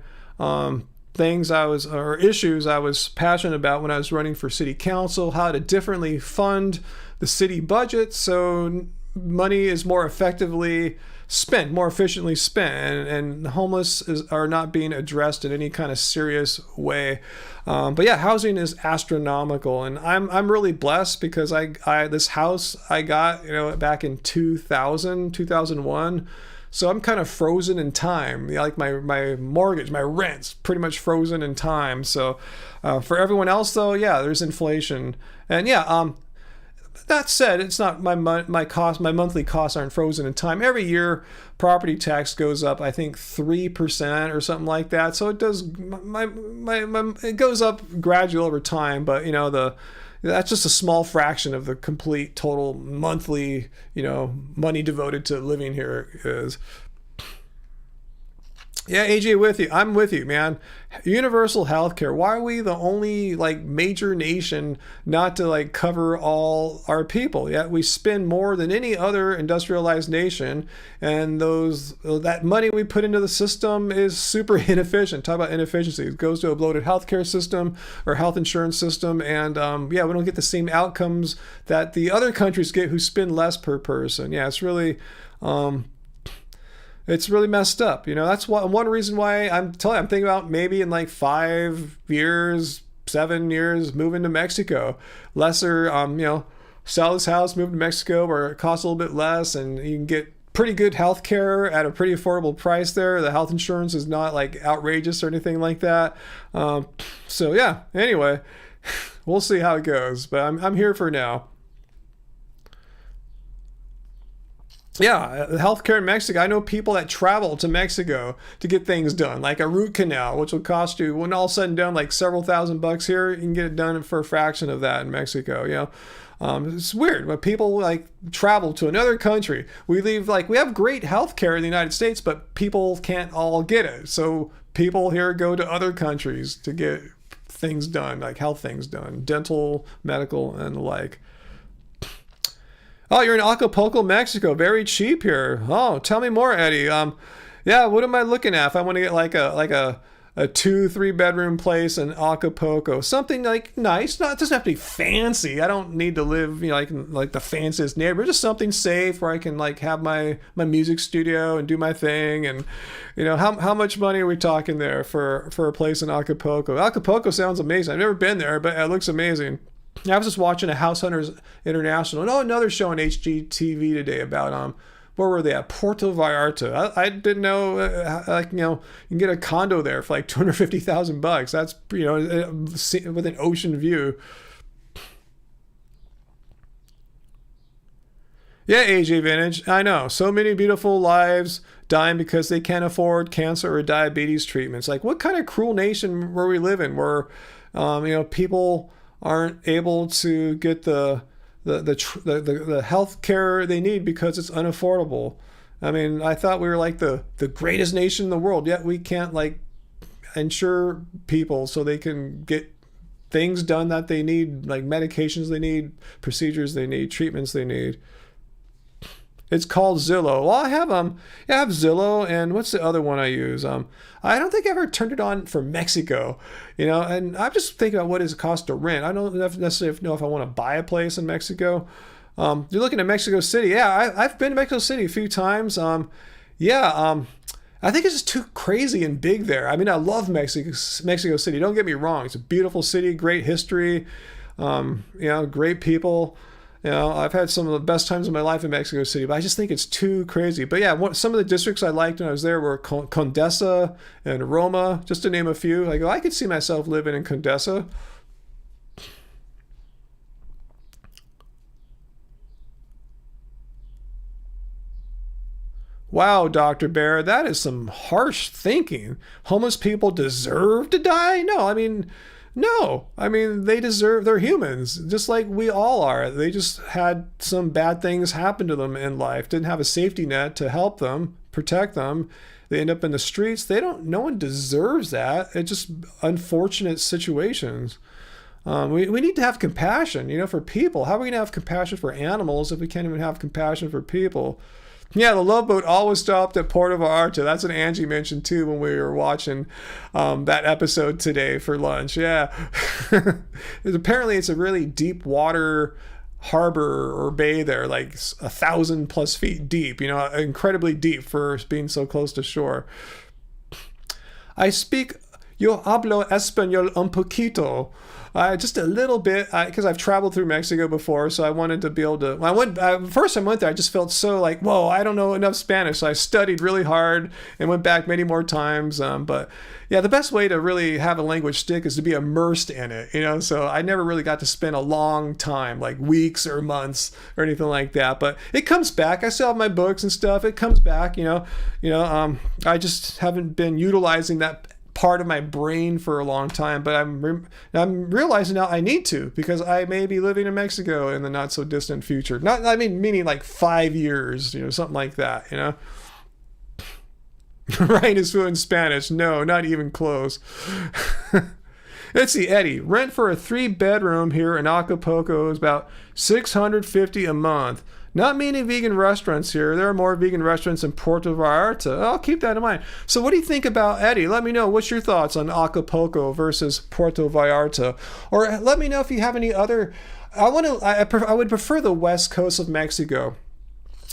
S1: issues I was passionate about when I was running for city council, how to differently fund the city budget so money is more efficiently spent, and homeless are not being addressed in any kind of serious way. But yeah, housing is astronomical, and I'm really blessed because I this house I got back in 2001. So I'm kind of frozen in time. Like my mortgage, my rent's pretty much frozen in time. So for everyone else though, yeah, there's inflation, and yeah. That said, it's not my monthly costs aren't frozen in time. Every year, property tax goes up, I think 3% or something like that. So it does. It goes up gradually over time, but that's just a small fraction of the complete total monthly money devoted to living here is. Yeah, AJ, I'm with you, man. Universal healthcare. Why are we the only major nation not to cover all our people? Yet we spend more than any other industrialized nation, and that money we put into the system is super inefficient. Talk about inefficiency. It goes to a bloated healthcare system or health insurance system, and we don't get the same outcomes that the other countries get who spend less per person. Yeah, it's really. It's really messed up. That's one reason why I'm thinking about maybe in 5 years, 7 years, moving to Mexico. Lesser, sell this house, move to Mexico where it costs a little bit less and you can get pretty good health care at a pretty affordable price there. The health insurance is not outrageous or anything like that. So yeah, anyway, we'll see how it goes, but I'm here for now. Yeah, healthcare in Mexico. I know people that travel to Mexico to get things done, like a root canal, which will cost you, when all said and done, several $1,000s here. You can get it done for a fraction of that in Mexico. It's weird, but people travel to another country. We have great healthcare in the United States, but people can't all get it. So people here go to other countries to get things done, health things done, dental, medical, and the like. Oh, you're in Acapulco, Mexico. Very cheap here. Oh, tell me more, Eddie. Yeah, what am I looking at if I want to get a 2-3 bedroom place in Acapulco? Something nice. It doesn't have to be fancy. I don't need to live like the fanciest neighborhood. Just something safe where I can have my music studio and do my thing. And how much money are we talking there for a place in Acapulco? Acapulco sounds amazing. I've never been there, but it looks amazing. I was just watching a House Hunters International. Another show on HGTV today about where were they at? Puerto Vallarta. I didn't know you can get a condo there for $250,000. That's with an ocean view. Yeah, AJ Vintage. I know. So many beautiful lives dying because they can't afford cancer or diabetes treatments. What kind of cruel nation were we living where people aren't able to get the health care they need because it's unaffordable. I mean, I thought we were the greatest nation in the world, yet we can't insure people so they can get things done that they need, medications they need, procedures they need, treatments they need. It's called Zillow. Well, I have Zillow, and what's the other one I use? I don't think I ever turned it on for Mexico, and I'm just thinking about what does it cost to rent. I don't necessarily know if I want to buy a place in Mexico. You're looking at Mexico City. Yeah, I've been to Mexico City a few times. I think it's just too crazy and big there. I mean, I love Mexico City. Don't get me wrong. It's a beautiful city, great history, great people. I've had some of the best times of my life in Mexico City, but I just think it's too crazy. But yeah, some of the districts I liked when I was there were Condesa and Roma, just to name a few. I could see myself living in Condesa. Wow, Dr. Bear, that is some harsh thinking. Homeless people deserve to die? No, they're humans, just like we all are. They just had some bad things happen to them in life, didn't have a safety net to help them, protect them. They end up in the streets. No one deserves that. It's just unfortunate situations. We need to have compassion, for people. How are we going to have compassion for animals if we can't even have compassion for people? Yeah, the Love Boat always stopped at Puerto Vallarta. That's what Angie mentioned too when we were watching that episode today for lunch. Yeah. Apparently it's a really deep water harbor or bay there, like 1,000+ feet deep, incredibly deep for being so close to shore. Yo hablo español un poquito. Just a little bit, because I've traveled through Mexico before, so I wanted to be able to. First time I went there, I just felt so like, whoa, I don't know enough Spanish. So I studied really hard and went back many more times. But yeah, the best way to really have a language stick is to be immersed in it, So I never really got to spend a long time, like weeks or months or anything like that. But it comes back. I still have my books and stuff. It comes back, I just haven't been utilizing that part of my brain for a long time, but I'm realizing now I need to, because I may be living in Mexico in the not so distant future. Meaning like 5 years, something like that, Ryan is fluent in Spanish. No, not even close. Let's see, Eddie. Rent for a 3-bedroom here in Acapulco is about $650 a month. Not many vegan restaurants here. There are more vegan restaurants in Puerto Vallarta. I'll keep that in mind. So what do you think about, Eddie? Let me know. What's your thoughts on Acapulco versus Puerto Vallarta? Or let me know if you have any other... I would prefer the west coast of Mexico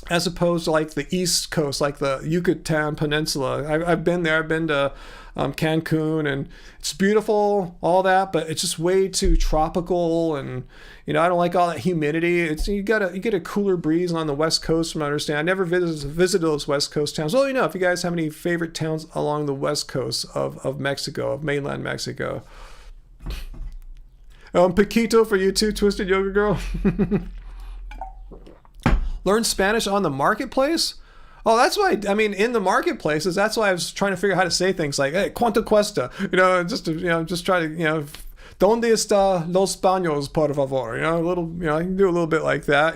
S1: as opposed to like the east coast, like the Yucatan Peninsula. I've been there. I've been to Cancun, and it's beautiful, all that, but it's just way too tropical, and I don't like all that humidity. You get a cooler breeze on the west coast, from what I understand. I never visited those west coast towns. Well, if you guys have any favorite towns along the west coast of Mexico, of mainland Mexico. Paquito for you too, Twisted Yoga Girl. Learn Spanish on the marketplace? Oh, that's why, in the marketplaces, that's why I was trying to figure out how to say things like, hey, ¿cuánto cuesta? Just try to, ¿dónde está los baños, por favor? I can do a little bit like that,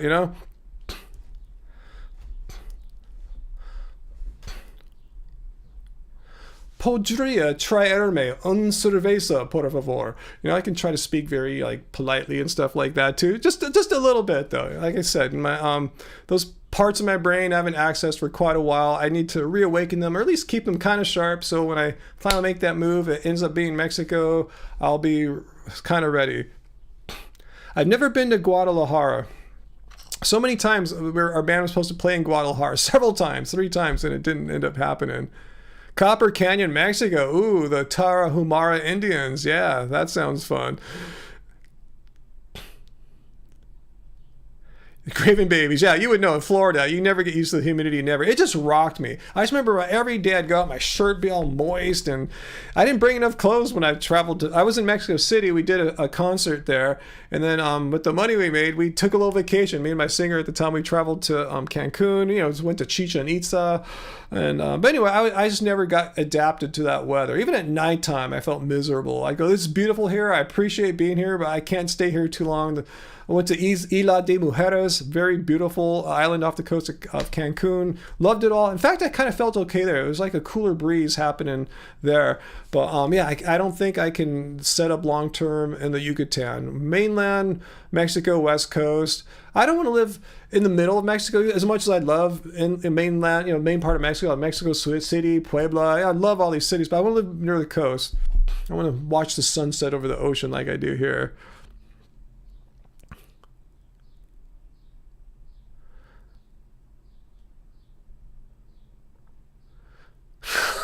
S1: Podría traerme un cerveza, por favor. I can try to speak very politely and stuff like that too. Just a little bit though. Like I said, my those parts of my brain I haven't accessed for quite a while. I need to reawaken them, or at least keep them kind of sharp. So when I finally make that move, it ends up being Mexico, I'll be kind of ready. I've never been to Guadalajara. So many times our band was supposed to play in Guadalajara, several times, 3 times, and it didn't end up happening. Copper Canyon, Mexico. Ooh, the Tarahumara Indians. Yeah, that sounds fun. Craving babies. Yeah, you would know in Florida, you never get used to the humidity, never. It just rocked me. I just remember every day I'd go out, my shirt be all moist, and I didn't bring enough clothes when I traveled I was in Mexico City. We did a concert there, and then with the money we made, we took a little vacation. Me and my singer at the time, we traveled to Cancun, just went to Chichen Itza, and but anyway, I just never got adapted to that weather. Even at nighttime, I felt miserable. I go, this is beautiful here. I appreciate being here, but I can't stay here too long. I went to Isla de Mujeres, Palos, very beautiful island off the coast of Cancun. Loved it all. In fact, I kind of felt okay there. It was like a cooler breeze happening there. But yeah, I don't think I can set up long term in the Yucatan. Mainland Mexico, West Coast. I don't want to live in the middle of Mexico as much as I'd love in mainland, main part of Mexico, like Mexico City, Puebla. I love all these cities, but I want to live near the coast. I want to watch the sunset over the ocean like I do here.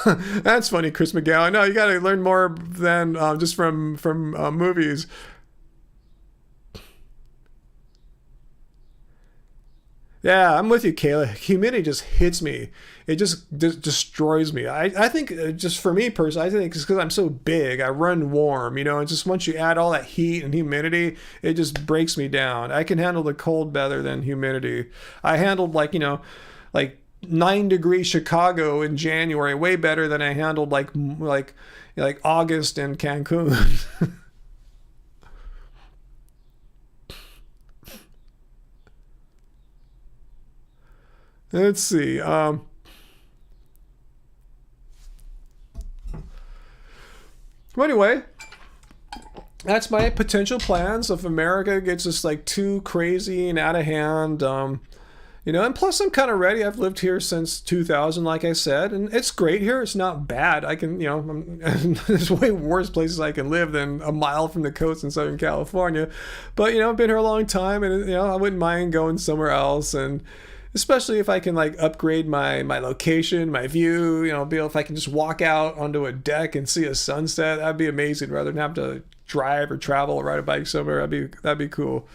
S1: That's funny, Chris McGowan. No, you got to learn more than just from movies. Yeah, I'm with you, Kayla. Humidity just hits me. It just destroys me. I think just for me personally, I think it's because I'm so big. I run warm, and just once you add all that heat and humidity, it just breaks me down. I can handle the cold better than humidity. I handled like 9-degree Chicago in January way better than I handled like August in Cancun. Let's see. Well, anyway, that's my potential plans if America gets just like too crazy and out of hand. And plus I'm kind of ready. I've lived here since 2000, like I said, and it's great here. It's not bad. I can, there's way worse places I can live than a mile from the coast in Southern California. But, I've been here a long time, and, I wouldn't mind going somewhere else. And especially if I can like upgrade my location, my view, if I can just walk out onto a deck and see a sunset, that'd be amazing rather than have to drive or travel or ride a bike somewhere. That'd be cool.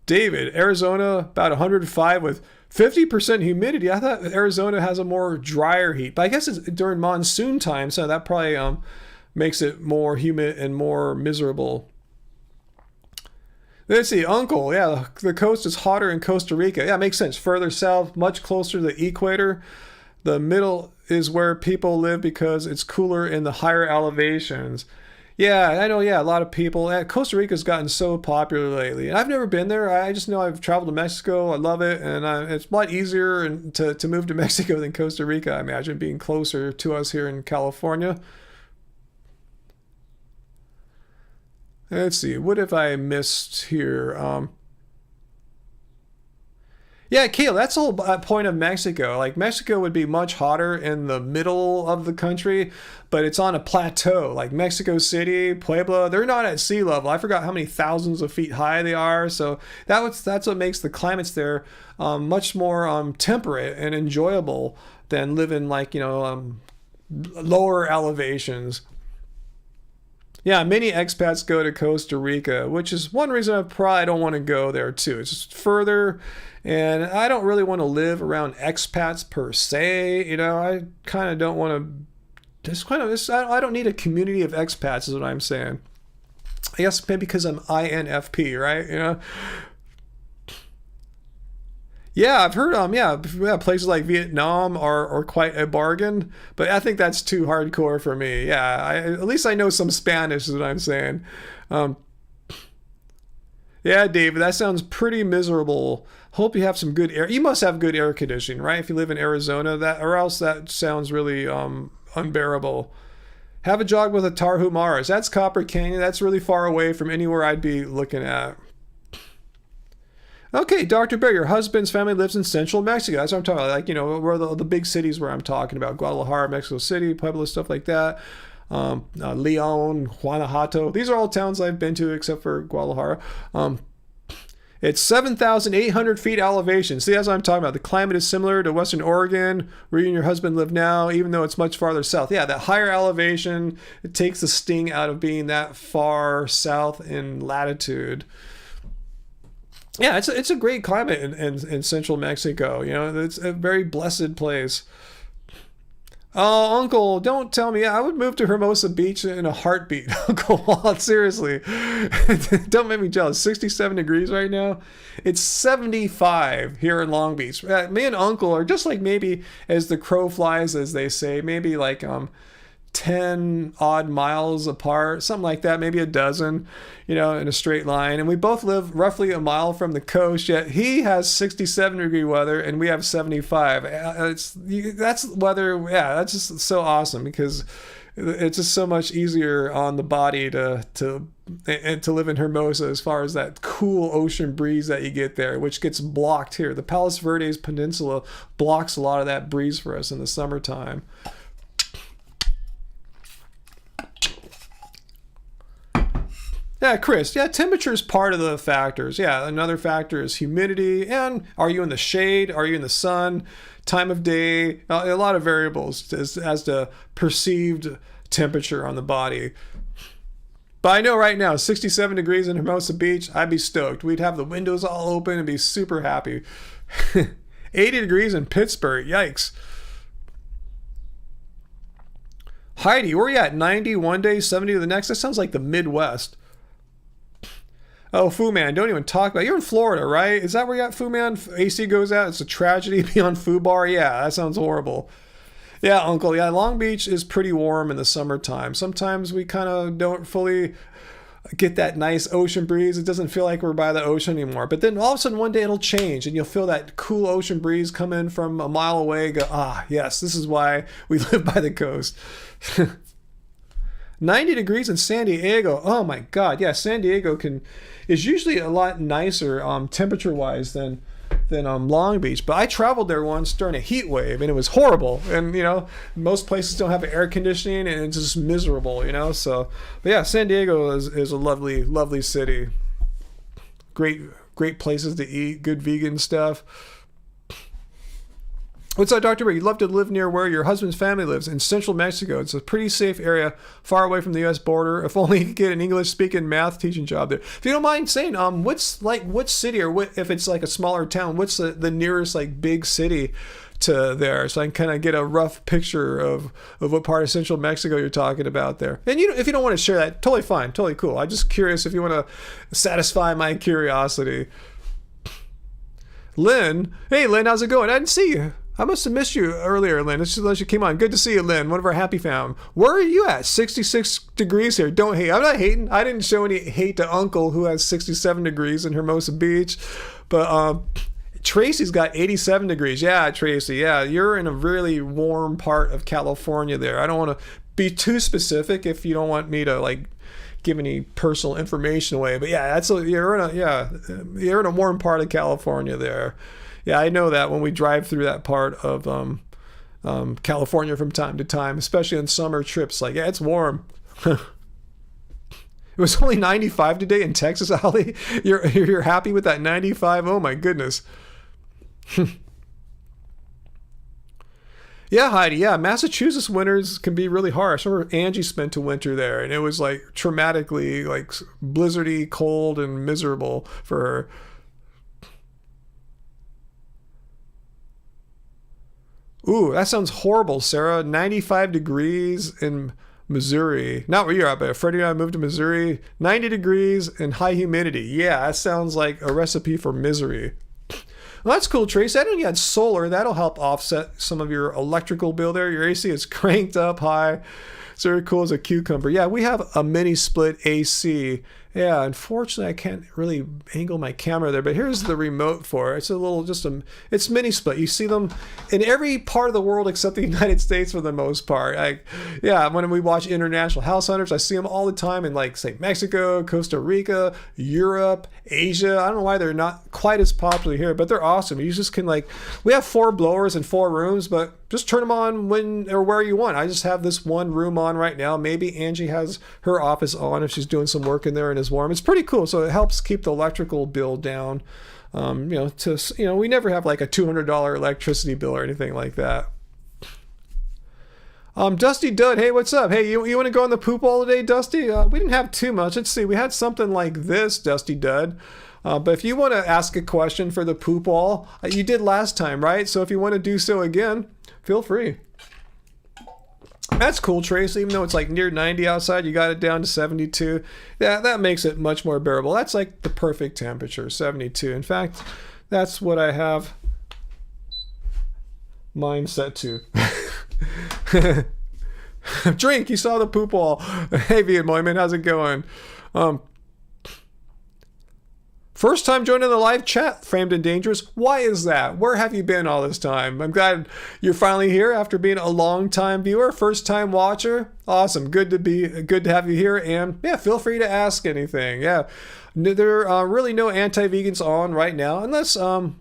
S1: David, Arizona, about 105 with 50% humidity. I thought Arizona has a more drier heat, but I guess it's during monsoon time, so that probably makes it more humid and more miserable. Let's see, Uncle. Yeah, the coast is hotter in Costa Rica. Yeah, makes sense. Further south, much closer to the equator. The middle is where people live because it's cooler in the higher elevations. Yeah, I know. Yeah, a lot of people. Costa Rica's gotten so popular lately. And I've never been there. I just know I've traveled to Mexico. I love it. And it's a lot easier to move to Mexico than Costa Rica, I imagine, being closer to us here in California. Let's see, what have I missed here? Yeah, Kale, that's the whole point of Mexico. Like, Mexico would be much hotter in the middle of the country, but it's on a plateau. Like Mexico City, Puebla, they're not at sea level. I forgot how many thousands of feet high they are. So that's what makes the climates there much more temperate and enjoyable than living like, lower elevations. Yeah, many expats go to Costa Rica, which is one reason I probably don't want to go there too. It's just further, and I don't really want to live around expats per se. I kind of don't want to. I don't need a community of expats, is what I'm saying. I guess maybe because I'm INFP, right? Yeah, I've heard places like Vietnam are quite a bargain, but I think that's too hardcore for me. Yeah, at least I know some Spanish is what I'm saying. Yeah, David, that sounds pretty miserable. Hope you have some good air. You must have good air conditioning, right? If you live in Arizona, or else that sounds really unbearable. Have a jog with a Tarhumaras. That's Copper Canyon. That's really far away from anywhere I'd be looking at. Okay, Dr. Bear, your husband's family lives in central Mexico. That's what I'm talking about. Like, where the big cities where I'm talking about. Guadalajara, Mexico City, Puebla, stuff like that. Leon, Guanajuato. These are all towns I've been to except for Guadalajara. It's 7,800 feet elevation. See, that's what I'm talking about. The climate is similar to Western Oregon, where you and your husband live now, even though it's much farther south. Yeah, that higher elevation, it takes the sting out of being that far south in latitude. Yeah, it's a great climate in central Mexico. It's a very blessed place. Oh, Uncle, don't tell me. I would move to Hermosa Beach in a heartbeat. Uncle, seriously. Don't make me jealous. 67 degrees right now. It's 75 here in Long Beach. Me and Uncle are just like maybe as the crow flies, as they say, maybe like 10 odd miles apart, something like that, maybe a dozen, in a straight line. And we both live roughly a mile from the coast, yet he has 67-degree weather and we have 75. That's weather. Yeah, that's just so awesome, because it's just so much easier on the body to live in Hermosa, as far as that cool ocean breeze that you get there, which gets blocked here. The Palos Verdes Peninsula blocks a lot of that breeze for us in the summertime. Yeah, Chris. Yeah, temperature is part of the factors. Yeah, another factor is humidity. And are you in the shade? Are you in the sun? Time of day? A lot of variables as to perceived temperature on the body. But I know right now, 67 degrees in Hermosa Beach, I'd be stoked. We'd have the windows all open and be super happy. 80 degrees in Pittsburgh. Yikes. Heidi, where are you at? 90 one day, 70 the next? That sounds like the Midwest. Oh, Fu Man, don't even talk about it. You're in Florida, right? Is that where you're at, Fu Man? AC goes out. It's a tragedy to be on Fu Bar. Yeah, that sounds horrible. Yeah, Uncle. Yeah, Long Beach is pretty warm in the summertime. Sometimes we kind of don't fully get that nice ocean breeze. It doesn't feel like we're by the ocean anymore. But then all of a sudden one day it'll change and you'll feel that cool ocean breeze come in from a mile away. Go, yes, this is why we live by the coast. 90 degrees in San Diego. Oh my God. Yeah, San Diego is usually a lot nicer temperature-wise than Long Beach. But I traveled there once during a heat wave and it was horrible. And, most places don't have air conditioning and it's just miserable, So, but yeah, San Diego is a lovely, lovely city. Great places to eat, good vegan stuff. What's up, Dr. Ray? You'd love to live near where your husband's family lives in central Mexico. It's a pretty safe area, far away from the U.S. border. If only you could get an English-speaking math teaching job there. If you don't mind saying, what city, or if it's like a smaller town, what's the nearest like big city to there, so I can kind of get a rough picture of what part of central Mexico you're talking about there. And if you don't want to share that, totally fine, totally cool. I'm just curious if you want to satisfy my curiosity. Lynn, hey Lynn, how's it going? I didn't see you. I must have missed you earlier, Lynn. It's just as you came on. Good to see you, Lynn. One of our happy fam. Where are you at? 66 degrees here. Don't hate. I'm not hating. I didn't show any hate to Uncle, who has 67 degrees in Hermosa Beach. But Tracy's got 87 degrees. Yeah, Tracy. Yeah, you're in a really warm part of California there. I don't want to be too specific if you don't want me to give any personal information away. But yeah, you're in a warm part of California there. Yeah, I know that when we drive through that part of California from time to time, especially on summer trips. It's warm. It was only 95 today in Texas, Ali. You're happy with that 95? Oh my goodness. Yeah, Heidi. Yeah, Massachusetts winters can be really harsh. I remember Angie spent a winter there, and it was traumatically blizzardy, cold, and miserable for her. Ooh, that sounds horrible, Sarah. 95 degrees in Missouri. Not where you're at, but Freddie and I moved to Missouri. 90 degrees and high humidity. Yeah, that sounds like a recipe for misery. Well, that's cool, Trace. I know you had solar. That'll help offset some of your electrical bill there. Your AC is cranked up high. It's very cool as a cucumber. Yeah, we have a mini split AC. Yeah, unfortunately, I can't really angle my camera there, but here's the remote for it. It's it's mini split. You see them in every part of the world except the United States for the most part. When we watch International House Hunters, I see them all the time in say Mexico, Costa Rica, Europe, Asia. I don't know why they're not quite as popular here, but they're awesome. You just can we have 4 blowers in 4 rooms, but just turn them on when or where you want. I just have this one room on right now. Maybe Angie has her office on if she's doing some work in there and is warm. It's pretty cool. So it helps keep the electrical bill down. We never have a $200 electricity bill or anything like that. Dusty Dud, hey, what's up? Hey, you want to go on the poop all today, Dusty? We didn't have too much. Let's see. We had something like this, Dusty Dud. But if you want to ask a question for the poop all, you did last time, right? So if you want to do so again, feel free. That's cool, Tracy. Even though it's near 90 outside, you got it down to 72. Yeah, that makes it much more bearable. That's the perfect temperature, 72. In fact, that's what I have mine set to. Drink, you saw the poop wall. Hey, Viet Moyman, how's it going? First time joining the live chat, Framed and Dangerous. Why is that? Where have you been all this time? I'm glad you're finally here after being a long time viewer, first time watcher. Awesome. Good to have you here. And yeah, feel free to ask anything. Yeah. There are really no anti-vegans on right now, unless who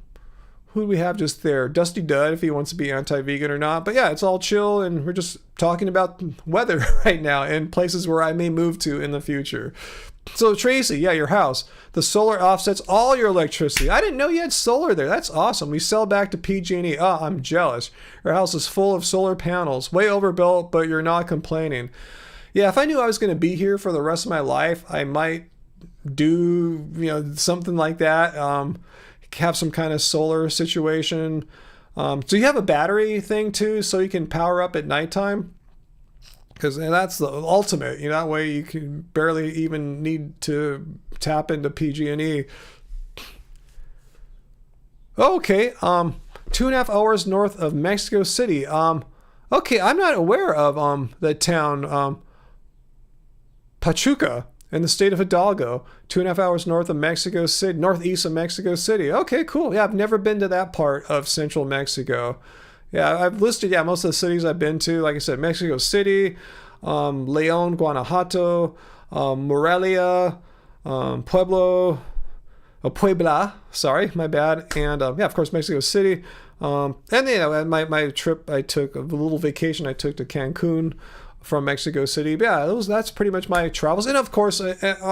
S1: do we have just there? Dusty Dud, if he wants to be anti-vegan or not. But yeah, it's all chill, and we're just talking about weather right now and places where I may move to in the future. So Tracy, yeah, your house. The solar offsets all your electricity. I didn't know you had solar there. That's awesome. We sell back to PG&E. Oh, I'm jealous. Your house is full of solar panels. Way overbuilt, but you're not complaining. Yeah, if I knew I was going to be here for the rest of my life, I might do, something like that. Have some kind of solar situation. So you have a battery thing too, so you can power up at nighttime? Because that's the ultimate. That way you can barely even need to tap into PG&E. Okay, 2.5 hours north of Mexico City. Okay, I'm not aware of the town Pachuca in the state of Hidalgo. 2.5 hours north of Mexico City, northeast of Mexico City. Okay, cool. Yeah, I've never been to that part of central Mexico. Yeah, I've listed, most of the cities I've been to. Like I said, Mexico City, León, Guanajuato, Morelia, Puebla, sorry, my bad. And of course, Mexico City. And my trip I took, a little vacation I took to Cancun from Mexico City. But yeah, that's pretty much my travels. And of course,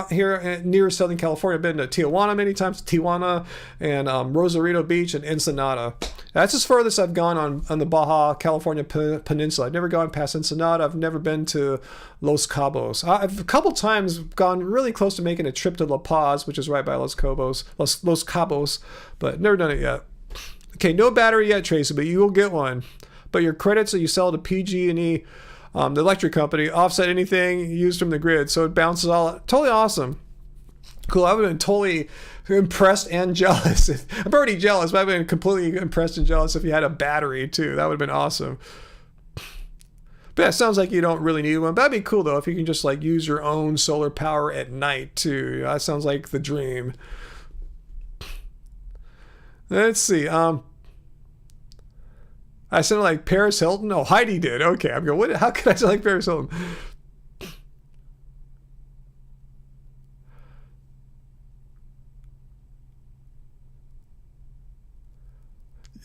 S1: here near Southern California, I've been to Tijuana many times, Tijuana and Rosarito Beach and Ensenada. That's as furthest I've gone on the Baja California Peninsula. I've never gone past Ensenada. I've never been to Los Cabos. I've a couple times gone really close to making a trip to La Paz, which is right by Los Cabos, but never done it yet. Okay, no battery yet, Tracy, but you will get one. But your credits that you sell to PG&E, the electric company, offset anything used from the grid, so it bounces all. Totally awesome. Cool. I would have been totally impressed and jealous. I'm already jealous, but I've been completely impressed and jealous if you had a battery too. That would have been awesome. But yeah, it sounds like you don't really need one. That'd be cool though if you can just use your own solar power at night too. That sounds like the dream. Let's see. I sounded like Paris Hilton? Oh, Heidi did. Okay, I'm going, how could I sound like Paris Hilton?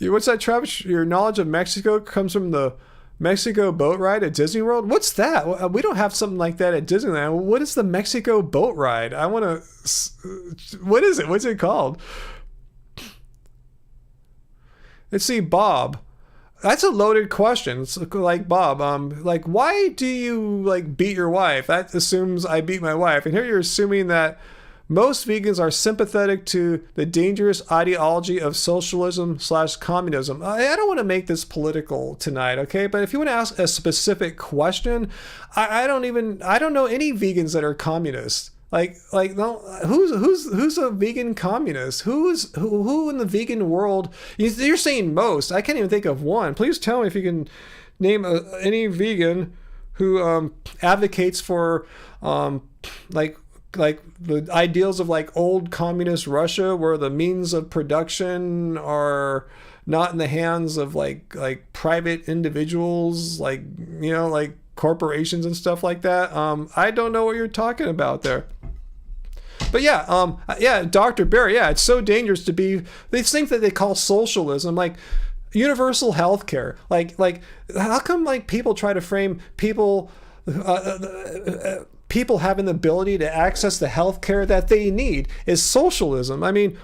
S1: What's that, Travis? Your knowledge of Mexico comes from the Mexico boat ride at Disney World? What's that? We don't have something like that at Disneyland. What is the Mexico boat ride? I want to... What is it? What's it called? Let's see, Bob. That's a loaded question. It's like, Bob, why do you beat your wife? That assumes I beat my wife. And here you're assuming that most vegans are sympathetic to the dangerous ideology of socialism/communism. I don't want to make this political tonight, okay? But if you want to ask a specific question, I don't know any vegans that are communists. No, who's a vegan communist? Who in the vegan world? You're saying most. I can't even think of one. Please tell me if you can name any vegan who advocates for the ideals of like old communist Russia, where the means of production are not in the hands of like private individuals, like corporations and stuff like that. I don't know what you're talking about there. But yeah, Dr. Barry, yeah, it's so dangerous to be these things that they call socialism, like universal health care. Like how come people try to frame people people having the ability to access the health care that they need is socialism? I mean,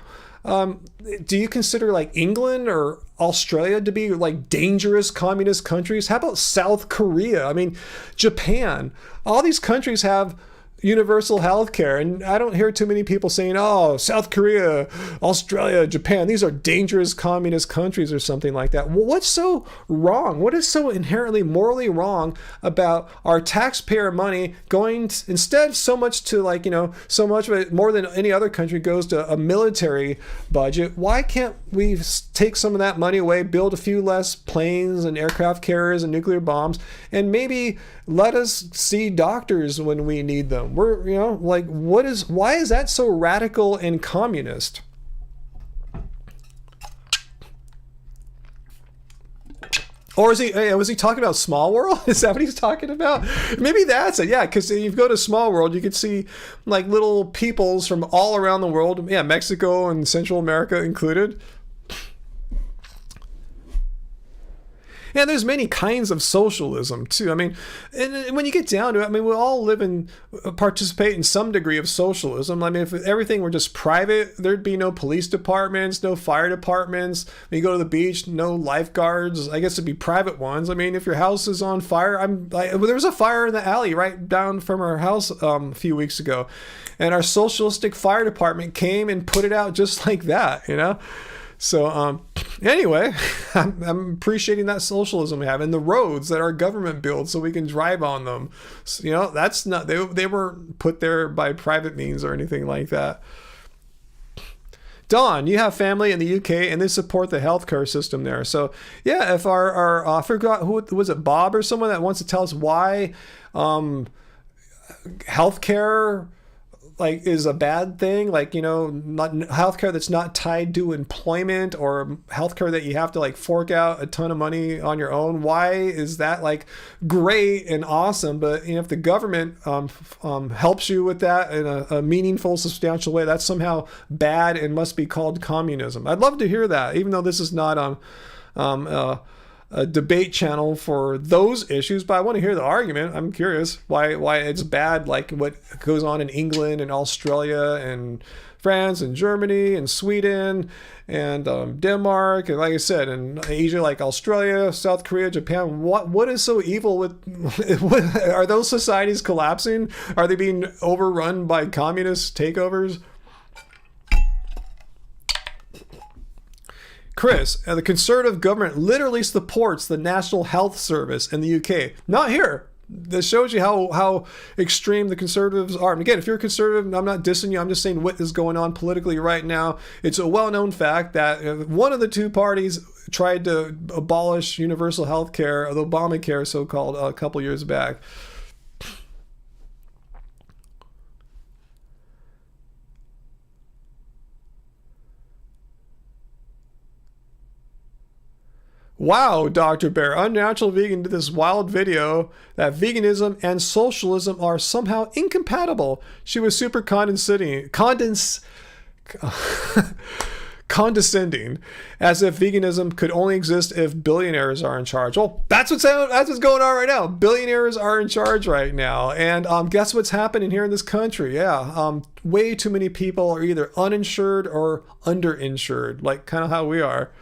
S1: do you consider England or Australia to be dangerous communist countries? How about South Korea? I mean, Japan. All these countries have universal health care. And I don't hear too many people saying, oh, South Korea, Australia, Japan, these are dangerous communist countries or something like that. Well, what's so wrong? What is so inherently morally wrong about our taxpayer money going instead so much to, like, you know, so much of it, more than any other country, goes to a military budget? Why can't we take some of that money away, build a few less planes and aircraft carriers and nuclear bombs, and maybe let us see doctors when we need them? We're, you know, like, why is that so radical and communist? Or was he talking about Small World? Is that what he's talking about? Maybe that's it. Yeah, because if you go to Small World, you can see like little peoples from all around the world. Yeah, Mexico and Central America included. And there's many kinds of socialism too. I mean, and when you get down to it, I mean, we all participate in some degree of socialism. I mean, if everything were just private, there'd be no police departments, no fire departments. When you go to the beach, no lifeguards. I guess it'd be private ones. I mean, if your there was a fire in the alley right down from our house a few weeks ago, and our socialistic fire department came and put it out just like that, you know? So anyway, I'm appreciating that socialism we have, and the roads that our government builds so we can drive on them. So, you know, that's not, they weren't put there by private means or anything like that. Don, you have family in the UK and they support the healthcare system there. So yeah, if our I forgot who was it, Bob or someone that wants to tell us why healthcare like is a bad thing, like, you know, not healthcare that's not tied to employment, or healthcare that you have to like fork out a ton of money on your own. Why is that like great and awesome, but you know, if the government helps you with that in a meaningful, substantial way, that's somehow bad and must be called communism? I'd love to hear that, even though this is not a debate channel for those issues, but I want to hear the argument. I'm curious why it's bad, like what goes on in England and Australia and France and Germany and Sweden and Denmark, and like I said, in Asia, like Australia, South Korea, Japan. What is so evil with are those societies collapsing? Are they being overrun by communist takeovers? Chris, the Conservative government literally supports the National Health Service in the UK. Not here. This shows you how extreme the Conservatives are. And again, if you're a Conservative, I'm not dissing you. I'm just saying what is going on politically right now. It's a well-known fact that one of the two parties tried to abolish universal health care, the Obamacare so-called, a couple years back. Wow, Dr. Bear, Unnatural Vegan did this wild video that veganism and socialism are somehow incompatible. She was super condescending, as if veganism could only exist if billionaires are in charge. Well, that's what's going on right now. Billionaires are in charge right now. And guess what's happening here in this country? Yeah, way too many people are either uninsured or underinsured, like kind of how we are.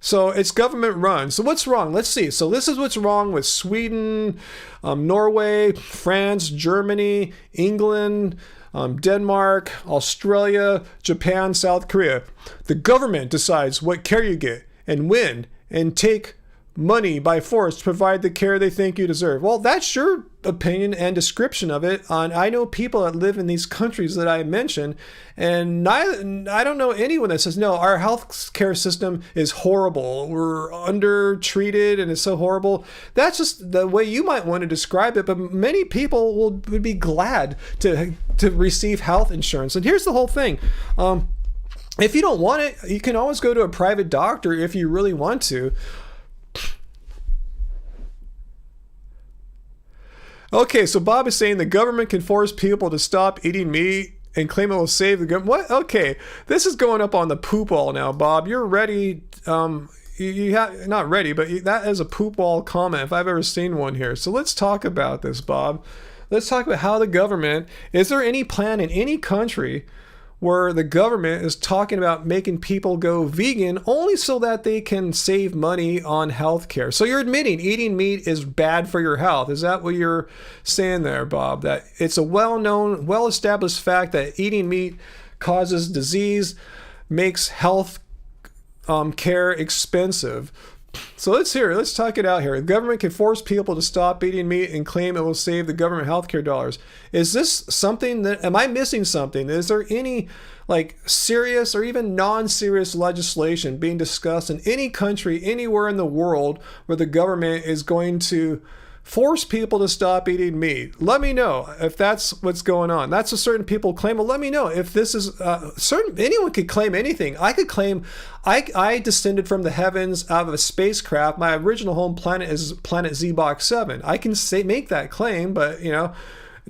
S1: So it's government run. So what's wrong? Let's see. So this is what's wrong with Sweden, Norway, France, Germany, England, Denmark, Australia, Japan, South Korea. The government decides what care you get and when, and take money by force to provide the care they think you deserve. Well, that's your opinion and description of it. I know people that live in these countries that I mentioned, and I don't know anyone that says, no, our health care system is horrible. We're undertreated and it's so horrible. That's just the way you might want to describe it, but many people would be glad to receive health insurance. And here's the whole thing. If you don't want it, you can always go to a private doctor if you really want to. Okay, so Bob is saying the government can force people to stop eating meat and claim it will save the government. What? Okay, this is going up on the poop wall now, Bob. You're ready. You have not ready, but that is a poop wall comment if I've ever seen one here. So let's talk about this, Bob. Let's talk about how the government. Is there any plan in any country where the government is talking about making people go vegan only so that they can save money on healthcare. So you're admitting eating meat is bad for your health. Is that what you're saying there, Bob? That it's a well-known, well-established fact that eating meat causes disease, makes health care expensive. So let's talk it out here. The government can force people to stop eating meat and claim it will save the government healthcare dollars. Is this something that, am I missing something? Is there any like serious or even non-serious legislation being discussed in any country, anywhere in the world where the government is going to force people to stop eating meat? Let me know if that's what's going on. That's what certain people claim. Well, let me know if this is anyone could claim anything. I could claim I descended from the heavens out of a spacecraft. My original home planet is planet Zebox 7. I can make that claim, but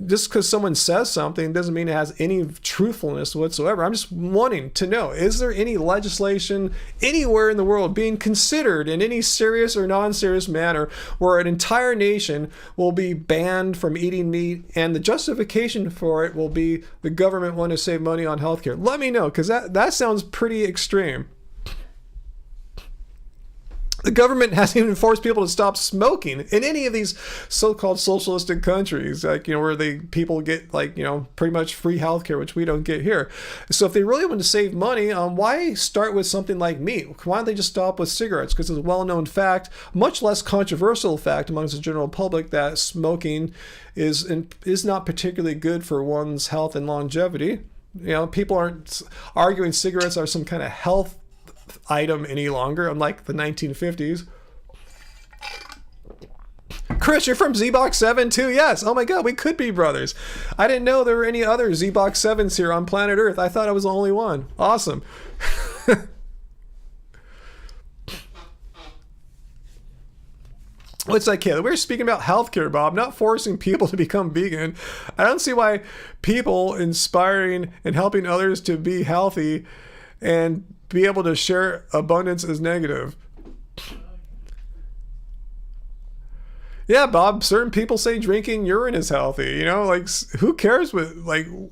S1: just because someone says something doesn't mean it has any truthfulness whatsoever. I'm just wanting to know, is there any legislation anywhere in the world being considered in any serious or non-serious manner where an entire nation will be banned from eating meat and the justification for it will be the government wanting to save money on healthcare? Let me know, because that sounds pretty extreme. The government hasn't even forced people to stop smoking in any of these so-called socialistic countries, where people get pretty much free healthcare, which we don't get here. So if they really want to save money, why start with something like meat? Why don't they just stop with cigarettes? Because it's a well-known fact, much less controversial fact amongst the general public, that smoking is not particularly good for one's health and longevity. People aren't arguing cigarettes are some kind of health item any longer, unlike the 1950s. Chris, you're from Zebox 7 too? Yes. Oh my God, we could be brothers. I didn't know there were any other Zebox 7s here on planet Earth. I thought I was the only one. Awesome. What's that, kid? We're speaking about healthcare, Bob, not forcing people to become vegan. I don't see why people inspiring and helping others to be healthy and be able to share abundance is negative. Yeah, Bob, certain people say drinking urine is healthy. Who cares what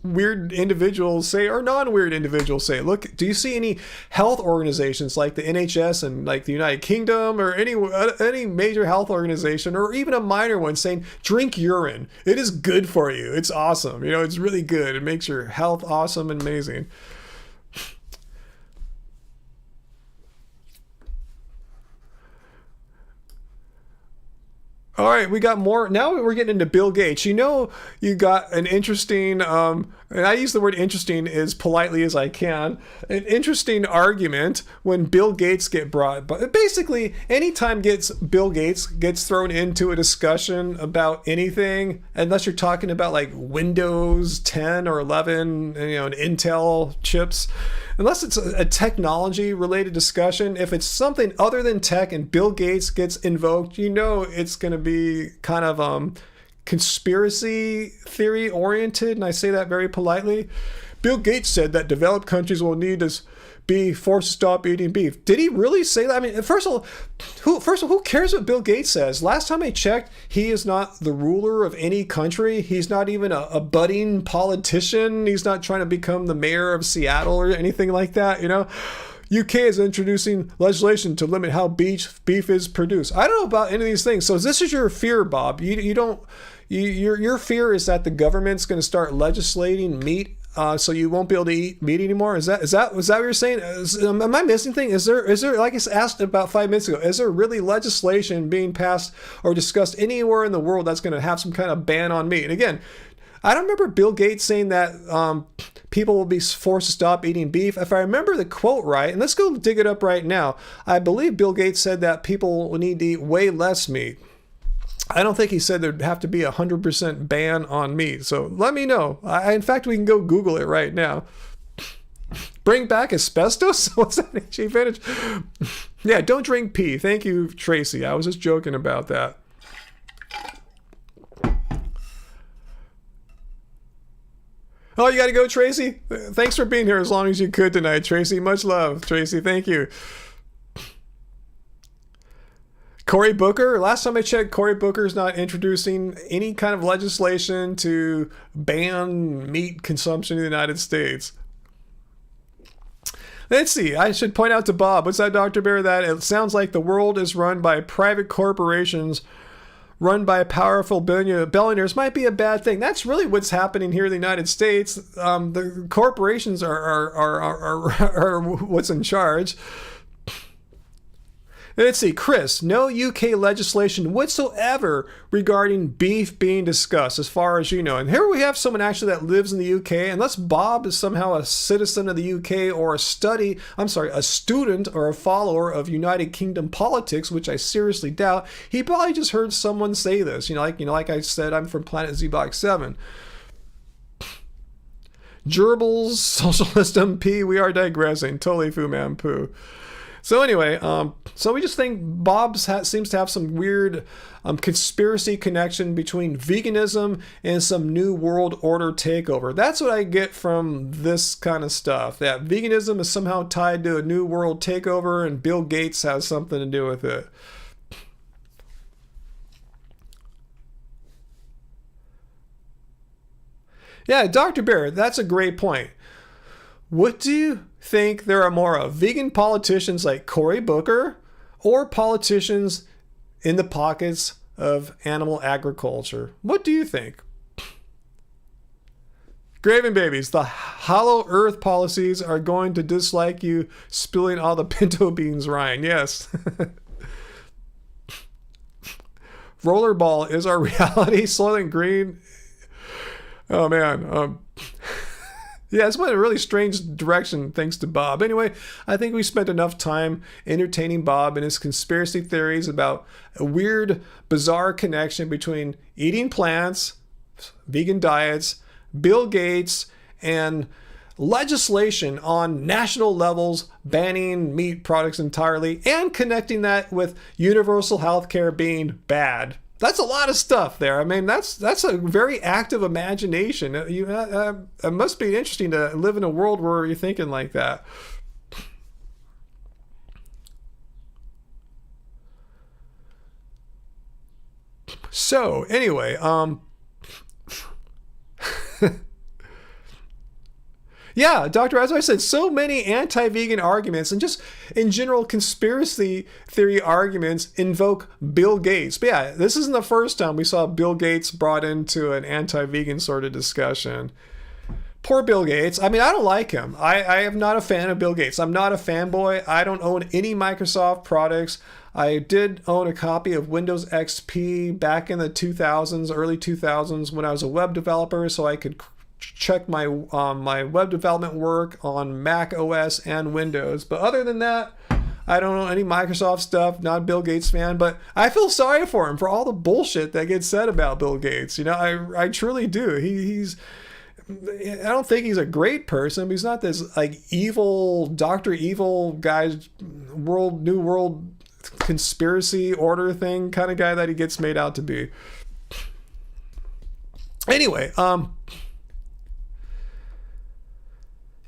S1: weird individuals say or non-weird individuals say? Look, do you see any health organizations like the NHS and the United Kingdom or any major health organization or even a minor one saying drink urine? It is good for you. It's awesome. It's really good. It makes your health awesome and amazing. All right, we got more. Now we're getting into Bill Gates. You got an interesting, and I use the word interesting as politely as I can, an interesting argument when Bill Gates get brought. But basically, anytime Bill Gates gets thrown into a discussion about anything, unless you're talking about Windows 10 or 11, and Intel chips, unless it's a technology related discussion, if it's something other than tech and Bill Gates gets invoked, it's going to be kind of conspiracy theory oriented, and I say that very politely. Bill Gates said that developed countries will need to be forced to stop eating beef. Did he really say that? I mean, first of all, who cares what Bill Gates says? Last time I checked, he is not the ruler of any country. He's not even a budding politician. He's not trying to become the mayor of Seattle or anything like that, UK is introducing legislation to limit how beef is produced. I don't know about any of these things. So this is your fear, Bob. Your fear is that the government's going to start legislating meat, so you won't be able to eat meat anymore. Is that what you're saying? Am I missing anything? Is there like I asked about 5 minutes ago? Is there really legislation being passed or discussed anywhere in the world that's going to have some kind of ban on meat? And again, I don't remember Bill Gates saying that people will be forced to stop eating beef. If I remember the quote right, and let's go dig it up right now, I believe Bill Gates said that people will need to eat way less meat. I don't think he said there'd have to be 100% ban on meat. So let me know. In fact, we can go Google it right now. Bring back asbestos? What's that, Chief Advantage? Yeah, don't drink pee. Thank you, Tracy. I was just joking about that. Oh, you got to go, Tracy? Thanks for being here as long as you could tonight, Tracy. Much love, Tracy. Thank you. Cory Booker. Last time I checked, Cory Booker's not introducing any kind of legislation to ban meat consumption in the United States. Let's see. I should point out to Bob, what's that, Dr. Bear? That it sounds like the world is run by private corporations run by powerful billionaires might be a bad thing. That's really what's happening here in the United States. The corporations are what's in charge. Let's see, Chris, no UK legislation whatsoever regarding beef being discussed, as far as you know. And here we have someone actually that lives in the UK, unless Bob is somehow a citizen of the UK or a student or a follower of United Kingdom politics, which I seriously doubt. He probably just heard someone say this. Like I said, I'm from Planet Zbox 7. Gerbils, Socialist MP, we are digressing. Totally Fu Man Poo. So anyway, so we just think Bob seems to have some weird conspiracy connection between veganism and some new world order takeover. That's what I get from this kind of stuff, that veganism is somehow tied to a new world takeover and Bill Gates has something to do with it. Yeah, Dr. Bear, that's a great point. What do you think there are more of, vegan politicians like Cory Booker or politicians in the pockets of animal agriculture? What do you think? Graven babies, the hollow earth policies are going to dislike you spilling all the pinto beans, Ryan. Yes. Rollerball is our reality. Soylent Green. Oh man. Yeah, it's went a really strange direction thanks to Bob. Anyway, I think we spent enough time entertaining Bob and his conspiracy theories about a weird, bizarre connection between eating plants, vegan diets, Bill Gates, and legislation on national levels banning meat products entirely and connecting that with universal health care being bad. That's a lot of stuff there. I mean, that's a very active imagination. It must be interesting to live in a world where you're thinking like that. So anyway, yeah, Doctor, as I said, so many anti-vegan arguments and just in general conspiracy theory arguments invoke Bill Gates. But yeah, this isn't the first time we saw Bill Gates brought into an anti-vegan sort of discussion. Poor Bill Gates. I mean, I don't like him. I am not a fan of Bill Gates. I'm not a fanboy. I don't own any Microsoft products. I did own a copy of Windows XP back in the 2000s, early 2000s, when I was a web developer, so I could check my my web development work on Mac OS and Windows. But other than that, I don't know any Microsoft stuff. Not a Bill Gates fan, but I feel sorry for him for all the bullshit that gets said about Bill Gates. I truly do. I don't think he's a great person, but he's not this like evil Dr. Evil guy, new world conspiracy order thing kind of guy that he gets made out to be. Anyway,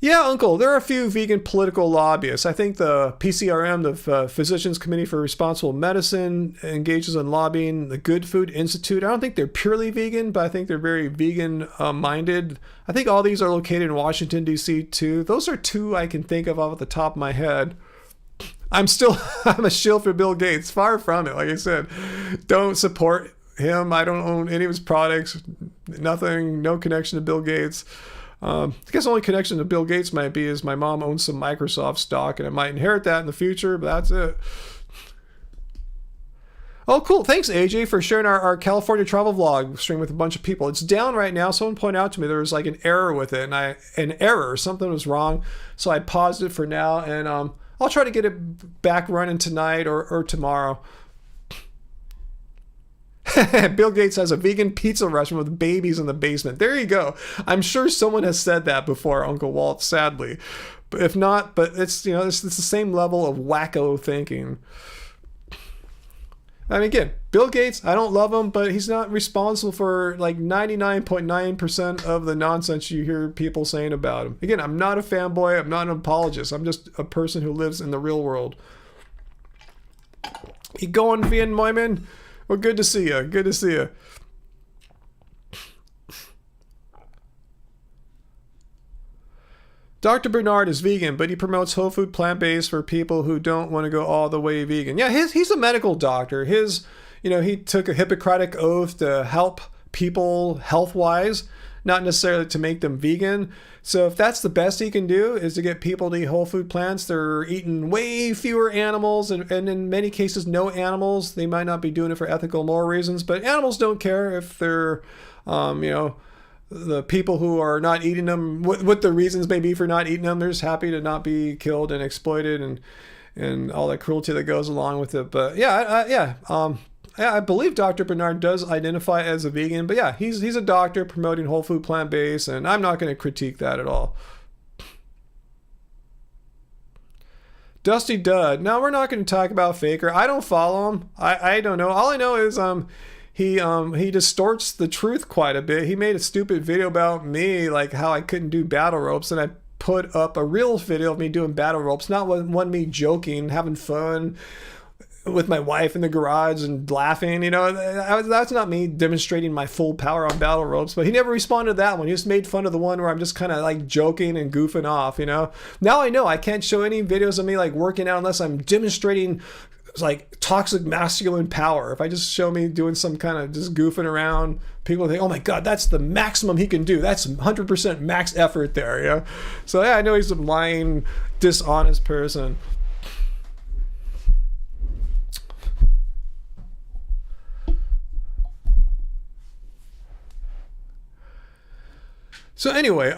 S1: yeah, Uncle, there are a few vegan political lobbyists. I think the PCRM, the Physicians Committee for Responsible Medicine, engages in lobbying. The Good Food Institute, I don't think they're purely vegan, but I think they're very vegan-minded. I think all these are located in Washington, D.C., too. Those are two I can think of off the top of my head. I'm a shill for Bill Gates. Far from it, like I said. Don't support him. I don't own any of his products. Nothing, no connection to Bill Gates. I guess the only connection to Bill Gates might be is my mom owns some Microsoft stock and I might inherit that in the future, but that's it. Oh, cool. Thanks, AJ, for sharing our California travel vlog stream with a bunch of people. It's down right now. Someone pointed out to me there was like an error with it, and something was wrong. So I paused it for now, and I'll try to get it back running tonight or tomorrow. Bill Gates has a vegan pizza restaurant with babies in the basement. There you go. I'm sure someone has said that before, Uncle Walt, sadly. But if not, but it's the same level of wacko thinking. I mean, again, Bill Gates, I don't love him, but he's not responsible for like 99.9% of the nonsense you hear people saying about him. Again, I'm not a fanboy. I'm not an apologist. I'm just a person who lives in the real world. You going, Vian Moyman? Well, good to see you. Good to see you. Dr. Bernard is vegan, but he promotes whole food plant-based for people who don't want to go all the way vegan. Yeah, he's a medical doctor. He took a Hippocratic oath to help people health-wise, not necessarily to make them vegan. So if that's the best he can do, is to get people to eat whole food plants, they're eating way fewer animals, and in many cases no animals. They might not be doing it for ethical, moral reasons, but animals don't care if they're, the people who are not eating them, what the reasons may be for not eating them, they're just happy to not be killed and exploited and all that cruelty that goes along with it. But yeah, I believe Dr. Bernard does identify as a vegan, but yeah, he's a doctor promoting whole food plant-based, and I'm not going to critique that at all. Dusty Dud. No, we're not going to talk about Faker. I don't follow him. I don't know. All I know is he distorts the truth quite a bit. He made a stupid video about me, like how I couldn't do battle ropes, and I put up a real video of me doing battle ropes, not one me joking, having fun with my wife in the garage and laughing. That's not me demonstrating my full power on battle ropes. But he never responded to that one. He just made fun of the one where I'm just kind of like joking and goofing off. Now I know I can't show any videos of me like working out unless I'm demonstrating like toxic masculine power. If I just show me doing some kind of just goofing around, people think, oh my god, that's the maximum he can do, that's 100% max effort there. So yeah, I know he's a lying, dishonest person. So anyway,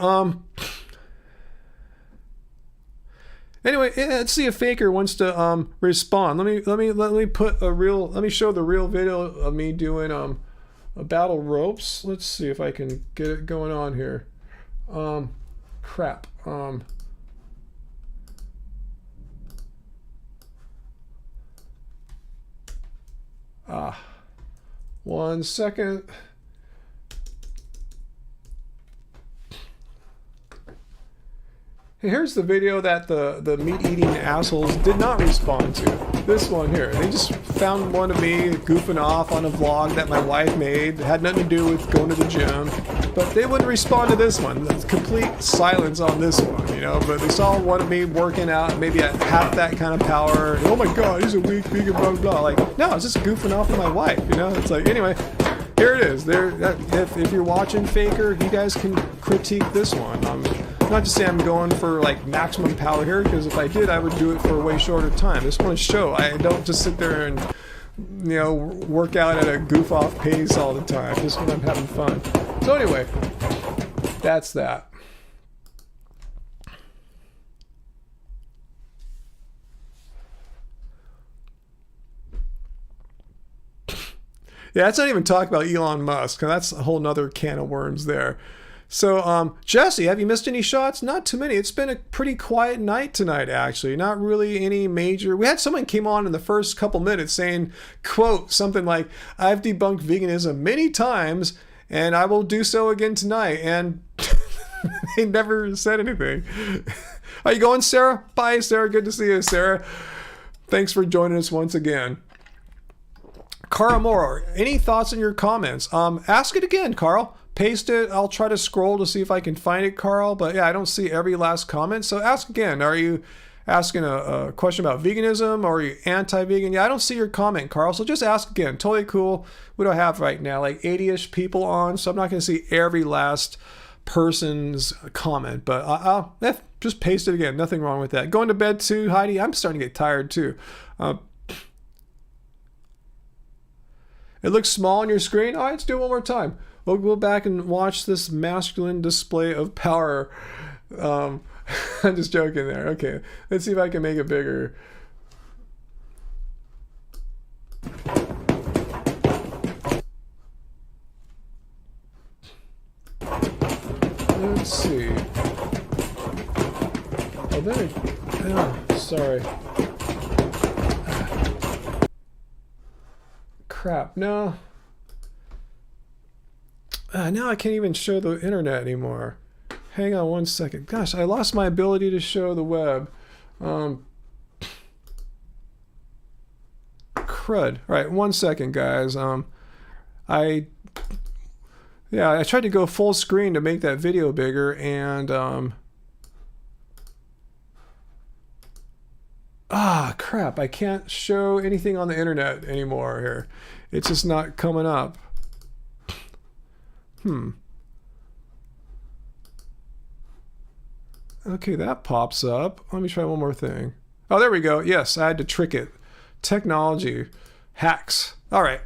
S1: let's see if Faker wants to respond. Let me show the real video of me doing a battle ropes. Let's see if I can get it going on here. Crap. 1 second. Here's the video that the meat-eating assholes did not respond to. This one here. They just found one of me goofing off on a vlog that my wife made. It had nothing to do with going to the gym. But they wouldn't respond to this one. There's complete silence on this one, But they saw one of me working out, maybe at half that kind of power. And, oh my god, he's a weak vegan, blah, blah, blah. Like, no, I was just goofing off with my wife, It's like, anyway, here it is. If you're watching Faker, you guys can critique this one. Not to say I'm going for like maximum power here, because if I did, I would do it for a way shorter time. I just want to show I don't just sit there and work out at a goof off pace all the time, just when I'm having fun. So anyway, that's that. Yeah, let's not even talk about Elon Musk, because that's a whole nother can of worms there. So, Jesse, have you missed any shots? Not too many. It's been a pretty quiet night tonight, actually. Not really any major... We had someone came on in the first couple minutes saying, quote, something like, I've debunked veganism many times, and I will do so again tonight. And they never said anything. Are you going, Sarah? Bye, Sarah. Good to see you, Sarah. Thanks for joining us once again. Carl Moore, any thoughts on your comments? Ask it again, Carl. Paste it. I'll try to scroll to see if I can find it, Carl. But yeah, I don't see every last comment. So ask again. Are you asking a question about veganism, or are you anti-vegan? Yeah, I don't see your comment, Carl. So just ask again. Totally cool. We don't have right now like 80-ish people on, so I'm not going to see every last person's comment. But I'll just paste it again. Nothing wrong with that. Going to bed too, Heidi? I'm starting to get tired too. It looks small on your screen. All right, let's do it one more time. We'll go back and watch this masculine display of power. I'm just joking there. Okay, let's see if I can make it bigger. Let's see. Oh, there. Oh, sorry. Crap. No. Now I can't even show the internet anymore. Hang on 1 second. Gosh, I lost my ability to show the web. Crud. All right, 1 second, guys. I tried to go full screen to make that video bigger, and Ah, crap. I can't show anything on the internet anymore here. It's just not coming up. Okay, that pops up. Let me try one more thing. Oh, there we go. Yes, I had to trick it. Technology. Hacks. All right.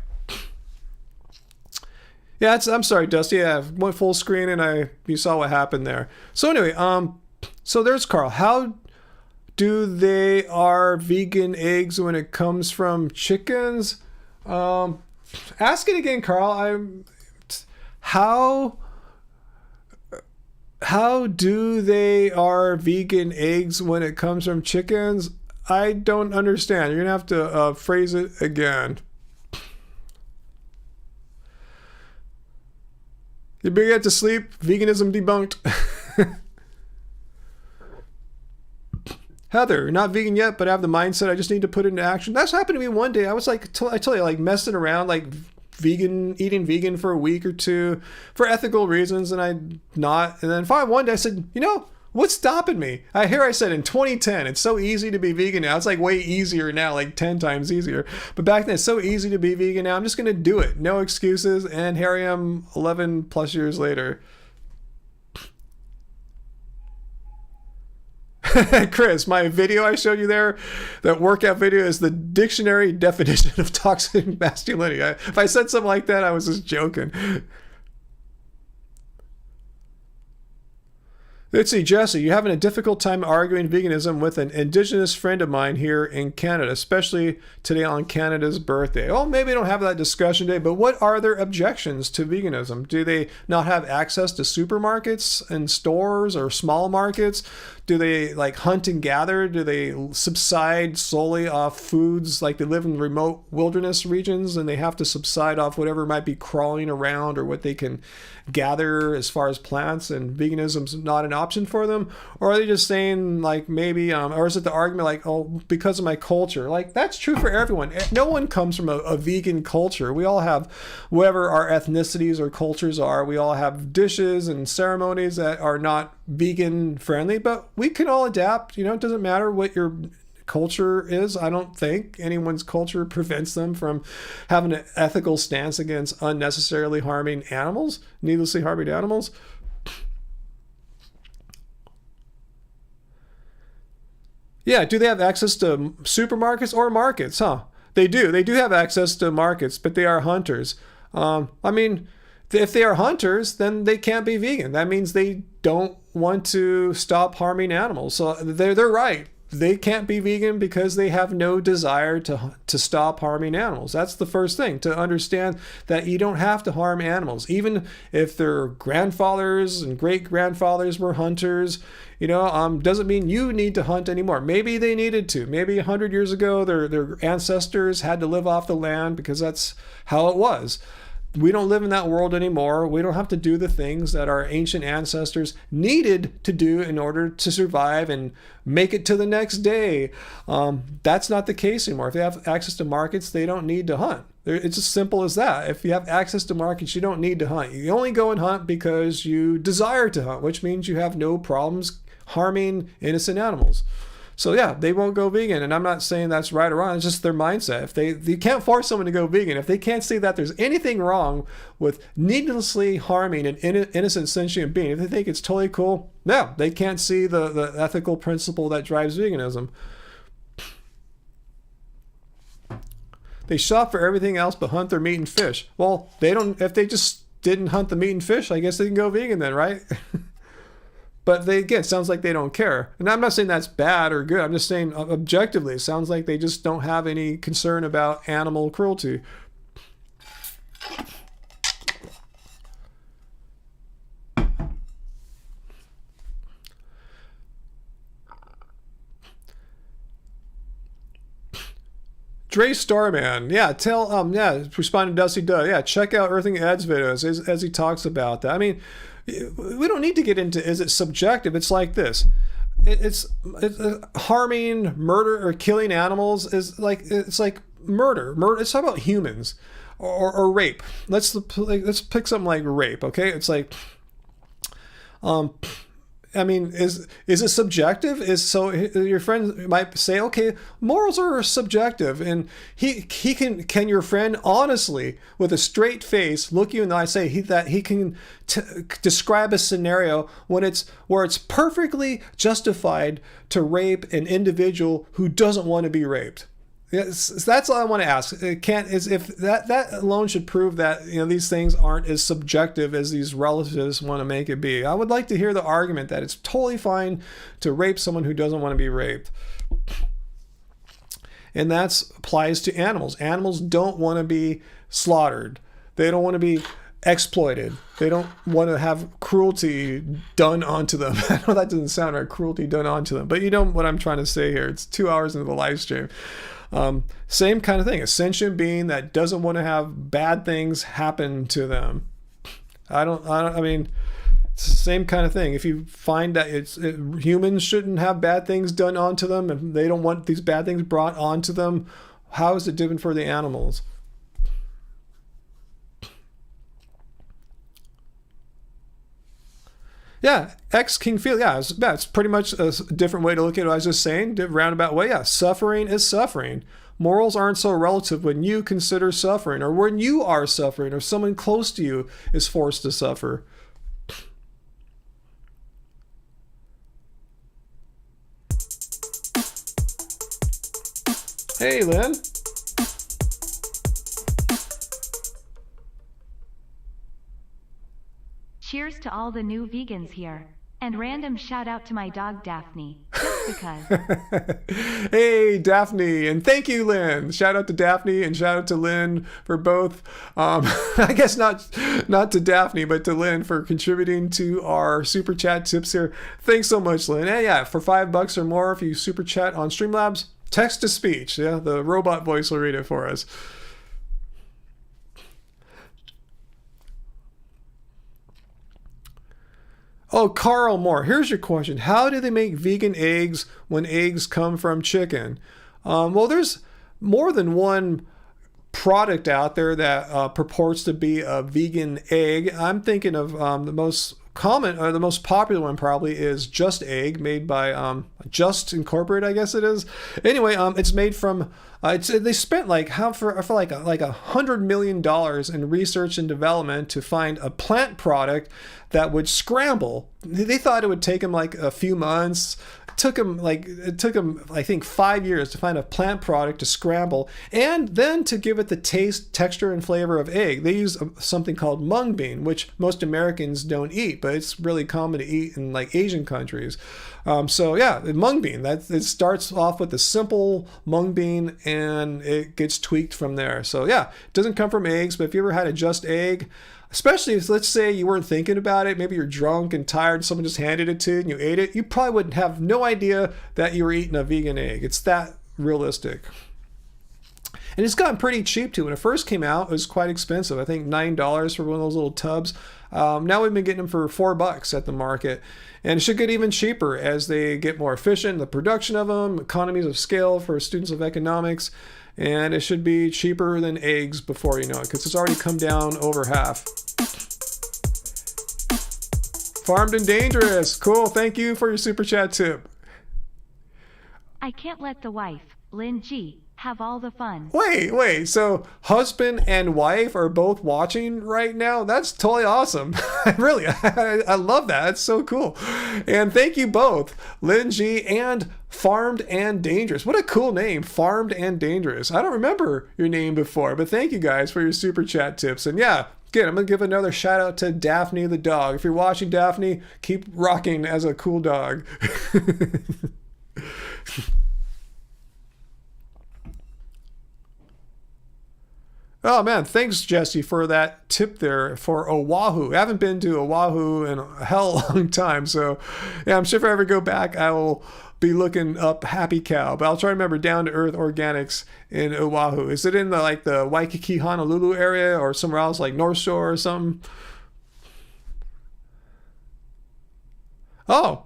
S1: Yeah, I'm sorry, Dusty. I went full screen and you saw what happened there. So anyway, so there's Carl. How are vegan eggs when it comes from chickens? Ask it again, Carl. How are vegan eggs when it comes from chickens? I don't understand. You're gonna have to phrase it again. You better get to sleep. Veganism debunked. Heather, you're not vegan yet, but I have the mindset I just need to put it into action. That's happened to me one day. I was like, I tell you, like messing around, like eating vegan for a week or two for ethical reasons, and and then finally one day I said, what's stopping me? I said in 2010, it's so easy to be vegan now. It's like way easier now, like 10 times easier. But back then, it's so easy to be vegan now. I'm just going to do it. No excuses. And here I am 11 plus years later. Chris, my video I showed you there, that workout video, is the dictionary definition of toxic masculinity. If I said something like that, I was just joking. Let's see, Jesse, you're having a difficult time arguing veganism with an indigenous friend of mine here in Canada, especially today on Canada's birthday. Well, maybe I don't have that discussion today, but what are their objections to veganism? Do they not have access to supermarkets and stores or small markets? Do they like hunt and gather? Do they subside solely off foods, like they live in remote wilderness regions and they have to subside off whatever might be crawling around or what they can gather as far as plants, and veganism's not an option for them? Or are they just saying like maybe, or is it the argument like, oh, because of my culture? Like that's true for everyone. No one comes from a vegan culture. We all have whatever our ethnicities or cultures are. We all have dishes and ceremonies that are not vegan friendly, but we can all adapt. It doesn't matter what your culture is. I don't think anyone's culture prevents them from having an ethical stance against unnecessarily needlessly harming animals. Yeah, do they have access to supermarkets or markets? They do. They do have access to markets, but they are hunters. If they are hunters, then they can't be vegan. That means they don't want to stop harming animals. So they're right. They can't be vegan because they have no desire to stop harming animals. That's the first thing, to understand that you don't have to harm animals. Even if their grandfathers and great-grandfathers were hunters, doesn't mean you need to hunt anymore. Maybe they needed to. Maybe 100 years ago, their ancestors had to live off the land because that's how it was. We don't live in that world anymore. We don't have to do the things that our ancient ancestors needed to do in order to survive and make it to the next day. That's not the case anymore. If they have access to markets, they don't need to hunt. It's as simple as that. If you have access to markets, you don't need to hunt. You only go and hunt because you desire to hunt, which means you have no problems harming innocent animals. So yeah, they won't go vegan, and I'm not saying that's right or wrong. It's just their mindset. You can't force someone to go vegan. If they can't see that there's anything wrong with needlessly harming an innocent sentient being, if they think it's totally cool, no, they can't see the ethical principle that drives veganism. They shop for everything else but hunt their meat and fish. Well, they don't. If they just didn't hunt the meat and fish, I guess they can go vegan then, right? But again, it sounds like they don't care. And I'm not saying that's bad or good. I'm just saying objectively, it sounds like they just don't have any concern about animal cruelty. Dre Starman, responding to Dusty Duh. Yeah, check out Earthing Ed's videos as he talks about that. We don't need to get into, is it subjective? It's like this. It's harming, murder, or killing animals it's like murder. It's not about humans or rape. Let's pick something like rape. Okay, it's like I mean, is it subjective? Your friend might say, okay, morals are subjective, and can your friend honestly, with a straight face, look you in the eye, say that he can describe a scenario where it's perfectly justified to rape an individual who doesn't want to be raped? Yes, that's all I want to ask. It can't is if that alone should prove that these things aren't as subjective as these relatives want to make it be. I would like to hear the argument that it's totally fine to rape someone who doesn't want to be raped. And that applies to animals. Animals don't want to be slaughtered. They don't want to be exploited. They don't want to have cruelty done onto them. I know that doesn't sound right, cruelty done onto them, but you know what I'm trying to say here. It's 2 hours into the live stream. Same kind of thing. A sentient being that doesn't want to have bad things happen to them. I mean, it's the same kind of thing. If you find that humans shouldn't have bad things done onto them, and they don't want these bad things brought onto them, how is it different for the animals? Yeah, X King Field. Yeah, it's pretty much a different way to look at it. I was just saying, roundabout way. Yeah, suffering is suffering. Morals aren't so relative when you consider suffering, or when you are suffering, or someone close to you is forced to suffer. Hey, Lynn.
S3: Cheers to all the new vegans here. And random shout out to my dog Daphne, just because.
S1: Hey, Daphne, and thank you, Lynn. Shout out to Daphne and shout out to Lynn for both. I guess not to Daphne, but to Lynn for contributing to our super chat tips here. Thanks so much, Lynn. And yeah, for $5 or more, if you super chat on Streamlabs, text to speech. Yeah, the robot voice will read it for us. Oh, Carl Moore, here's your question. How do they make vegan eggs when eggs come from chicken? Well, there's more than one product out there that purports to be a vegan egg. I'm thinking of the most common, or the most popular one probably is Just Egg, made by Just Incorporated, I guess it is. Anyway, it's made from they spent like $100 million in research and development to find a plant product that would scramble. They thought it would take them like a few months. It took them I think 5 years to find a plant product to scramble and then to give it the taste, texture, and flavor of egg. They use something called mung bean, which most Americans don't eat, but it's really common to eat in like Asian countries. So yeah, mung bean, it starts off with a simple mung bean and it gets tweaked from there. So yeah, it doesn't come from eggs, but if you ever had a Just Egg, especially if, let's say, you weren't thinking about it, maybe you're drunk and tired, someone just handed it to you and you ate it, you probably would have no idea that you were eating a vegan egg. It's that realistic. And it's gotten pretty cheap too. When it first came out, it was quite expensive. I think $9 for one of those little tubs. Now we've been getting them for $4 at the market. And it should get even cheaper as they get more efficient in the production of them, economies of scale for students of economics. And it should be cheaper than eggs before you know it, because it's already come down over half. Farmed and Dangerous. Cool. Thank you for your super chat tip.
S3: I can't let the wife, Lynn G, have all the fun.
S1: Wait. So husband and wife are both watching right now? That's totally awesome. I love that. It's so cool. And thank you both, Lynn G and Farmed and Dangerous. What a cool name, Farmed and Dangerous. I don't remember your name before, but thank you guys for your super chat tips. And yeah, again, I'm going to give another shout out to Daphne the dog. If you're watching, Daphne, keep rocking as a cool dog. Oh man, thanks Jesse for that tip there for Oahu. I haven't been to Oahu in a hell long time, so yeah, I'm sure if I ever go back, I will be looking up Happy Cow. But I'll try to remember Down to Earth Organics in Oahu. Is it in the Waikiki, Honolulu area, or somewhere else like North Shore or something? Oh,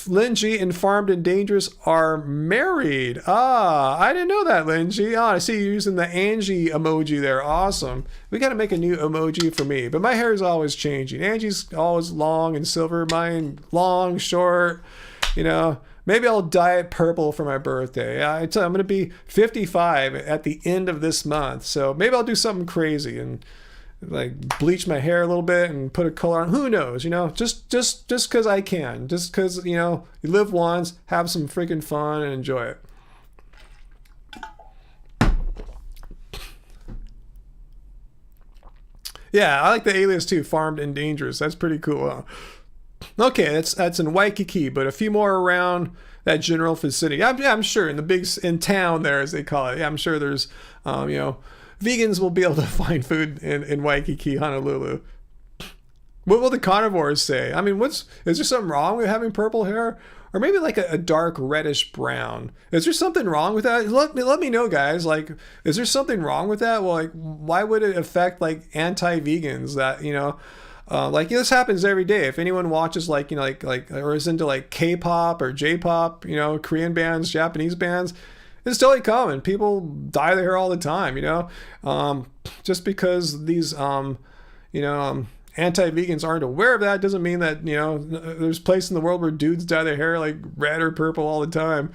S1: Lindsay and Farmed and Dangerous are married. Ah, I didn't know that, Lindsay. Ah, I see you using the Angie emoji there. Awesome. We got to make a new emoji for me. But my hair is always changing. Angie's always long and silver. Mine long, short. You know, maybe I'll dye it purple for my birthday. I tell you, I'm going to be 55 at the end of this month. So maybe I'll do something crazy and like bleach my hair a little bit and put a color on. Who knows, you know, just because I can, just because, you know, you live once, have some freaking fun and enjoy it. Yeah, I like the alias too, Farmed and Dangerous. That's pretty cool. Huh? Okay, that's in Waikiki, but a few more around that general vicinity. I'm sure in town there, as they call it. Yeah, I'm sure there's, you know, vegans will be able to find food in Waikiki, Honolulu. What will the carnivores say? I mean, is there something wrong with having purple hair? Or maybe like a dark reddish brown. Is there something wrong with that? Let me know, guys. Like, is there something wrong with that? Well, like, why would it affect like anti-vegans that, you know, like this happens every day. If anyone watches like, you know, like or is into like K-pop or J-pop, you know, Korean bands, Japanese bands, it's totally common. People dye their hair all the time, you know. Just because these, you know, anti-vegans aren't aware of that doesn't mean that, you know, there's places in the world where dudes dye their hair like red or purple all the time.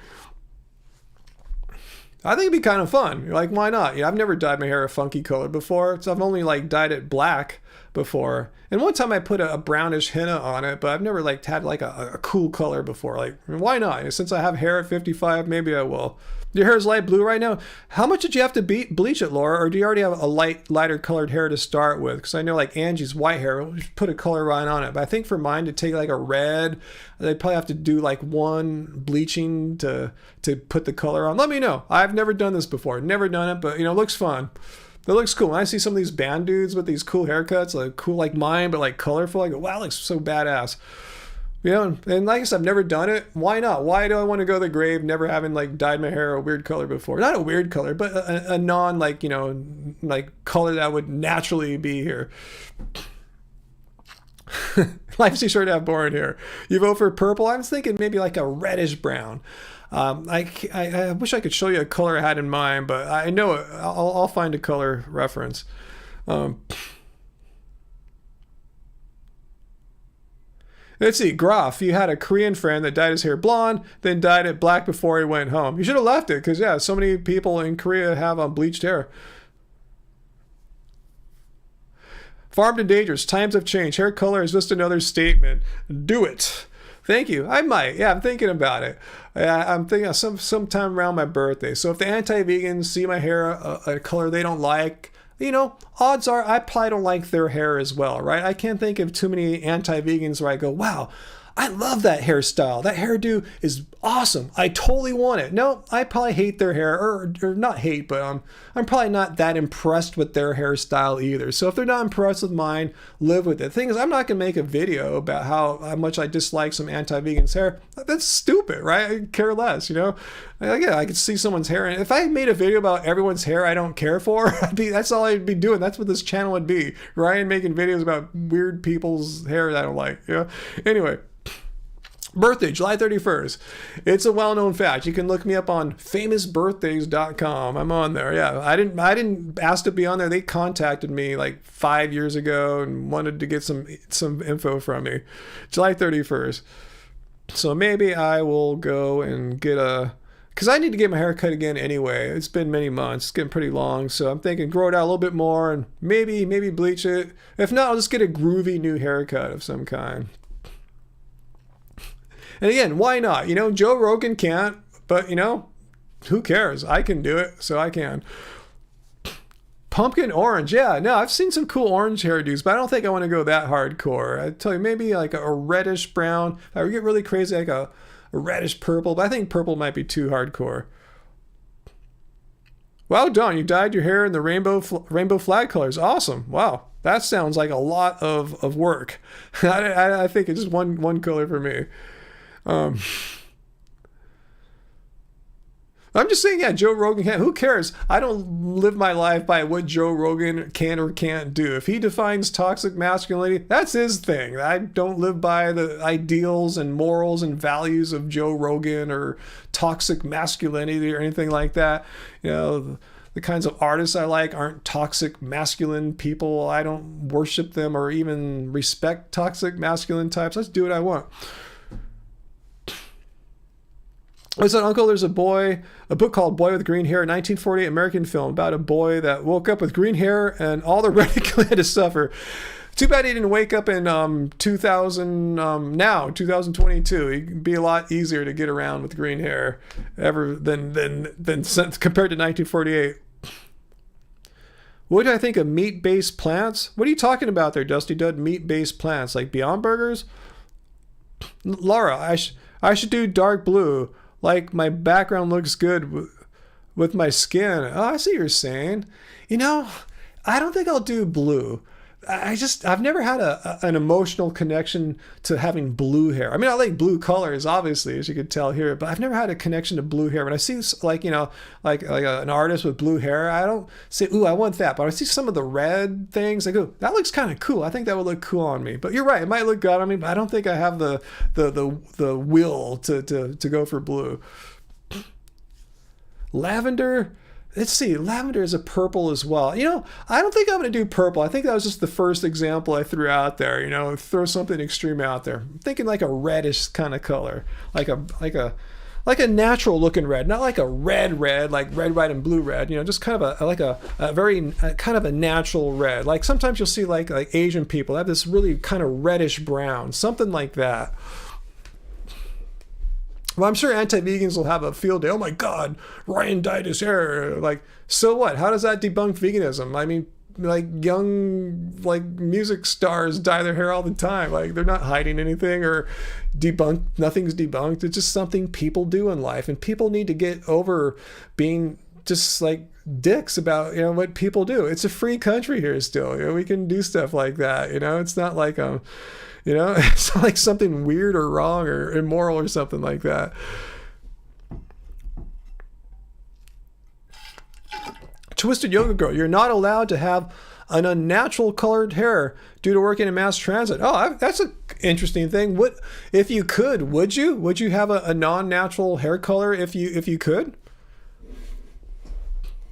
S1: I think it'd be kind of fun. You're like, why not? You know, I've never dyed my hair a funky color before, so I've only like dyed it black before. And one time I put a brownish henna on it, but I've never like had like a cool color before. Like, why not? Since I have hair at 55, maybe I will. Your hair is light blue right now. How much did you have to bleach it, Laura? Or do you already have a lighter colored hair to start with? Because I know like Angie's white hair, we'll just put a color right on it. But I think for mine to take like a red, they'd probably have to do like one bleaching to put the color on. Let me know. I've never done this before. Never done it, but you know, it looks fun. It looks cool. When I see some of these band dudes with these cool haircuts, like cool like mine, but like colorful, I go, wow, it looks so badass. You know, and like I said, I've never done it. Why not? Why do I want to go to the grave never having like dyed my hair a weird color before? Not a weird color, but a non like, you know, like color that would naturally be here. Life's too short to have boring hair. You vote for purple? I was thinking maybe like a reddish brown. I wish I could show you a color I had in mind, but I know it. I'll find a color reference. Let's see, Groff, you had a Korean friend that dyed his hair blonde, then dyed it black before he went home. You should have left it, because, yeah, so many people in Korea have bleached hair. Farmed and Dangerous, times have changed. Hair color is just another statement. Do it. Thank you. I might. Yeah, I'm thinking about it. I'm thinking sometime around my birthday. So if the anti-vegans see my hair a color they don't like, you know, odds are I probably don't like their hair as well, right? I can't think of too many anti-vegans where I go, wow, I love that hairstyle. That hairdo is awesome. I totally want it. No, I probably hate their hair, or not hate, but I'm probably not that impressed with their hairstyle either. So if they're not impressed with mine, live with it. The thing is, I'm not going to make a video about how much I dislike some anti-vegan's hair. That's stupid, right? I care less, you know? Like, yeah, I could see someone's hair, and if I made a video about everyone's hair I don't care for, that's all I'd be doing. That's what this channel would be. Ryan making videos about weird people's hair that I don't like, you know? Anyway. Birthday, July 31st. It's a well-known fact. You can look me up on famousbirthdays.com. I'm on there. Yeah, I didn't ask to be on there. They contacted me like 5 years ago and wanted to get some info from me. July 31st. So maybe I will go and get because I need to get my hair cut again anyway. It's been many months. It's getting pretty long. So I'm thinking grow it out a little bit more and maybe bleach it. If not, I'll just get a groovy new haircut of some kind. And again, why not? You know, Joe Rogan can't, but you know, who cares? I can do it, so I can. Pumpkin orange, yeah, no, I've seen some cool orange hairdos, but I don't think I want to go that hardcore. I tell you, maybe like a reddish brown. I would get really crazy, like a reddish purple, but I think purple might be too hardcore. Well done, you dyed your hair in the rainbow flag colors. Awesome, wow. That sounds like a lot of work. I think it's just one color for me. I'm just saying, yeah, Joe Rogan can. Who cares? I don't live my life by what Joe Rogan can or can't do. If he defines toxic masculinity, that's his thing. I don't live by the ideals and morals and values of Joe Rogan or toxic masculinity or anything like that. You know, the kinds of artists I like aren't toxic masculine people. I don't worship them or even respect toxic masculine types. Let's do what I want. I said, Uncle, there's a book called Boy with Green Hair, a 1948 American film about a boy that woke up with green hair and all the ridicule had to suffer. Too bad he didn't wake up in 2022. It'd be a lot easier to get around with green hair than compared to 1948. What do I think of meat-based plants? What are you talking about there, Dusty Dud? Meat-based plants, like Beyond Burgers? Laura, I should do dark blue. Like my background looks good with my skin. Oh, I see what you're saying. You know, I don't think I'll do blue. I've never had an emotional connection to having blue hair. I mean, I like blue colors, obviously, as you could tell here, but I've never had a connection to blue hair. When I see like an artist with blue hair, I don't say, ooh, I want that. But I see some of the red things, I go, that looks kind of cool. I think that would look cool on me. But you're right, it might look good on me, but I don't think I have the will to go for blue. Lavender. Let's see, lavender is a purple as well. You know, I don't think I'm going to do purple. I think that was just the first example I threw out there. You know, throw something extreme out there. I'm thinking like a reddish kind of color, like a natural looking red, not like a red, like red, white, and blue red. You know, just kind of a very kind of a natural red. Like sometimes you'll see like Asian people have this really kind of reddish brown, something like that. Well, I'm sure anti-vegans will have a field day. Oh my God, Ryan dyed his hair. Like, so what? How does that debunk veganism? I mean, like young, like music stars dye their hair all the time. Like they're not hiding anything or nothing's debunked. It's just something people do in life. And people need to get over being just like dicks about, you know, what people do. It's a free country here still. You know, we can do stuff like that. You know, it's not like, you know, it's not like something weird or wrong or immoral or something like that. Twisted Yoga Girl, you're not allowed to have an unnatural colored hair due to working in mass transit. Oh, that's an interesting thing. What if you could? Would you? Would you have a non-natural hair color if you could?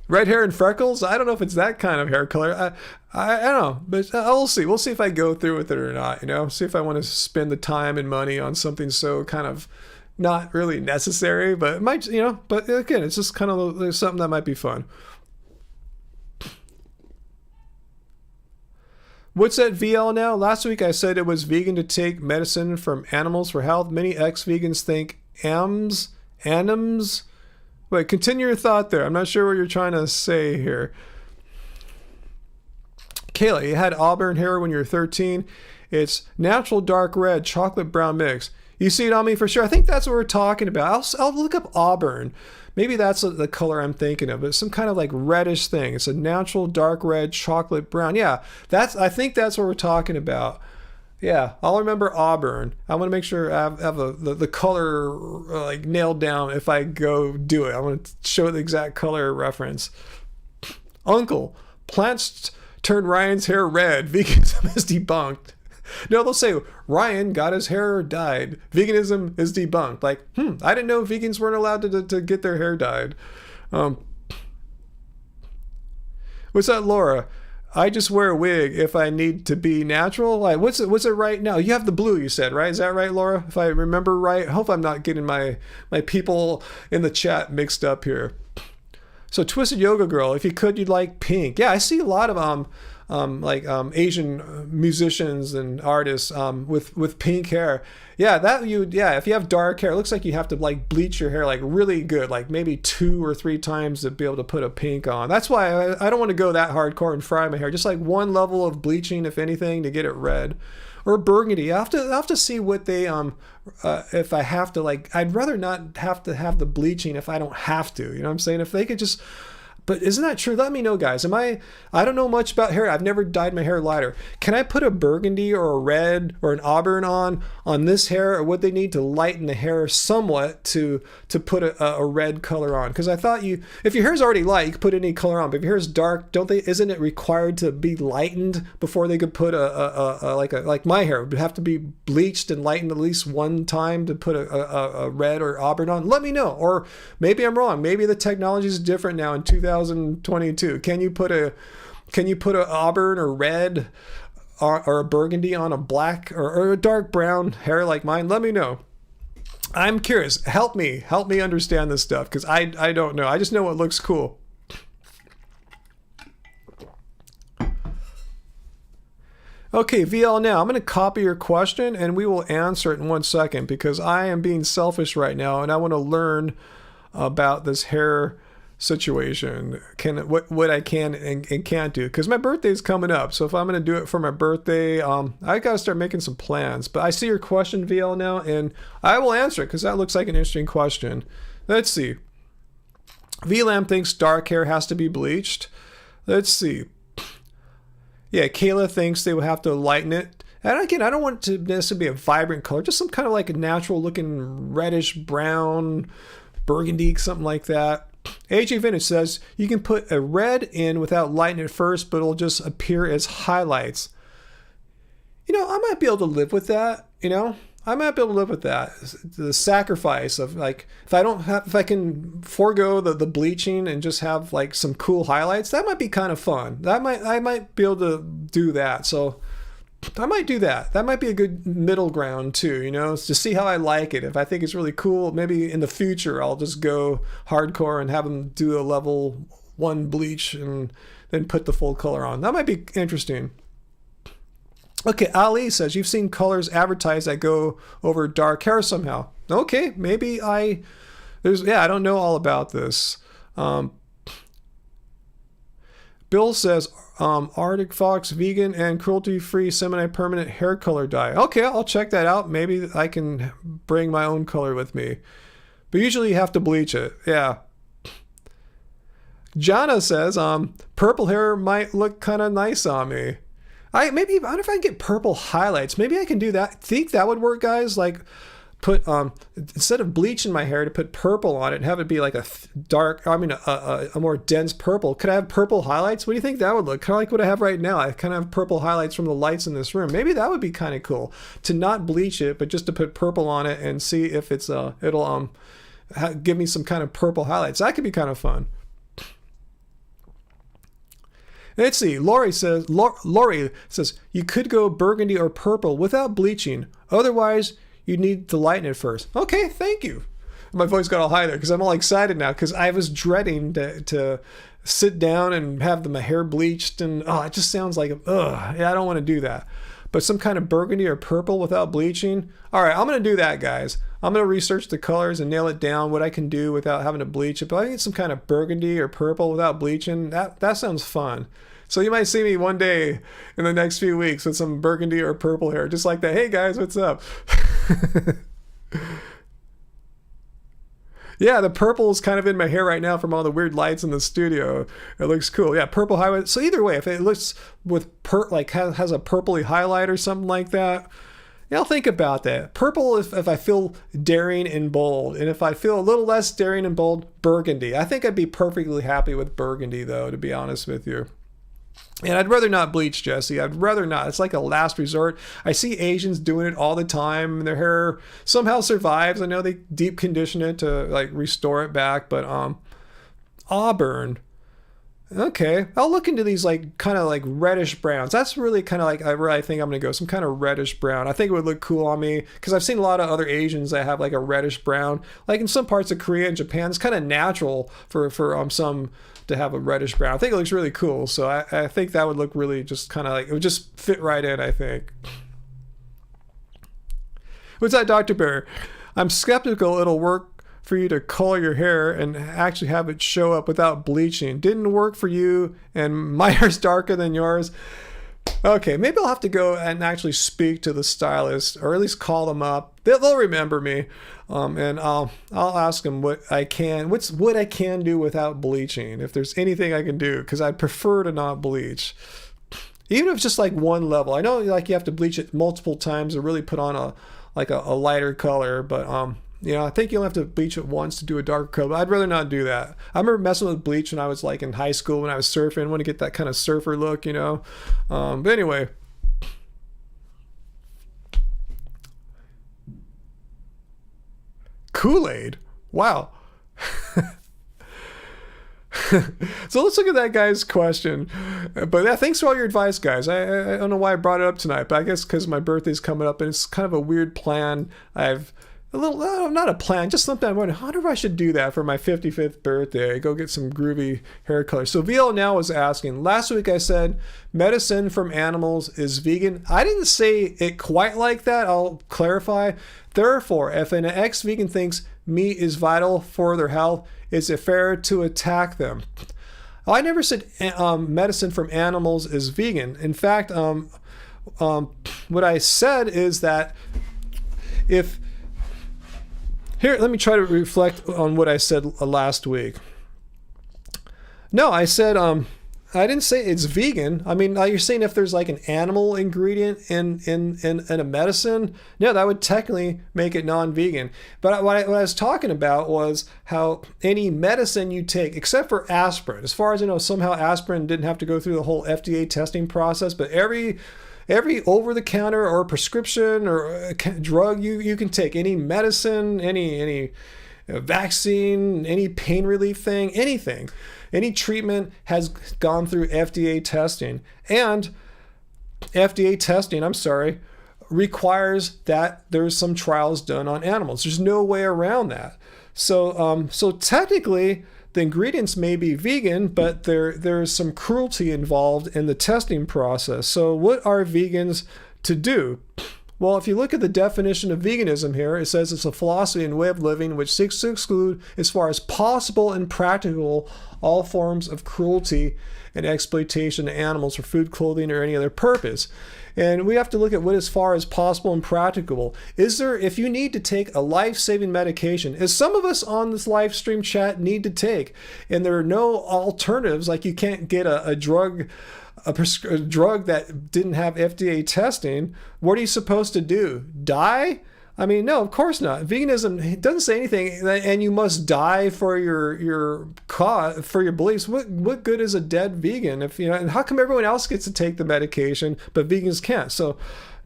S1: Red hair and freckles? I don't know if it's that kind of hair color. I don't know, but we'll see. We'll see if I go through with it or not, you know? See if I want to spend the time and money on something so kind of not really necessary, but it might, you know, but again, it's just kind of something that might be fun. What's that VL now? Last week I said it was vegan to take medicine from animals for health. Many ex-vegans think anims. Wait, continue your thought there. I'm not sure what you're trying to say here. Kayla, you had auburn hair when you were 13. It's natural dark red, chocolate brown mix. You see it on me for sure. I think that's what we're talking about. I'll look up auburn. Maybe that's the color I'm thinking of. It's some kind of like reddish thing. It's a natural dark red, chocolate brown. Yeah, I think that's what we're talking about. Yeah, I'll remember auburn. I want to make sure I have the color like nailed down if I go do it. I want to show the exact color reference. Uncle, plants turn Ryan's hair red. Veganism is debunked. No, they'll say Ryan got his hair dyed. Veganism is debunked. Like, I didn't know vegans weren't allowed to get their hair dyed. What's that, Laura? I just wear a wig if I need to be natural. Like, what's it right now? You have the blue, you said, right? Is that right, Laura? If I remember right. I hope I'm not getting my people in the chat mixed up here. So Twisted Yoga Girl, if you could, you'd like pink. Yeah, I see a lot of Asian musicians and artists with pink hair. Yeah, if you have dark hair, it looks like you have to like bleach your hair like really good, like maybe 2 or 3 times to be able to put a pink on. That's why I don't want to go that hardcore and fry my hair. Just like one level of bleaching, if anything, to get it red. Or burgundy. I'll have to see what they if I have to, like, I'd rather not have to have the bleaching if I don't have to. You know what I'm saying? If they could just But isn't that true? Let me know, guys. I don't know much about hair. I've never dyed my hair lighter. Can I put a burgundy or a red or an auburn on this hair, or would they need to lighten the hair somewhat to put a red color on? Because I thought if your hair's already light, you can put any color on. But if your hair's dark, isn't it required to be lightened before they could put like my hair would have to be bleached and lightened at least one time to put a red or auburn on? Let me know. Or maybe I'm wrong. Maybe the technology is different now in 2022. Can you put a auburn or red or a burgundy on a black or a dark brown hair like mine? Let me know. I'm curious. Help me understand this stuff, because I don't know. I just know it looks cool. Okay, VL, now I'm going to copy your question and we will answer it in 1 second, because I am being selfish right now and I want to learn about this hair situation, what I can and can't do, because my birthday's coming up. So if I'm going to do it for my birthday, I got to start making some plans. But I see your question, VL, now, and I will answer it because that looks like an interesting question. Let's see. VLAM thinks dark hair has to be bleached. Let's see. Yeah, Kayla thinks they would have to lighten it. And again, I don't want it to necessarily be a vibrant color, just some kind of like a natural looking reddish brown, burgundy, something like that. AJ Vintage says you can put a red in without lightening it first, but it'll just appear as highlights. I might be able to live with that. I might be able to live with that. The sacrifice of, like, if I can forego the bleaching and just have like some cool highlights, that might be kind of fun. I might be able to do that. So I might do that. That might be a good middle ground too, to see how I like it. If I think it's really cool, maybe in the future I'll just go hardcore and have them do a level 1 bleach and then put the full color on. That might be interesting. Okay, Ali says you've seen colors advertised that go over dark hair somehow. Okay, maybe I don't know all about this. Bill says Arctic Fox vegan and cruelty-free semi-permanent hair color dye. Okay, I'll check that out. Maybe I can bring my own color with me. But usually you have to bleach it. Yeah. Jana says purple hair might look kind of nice on me. I wonder if I can get purple highlights. Maybe I can do that. Think that would work, guys? Like, put instead of bleaching my hair, to put purple on it and have it be like a more dense purple. Could I have purple highlights? What do you think that would look? Kind of like what I have right now. I kind of have purple highlights from the lights in this room. Maybe that would be kind of cool to not bleach it, but just to put purple on it and see if it'll give me some kind of purple highlights. That could be kind of fun. Let's see. Lori says you could go burgundy or purple without bleaching. Otherwise, you need to lighten it first. Okay, thank you. My voice got all high there because I'm all excited now, because I was dreading to sit down and have my hair bleached, and it just sounds like I don't want to do that. But some kind of burgundy or purple without bleaching. All right, I'm going to do that, guys. I'm going to research the colors and nail it down, what I can do without having to bleach it. But I need some kind of burgundy or purple without bleaching. That sounds fun. So you might see me one day in the next few weeks with some burgundy or purple hair, just like that. Hey guys, what's up? Yeah, the purple is kind of in my hair right now from all the weird lights in the studio. It looks cool. Yeah, purple highlight. So either way, if it looks with has a purpley highlight or something like that, yeah, I'll think about that. Purple if I feel daring and bold, and if I feel a little less daring and bold, burgundy. I think I'd be perfectly happy with burgundy, though, to be honest with you. And I'd rather not bleach, Jesse. I'd rather not. It's like a last resort. I see Asians doing it all the time. Their hair somehow survives. I know they deep condition it to like restore it back, but auburn. Okay, I'll look into these like kind of like reddish browns. That's really kind of like where I think I'm gonna go. Some kind of reddish brown. I think it would look cool on me, because I've seen a lot of other Asians that have like a reddish brown. Like in some parts of Korea and Japan, it's kind of natural for some to have a reddish brown. I think it looks really cool. So I think that would look really just kind of like, it would just fit right in, I think. What's that, Dr. Bear? I'm skeptical it'll work for you to color your hair and actually have it show up without bleaching. Didn't work for you, and my hair's darker than yours. Okay, maybe I'll have to go and actually speak to the stylist, or at least call them up. They'll remember me, and I'll ask them what I can do without bleaching. If there's anything I can do, because I'd prefer to not bleach, even if it's just like one level. I know like you have to bleach it multiple times to really put on a lighter color, but I think you'll have to bleach it once to do a darker color. But I'd rather not do that. I remember messing with bleach when I was like in high school when I was surfing. I want to get that kind of surfer look, But anyway. Kool-Aid. Wow. So let's look at that guy's question. But yeah, thanks for all your advice, guys. I don't know why I brought it up tonight, but I guess because my birthday's coming up and it's kind of a weird plan. Not a plan, just something I'm wondering, I wonder if I should do that for my 55th birthday. Go get some groovy hair color. So VL now is asking, last week I said medicine from animals is vegan. I didn't say it quite like that. I'll clarify. Therefore, if an ex-vegan thinks meat is vital for their health, is it fair to attack them? I never said medicine from animals is vegan. In fact, what I said is that let me try to reflect on what I said last week. No, I said, I didn't say it's vegan. I mean, you're saying if there's like an animal ingredient in a medicine, no, that would technically make it non-vegan. But what I was talking about was how any medicine you take, except for aspirin, as far as I know, somehow aspirin didn't have to go through the whole FDA testing process, but every over-the-counter or prescription or drug you can take, any medicine, any vaccine, any pain relief thing, anything, any treatment has gone through FDA testing. And FDA testing, requires that there's some trials done on animals. There's no way around that. So technically, the ingredients may be vegan, but there's some cruelty involved in the testing process. So what are vegans to do? Well, if you look at the definition of veganism here, it says it's a philosophy and way of living which seeks to exclude, as far as possible and practical, all forms of cruelty and exploitation to animals for food, clothing, or any other purpose. And we have to look at what as far as possible and practicable. If you need to take a life-saving medication, as some of us on this live stream chat need to take, and there are no alternatives, like you can't get a drug that didn't have FDA testing, what are you supposed to do? Die? I mean, no, of course not. Veganism doesn't say anything, and you must die for your cause, for your beliefs. What good is a dead vegan? And how come everyone else gets to take the medication, but vegans can't? So,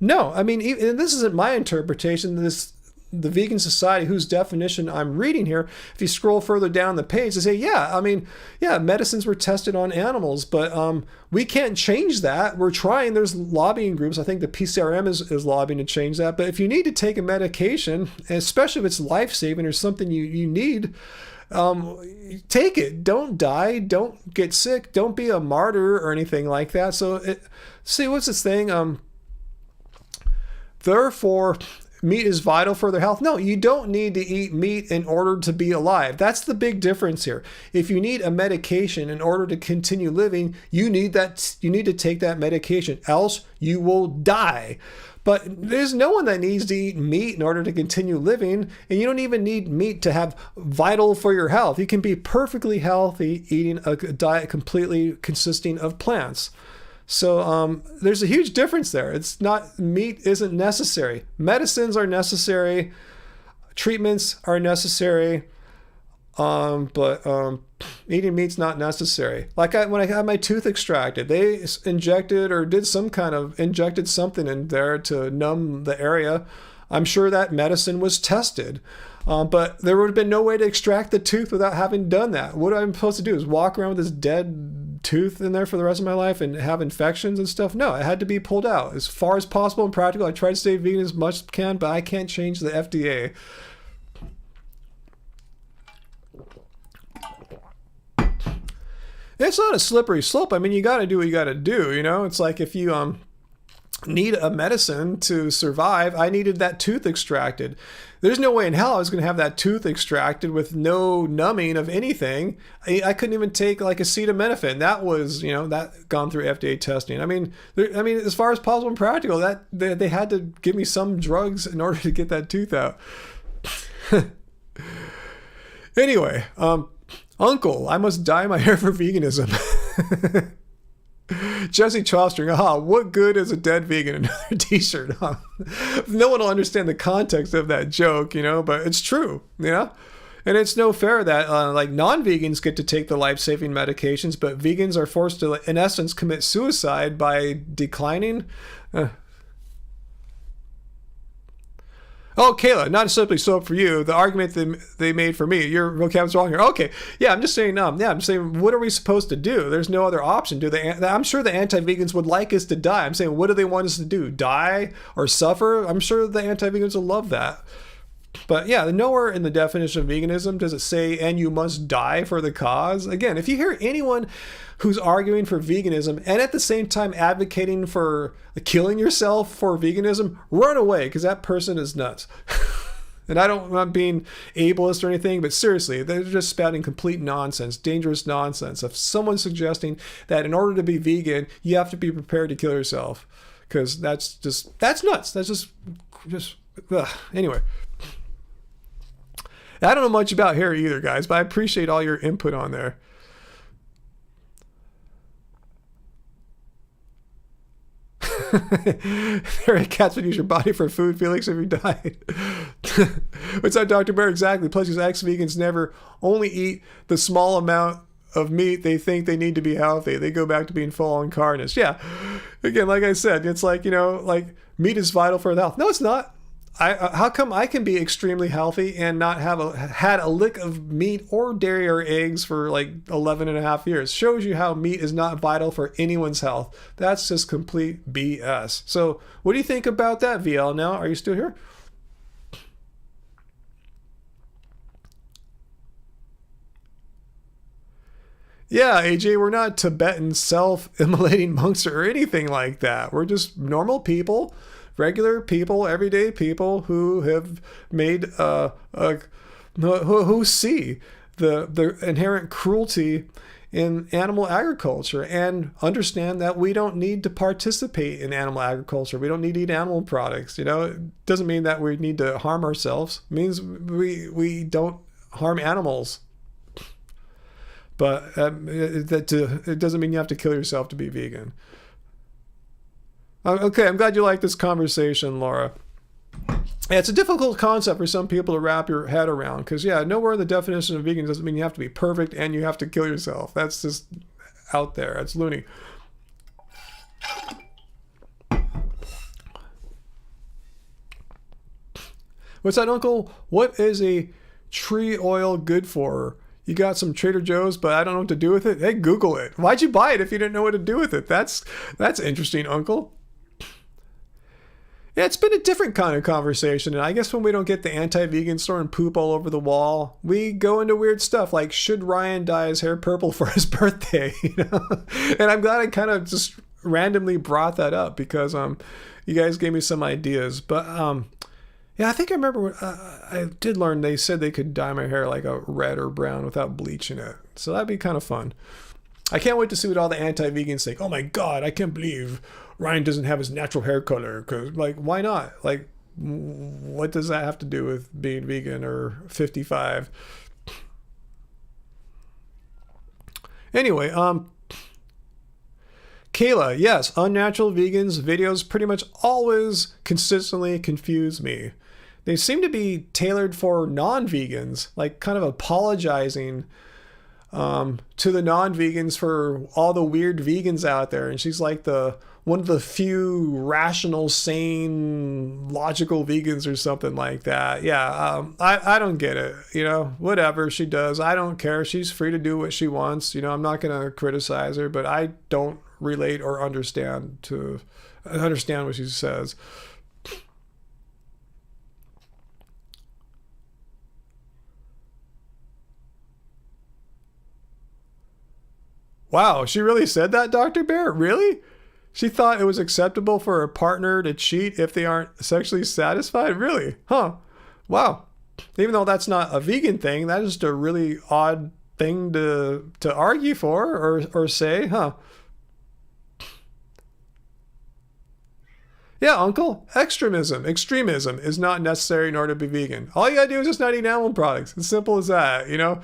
S1: no, I mean, and this isn't my interpretation. The Vegan Society, whose definition I'm reading here, if you scroll further down the page, they say, medicines were tested on animals, but we can't change that. We're trying. There's lobbying groups. I think the PCRM is lobbying to change that. But if you need to take a medication, especially if it's life-saving or something you need, take it. Don't die. Don't get sick. Don't be a martyr or anything like that. So, what's this thing? Therefore, meat is vital for their health. No, you don't need to eat meat in order to be alive. That's the big difference here. If you need a medication in order to continue living, you need to take that medication, else you will die. But there's no one that needs to eat meat in order to continue living, and you don't even need meat to have vital for your health. You can be perfectly healthy eating a diet completely consisting of plants. So there's a huge difference there. Meat isn't necessary. Medicines are necessary. Treatments are necessary. But eating meat's not necessary. Like when I had my tooth extracted, they injected something in there to numb the area. I'm sure that medicine was tested. But there would have been no way to extract the tooth without having done that. What I'm supposed to do is walk around with this dead tooth in there for the rest of my life and have infections and stuff? No, it had to be pulled out. As far as possible and practical, I try to stay vegan as much as I can, but I can't change the FDA. It's not a slippery slope. I mean, you got to do what you got to do, It's like if you need a medicine to survive. I needed that tooth extracted. There's no way in hell I was going to have that tooth extracted with no numbing of anything. I couldn't even take like acetaminophen. That was, that gone through FDA testing. I mean, as far as possible and practical, that they had to give me some drugs in order to get that tooth out. Anyway, Uncle, I must dye my hair for veganism. Jesse Chawstring, what good is a dead vegan? Another t-shirt. No one will understand the context of that joke, but it's true, And it's no fair that like non-vegans get to take the life-saving medications, but vegans are forced to, in essence, commit suicide by declining. Oh, Kayla, not simply soap for you. The argument they made for me, your vocab's wrong here. Okay, yeah, I'm just saying, what are we supposed to do? There's no other option. I'm sure the anti-vegans would like us to die. I'm saying, what do they want us to do? Die or suffer? I'm sure the anti-vegans will love that. But yeah, nowhere in the definition of veganism does it say, and you must die for the cause. Again, if you hear anyone who's arguing for veganism and at the same time advocating for killing yourself for veganism, run away, because that person is nuts. And I'm not being ableist or anything, but seriously, they're just spouting complete nonsense, dangerous nonsense of someone suggesting that in order to be vegan, you have to be prepared to kill yourself. Because that's nuts. That's just ugh. Anyway. I don't know much about hair either, guys, but I appreciate all your input on there. Harry Cats would use your body for food, Felix, if you died. What's that, Dr. Bear? Exactly. Plus, these ex-vegans never only eat the small amount of meat they think they need to be healthy. They go back to being full-on carnists. Yeah. Again, like I said, it's like, like meat is vital for health. No, it's not. How come I can be extremely healthy and not have had a lick of meat or dairy or eggs for like 11 and a half years? Shows you how meat is not vital for anyone's health. That's just complete BS. So what do you think about that, VL? Now, are you still here? Yeah, AJ, we're not Tibetan self-immolating monks or anything like that. We're just normal people, regular people, everyday people who have made who see the inherent cruelty in animal agriculture and understand that we don't need to participate in animal agriculture. We don't need to eat animal products. It doesn't mean that we need to harm ourselves. It means we don't harm animals. But it doesn't mean you have to kill yourself to be vegan. Okay, I'm glad you like this conversation, Laura. Yeah, it's a difficult concept for some people to wrap your head around because, nowhere in the definition of vegan doesn't mean you have to be perfect and you have to kill yourself. That's just out there. It's loony. What's that, Uncle? What is a tree oil good for? You got some Trader Joe's, but I don't know what to do with it. Hey, Google it. Why'd you buy it if you didn't know what to do with it? That's interesting, Uncle. Yeah, it's been a different kind of conversation, and I guess when we don't get the anti-vegan store and poop all over the wall, we go into weird stuff like, should Ryan dye his hair purple for his birthday? And I'm glad I kind of just randomly brought that up because you guys gave me some ideas. But yeah, I think I remember I did learn they said they could dye my hair like a red or brown without bleaching it, so that'd be kind of fun. I can't wait to see what all the anti-vegans think. Oh my God, I can't believe Ryan doesn't have his natural hair color. Cause why not? Like, what does that have to do with being vegan or 55? Anyway, Kayla, yes, unnatural vegans videos pretty much always consistently confuse me. They seem to be tailored for non-vegans, like kind of apologizing to the non-vegans for all the weird vegans out there. And she's like one of the few rational, sane, logical vegans or something like that. Yeah, I don't get it. Whatever she does, I don't care. She's free to do what she wants. I'm not going to criticize her, but I don't relate or understand what she says. Wow, she really said that, Dr. Bear? Really? She thought it was acceptable for a partner to cheat if they aren't sexually satisfied? Really? Huh. Wow. Even though that's not a vegan thing, that is just a really odd thing to argue for or say, huh? Yeah, uncle, extremism is not necessary in order to be vegan. All you gotta do is just not eat animal products. As simple as that, you know?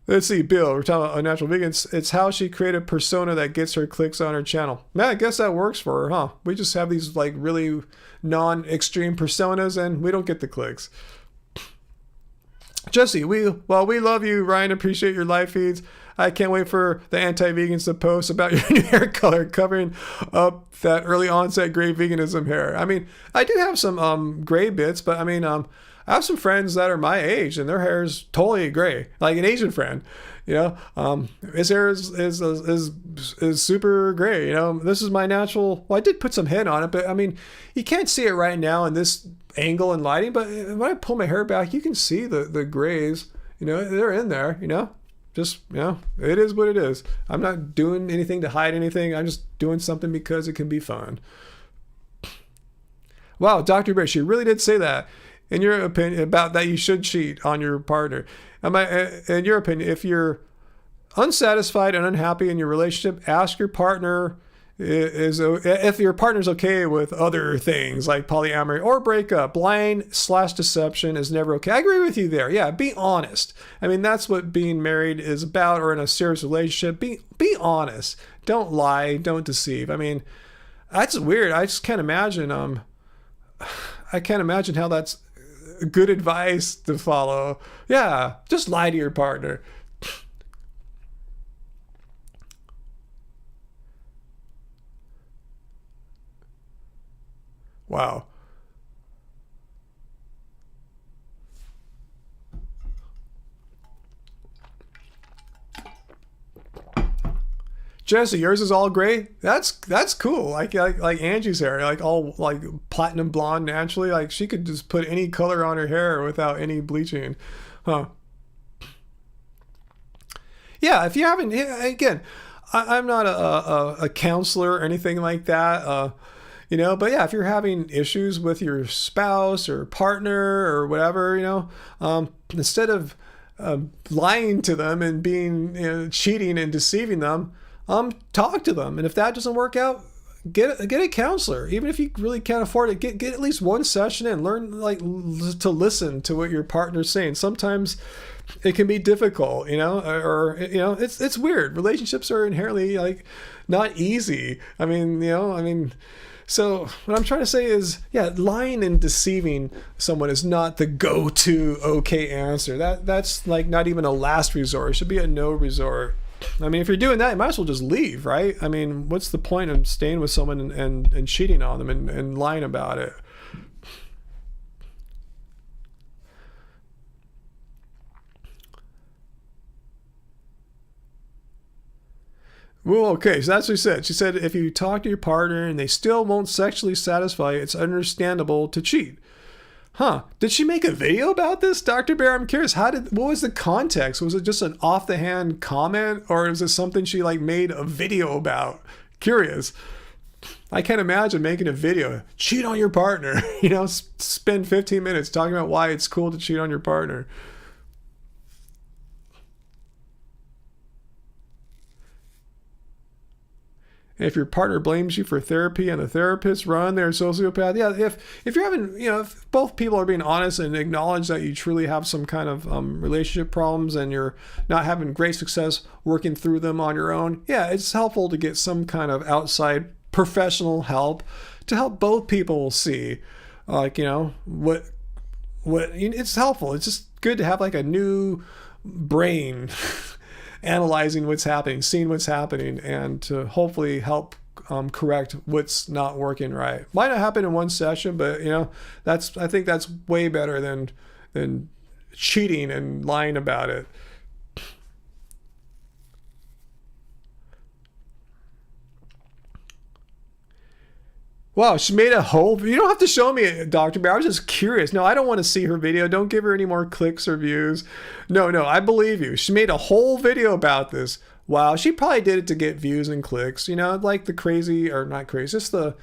S1: Let's see, Bill, we're talking about unnatural vegans. It's how she created a persona that gets her clicks on her channel. Man, I guess that works for her, huh? We just have these like really non-extreme personas and we don't get the clicks. Jesse, we love you. Ryan, appreciate your live feeds. I can't wait for the anti-vegans to post about your new hair color covering up that early onset gray veganism hair. I mean, I do have some gray bits, but I mean, I have some friends that are my age and their hair is totally gray, like an Asian friend, you know. His hair is super gray, you know. This is my natural. Well, I did put some head on it, but I mean, you can't see it right now in this angle and lighting, but when I pull my hair back, you can see the grays, you know, they're in there, you know. Just, you know, it is what it is. I'm not doing anything to hide anything. I'm just doing something because it can be fun. Wow, Dr. Bear, she really did say that. In your opinion, about that you should cheat on your partner. In your opinion, if you're unsatisfied and unhappy in your relationship, ask your partner if your partner's okay with other things like polyamory or breakup. Lying/deception is never okay. I agree with you there. Yeah, be honest. I mean, that's what being married is about, or in a serious relationship. Be honest. Don't lie. Don't deceive. I mean, that's weird. I just can't imagine. I can't imagine how that's good advice to follow. Yeah, just lie to your partner. Wow. Jesse, yours is all gray. That's cool. Like Angie's hair, like all like platinum blonde naturally. Like she could just put any color on her hair without any bleaching, huh? Yeah, if you haven't, again, I'm not a counselor or anything like that. You know, but yeah, if you're having issues with your spouse or partner or whatever, you know, instead of lying to them and being, you know, cheating and deceiving them, talk to them. And if that doesn't work out, get a counselor. Even if you really can't afford it, get at least one session in. Learn like to listen to what your partner's saying. Sometimes it can be difficult, you know, or you know, it's weird. Relationships are inherently like not easy. I mean. So what I'm trying to say is, yeah, lying and deceiving someone is not the go-to okay answer. That's like not even a last resort. It should be a no resort. I mean, if you're doing that, you might as well just leave, right? I mean, what's the point of staying with someone and cheating on them and lying about it? Well, okay, so that's what she said. She said if you talk to your partner and they still won't sexually satisfy you, it's understandable to cheat. Huh. Did she make a video about this, Dr. Bear? I'm curious. What was the context? Was it just an off-the-hand comment, or was it something she like made a video about? Curious. I can't imagine making a video. Cheat on your partner. You know, spend 15 minutes talking about why it's cool to cheat on your partner. If your partner blames you for therapy and the therapist run their sociopath, yeah, if you're having, you know, if both people are being honest and acknowledge that you truly have some kind of relationship problems and you're not having great success working through them on your own, yeah, it's helpful to get some kind of outside professional help to help both people see, like, you know, what it's helpful. It's just good to have like a new brain analyzing what's happening, seeing what's happening, and to hopefully help correct what's not working right. Might not happen in one session, but you know, I think that's way better than cheating and lying about it. Wow, she made a whole... You don't have to show me, Dr. Bear. I was just curious. No, I don't want to see her video. Don't give her any more clicks or views. No, I believe you. She made a whole video about this. Wow, she probably did it to get views and clicks. You know, like the crazy, or not crazy, just the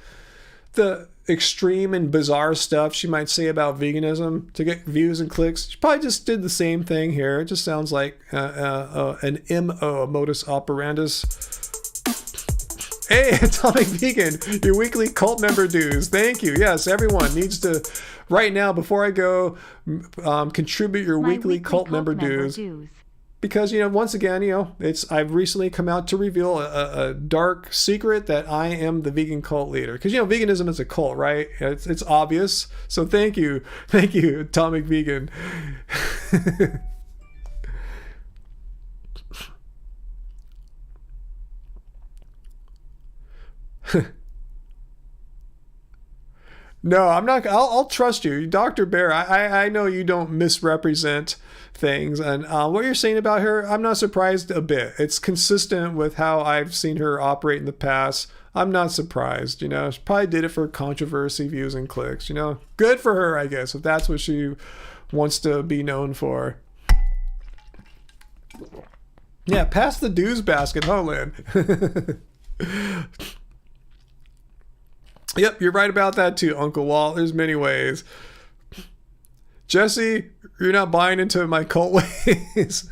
S1: extreme and bizarre stuff she might say about veganism to get views and clicks. She probably just did the same thing here. It just sounds like an MO, a modus operandus. Hey, Atomic Vegan, your weekly cult member dues. Thank you. Yes, everyone needs to, right now, before I go, contribute your weekly cult member dues. Because, you know, once again, you know, I've recently come out to reveal a dark secret that I am the vegan cult leader. Because, you know, veganism is a cult, right? It's obvious. So thank you, Atomic Vegan. No, I'm not. I'll trust you, Dr. Bear. I know you don't misrepresent things, and what you're saying about her, I'm not surprised a bit. It's consistent with how I've seen her operate in the past. I'm not surprised. You know, she probably did it for controversy, views, and clicks. You know, good for her, I guess, if that's what she wants to be known for. Yeah, pass the dues basket, huh, Lynn? Yep, you're right about that too, Uncle Walt. There's many ways. Jesse, you're not buying into my cult ways.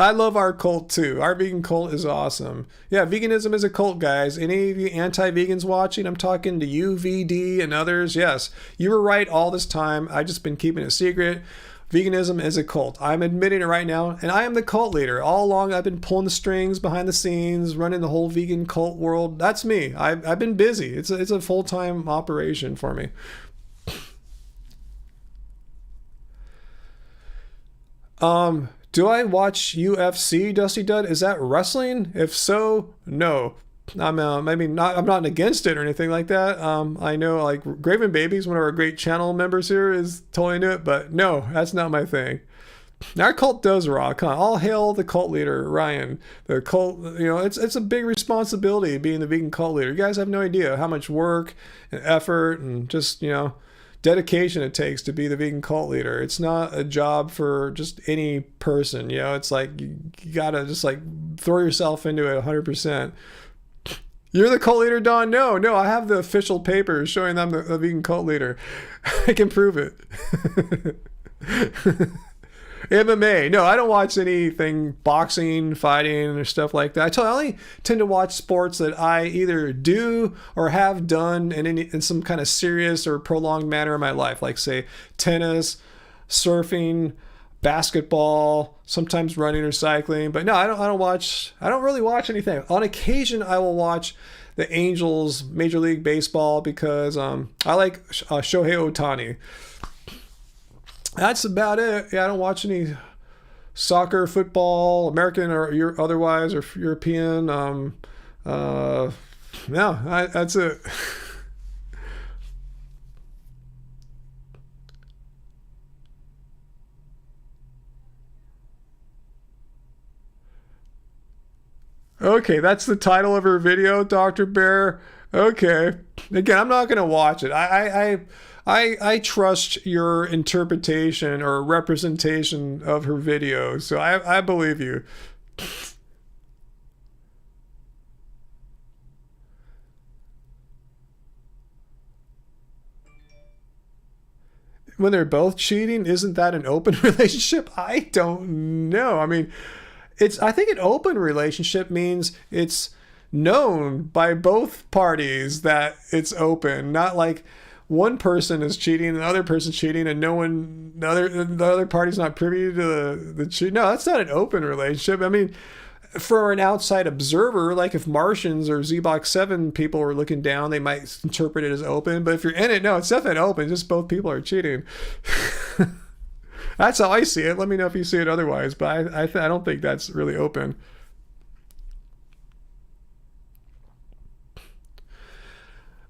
S1: I love our cult too. Our vegan cult is awesome. Yeah, veganism is a cult, guys. Any of you anti-vegans watching, I'm talking to you, VD, and others. Yes, you were right all this time. I've just been keeping it secret. Veganism is a cult. I'm admitting it right now, and I am the cult leader. All along, I've been pulling the strings behind the scenes, running the whole vegan cult world. That's me. I've been busy. It's a full-time operation for me. Do I watch UFC, Dusty Dud? Is that wrestling? If so, no. I'm not against it or anything like that. I know like Graven Babies, one of our great channel members here, is totally into it, but no, that's not my thing. Our cult does rock, huh? All hail the cult leader, Ryan. The cult, you know, it's a big responsibility being the vegan cult leader. You guys have no idea how much work and effort and just, you know, dedication it takes to be the vegan cult leader. It's not a job for just any person, you know. It's like you gotta just like throw yourself into it 100%. You're the cult leader, Don? No, I have the official papers showing I'm the vegan cult leader. I can prove it. MMA. No, I don't watch anything boxing, fighting, or stuff like that. I only tend to watch sports that I either do or have done in some kind of serious or prolonged manner in my life, like say tennis, surfing, basketball, sometimes running or cycling. But no, I don't really watch anything. On occasion I will watch the Angels Major League Baseball because I like Shohei Ohtani. That's about it. Yeah, I don't watch any soccer, football, American or otherwise, or European. That's it. Okay, that's the title of her video, Dr. Bear. Okay. Again, I'm not going to watch it. I trust your interpretation or representation of her video, so I believe you. When they're both cheating, isn't that an open relationship? I don't know. I mean, I think an open relationship means it's known by both parties that it's open, not like one person is cheating and the other person's cheating and the other party's not privy to the cheat. No, that's not an open relationship. I mean, for an outside observer, like if Martians or Z-Box 7 people were looking down, they might interpret it as open. But if you're in it, no, it's definitely open. Just both people are cheating. That's how I see it. Let me know if you see it otherwise. But I don't think that's really open.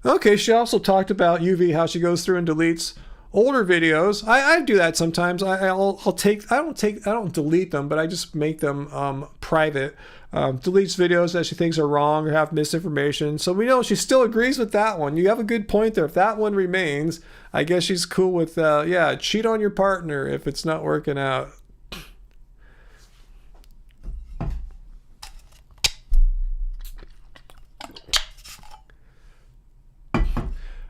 S1: Okay, she also talked about UV, how she goes through and deletes older videos. I do that sometimes. I don't delete them, but I just make them private. Deletes videos that she thinks are wrong or have misinformation. So we know she still agrees with that one. You have a good point there. If that one remains, I guess she's cool with, cheat on your partner if it's not working out.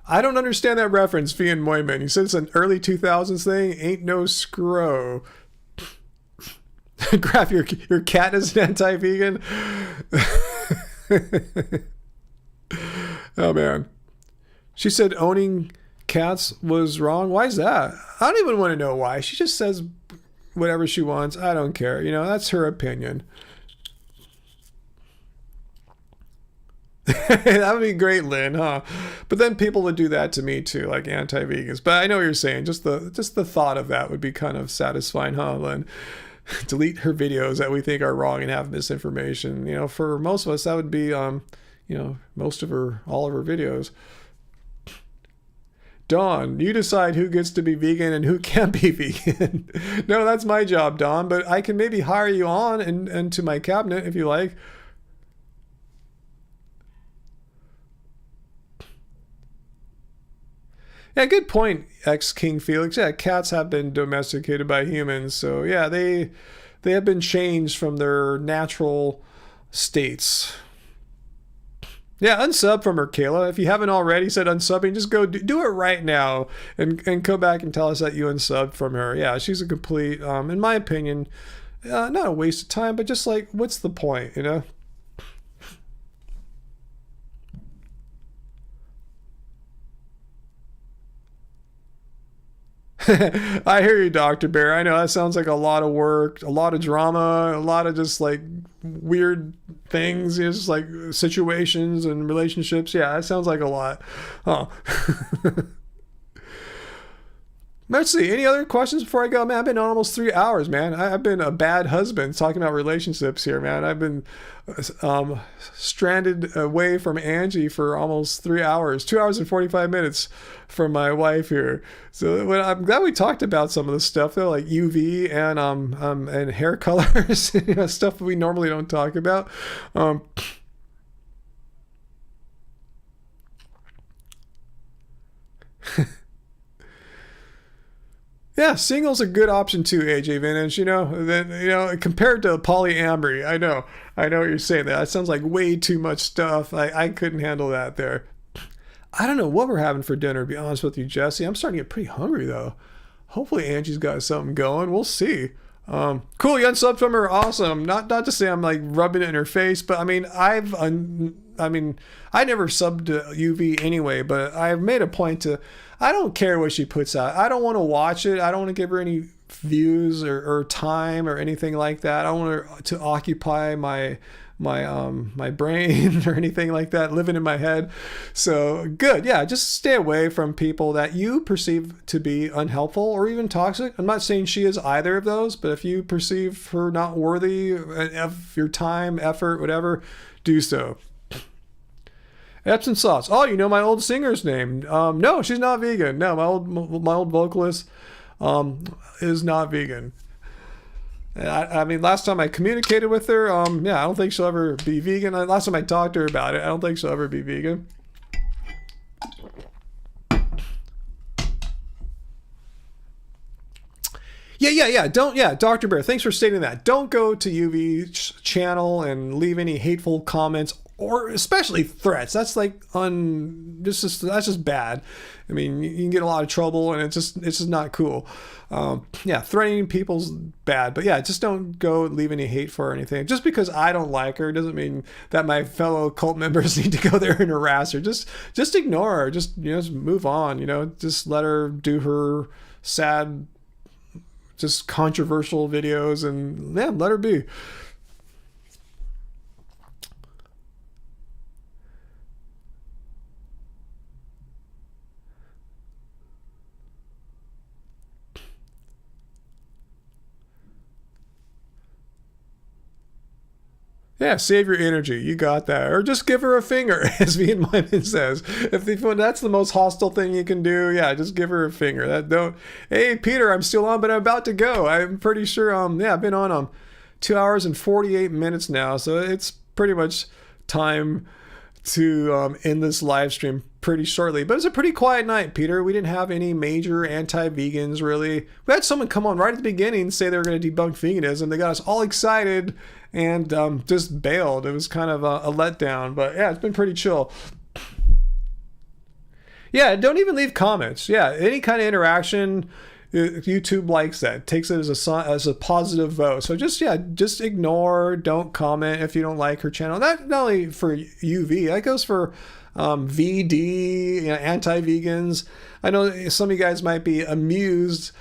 S1: I don't understand that reference, Fian Moyman. You said it's an early 2000s thing? Ain't no scro. Graph, your cat is an anti-vegan? Oh, man. She said owning cats was wrong. Why is that? I don't even want to know why. She just says whatever she wants. I don't care. You know, that's her opinion. That would be great, Lynn, huh? But then people would do that to me too, like anti-vegans. But I know what you're saying. Just the thought of that would be kind of satisfying, huh, Lynn? Delete her videos that we think are wrong and have misinformation. You know, for most of us, that would be, all of her videos. Dawn, you decide who gets to be vegan and who can't be vegan. No, that's my job, Dawn. But I can maybe hire you on and to my cabinet if you like. Yeah, good point, ex-King Felix. Yeah, cats have been domesticated by humans. So, yeah, they have been changed from their natural states. Yeah, unsub from her, Kayla. If you haven't already said unsubbing, just go do it right now and come back and tell us that you unsubbed from her. Yeah, she's a complete, in my opinion, not a waste of time, but just like, what's the point, you know? I hear you, Dr. Bear. I know that sounds like a lot of work, a lot of drama, a lot of just like weird things, just like situations and relationships. Yeah, that sounds like a lot. Huh. Let's see. Any other questions before I go? Man, I've been on almost 3 hours, man. I've been a bad husband talking about relationships here, man. I've been stranded away from Angie for almost 3 hours, 2 hours and 45 minutes from my wife here. So I'm glad we talked about some of the stuff though, like UV and hair colors, stuff we normally don't talk about. Yeah, single's a good option too, AJ Vintage. Then compared to polyamory, I know what you're saying. That sounds like way too much stuff. I couldn't handle that there. I don't know what we're having for dinner, to be honest with you, Jesse. I'm starting to get pretty hungry though. Hopefully Angie's got something going. We'll see. Cool, you unsubbed from her. Awesome. Not to say I'm like rubbing it in her face, but I mean I never subbed to UV anyway, but I've made a point to. I don't care what she puts out. I don't want to watch it. I don't want to give her any views or time or anything like that. I don't want her to occupy my brain or anything like that, living in my head. So good. Yeah, just stay away from people that you perceive to be unhelpful or even toxic. I'm not saying she is either of those, but if you perceive her not worthy of your time, effort, whatever, do so. Epsom sauce. Oh, you know my old singer's name. No, she's not vegan. No, my old vocalist is not vegan. I mean, last time I communicated with her, I don't think she'll ever be vegan. Last time I talked to her about it, I don't think she'll ever be vegan. Yeah. Dr. Bear, thanks for stating that. Don't go to UV's channel and leave any hateful comments or especially threats. That's like that's just bad. I mean, you can get a lot of trouble and it's just not cool. Threatening people's bad, but yeah, just don't go leave any hate for her or anything. Just because I don't like her doesn't mean that my fellow cult members need to go there and harass her. Just ignore her. Just move on. Just let her do her sad, just controversial videos and let her be. Yeah, save your energy. You got that. Or just give her a finger, as Ian Myman says. If that's the most hostile thing you can do, yeah, just give her a finger. Hey, Peter, I'm still on, but I'm about to go. I'm pretty sure, I've been on 2 hours and 48 minutes now, so it's pretty much time to end this live stream pretty shortly. But it's a pretty quiet night, Peter. We didn't have any major anti-vegans, really. We had someone come on right at the beginning say they were going to debunk veganism. They got us all excited and just bailed. It was kind of a letdown. But yeah, it's been pretty chill. Yeah, don't even leave comments. Yeah, any kind of interaction, YouTube likes that. Takes it as a positive vote. So just ignore, don't comment if you don't like her channel. Not only for UV, that goes for VD, anti-vegans. I know some of you guys might be amused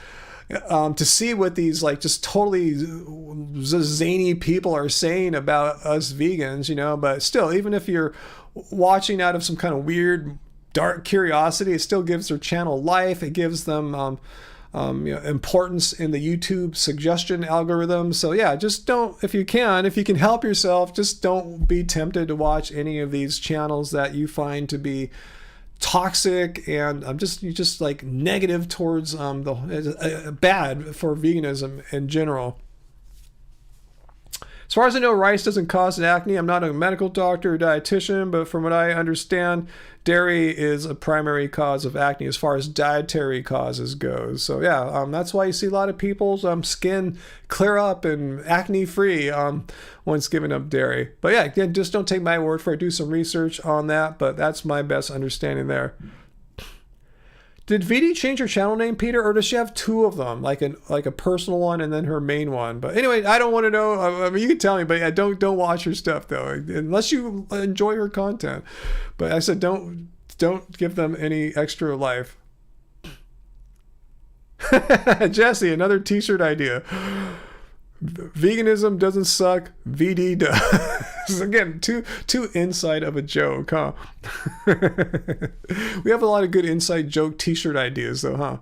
S1: to see what these like just totally zany people are saying about us vegans, but still, even if you're watching out of some kind of weird dark curiosity, it still gives their channel life. It gives them importance in the YouTube suggestion algorithm. So yeah, just don't, if you can help yourself, just don't be tempted to watch any of these channels that you find to be toxic and just like negative towards bad for veganism in general. As far as I know, rice doesn't cause acne. I'm not a medical doctor or dietitian, but from what I understand, dairy is a primary cause of acne as far as dietary causes goes. So yeah, that's why you see a lot of people's skin clear up and acne free once giving up dairy. But yeah, again, just don't take my word for it. Do some research on that, but that's my best understanding there. Did VD change her channel name, Peter, or does she have two of them, like a personal one and then her main one? But anyway, I don't want to know. I mean, you can tell me, but yeah, don't watch her stuff though, unless you enjoy her content. But I said don't give them any extra life. Jesse, another T-shirt idea. Veganism doesn't suck, VD does. Again, too inside of a joke, huh? We have a lot of good inside joke T-shirt ideas, though, huh?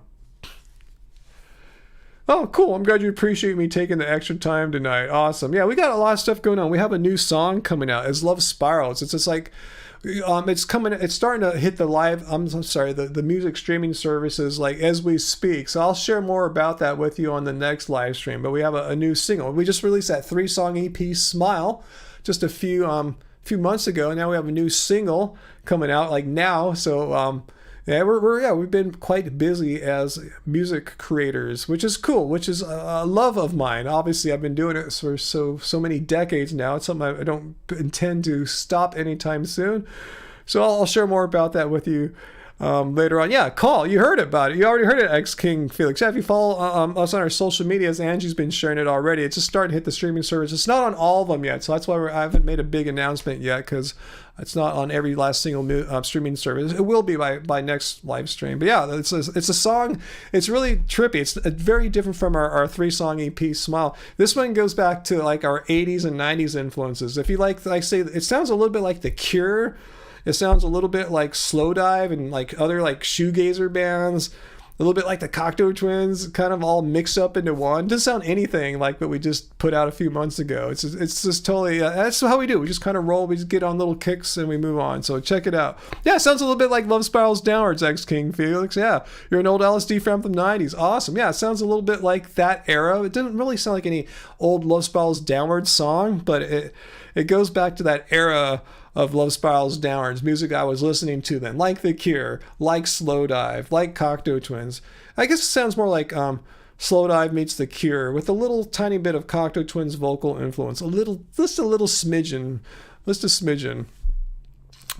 S1: Oh, cool. I'm glad you appreciate me taking the extra time tonight. Awesome. Yeah, we got a lot of stuff going on. We have a new song coming out. It's Love Spirals. It's just like... it's starting to hit the live, the music streaming services like as we speak. So I'll share more about that with you on the next live stream. But we have a new single. We just released that 3-song EP, Smile, just a few months ago. And now we have a new single coming out like now. So yeah, we've been quite busy as music creators, which is cool, which is a love of mine. Obviously, I've been doing it for so many decades now. It's something I don't intend to stop anytime soon. So I'll share more about that with you later on. Yeah, call. You heard about it. You already heard it, X King Felix. Yeah, if you follow us on our social medias, Angie's been sharing it already. It's just starting to hit the streaming service. It's not on all of them yet, so that's why I haven't made a big announcement yet, because it's not on every last single streaming service. It will be by next live stream. But yeah, it's a song. It's really trippy. It's very different from our 3-song EP, Smile. This one goes back to like our 80s and 90s influences. If you like say, it sounds a little bit like The Cure. It sounds a little bit like Slow Dive and like other like shoegazer bands. A little bit like the Cocteau Twins, kind of all mixed up into one. Doesn't sound anything like what we just put out a few months ago. It's just totally, that's how we do. We just kind of roll, we just get on little kicks and we move on. So check it out. Yeah, it sounds a little bit like Love Spirals Downwards, X King Felix. Yeah, you're an old LSD fan from the 90s. Awesome. Yeah, it sounds a little bit like that era. It didn't really sound like any old Love Spirals Downwards song, but it goes back to that era of Love Spirals Downwards, music I was listening to then, like The Cure, like Slow Dive, like Cocteau Twins. I guess it sounds more like Slow Dive meets The Cure with a little tiny bit of Cocteau Twins vocal influence, just a little smidgen.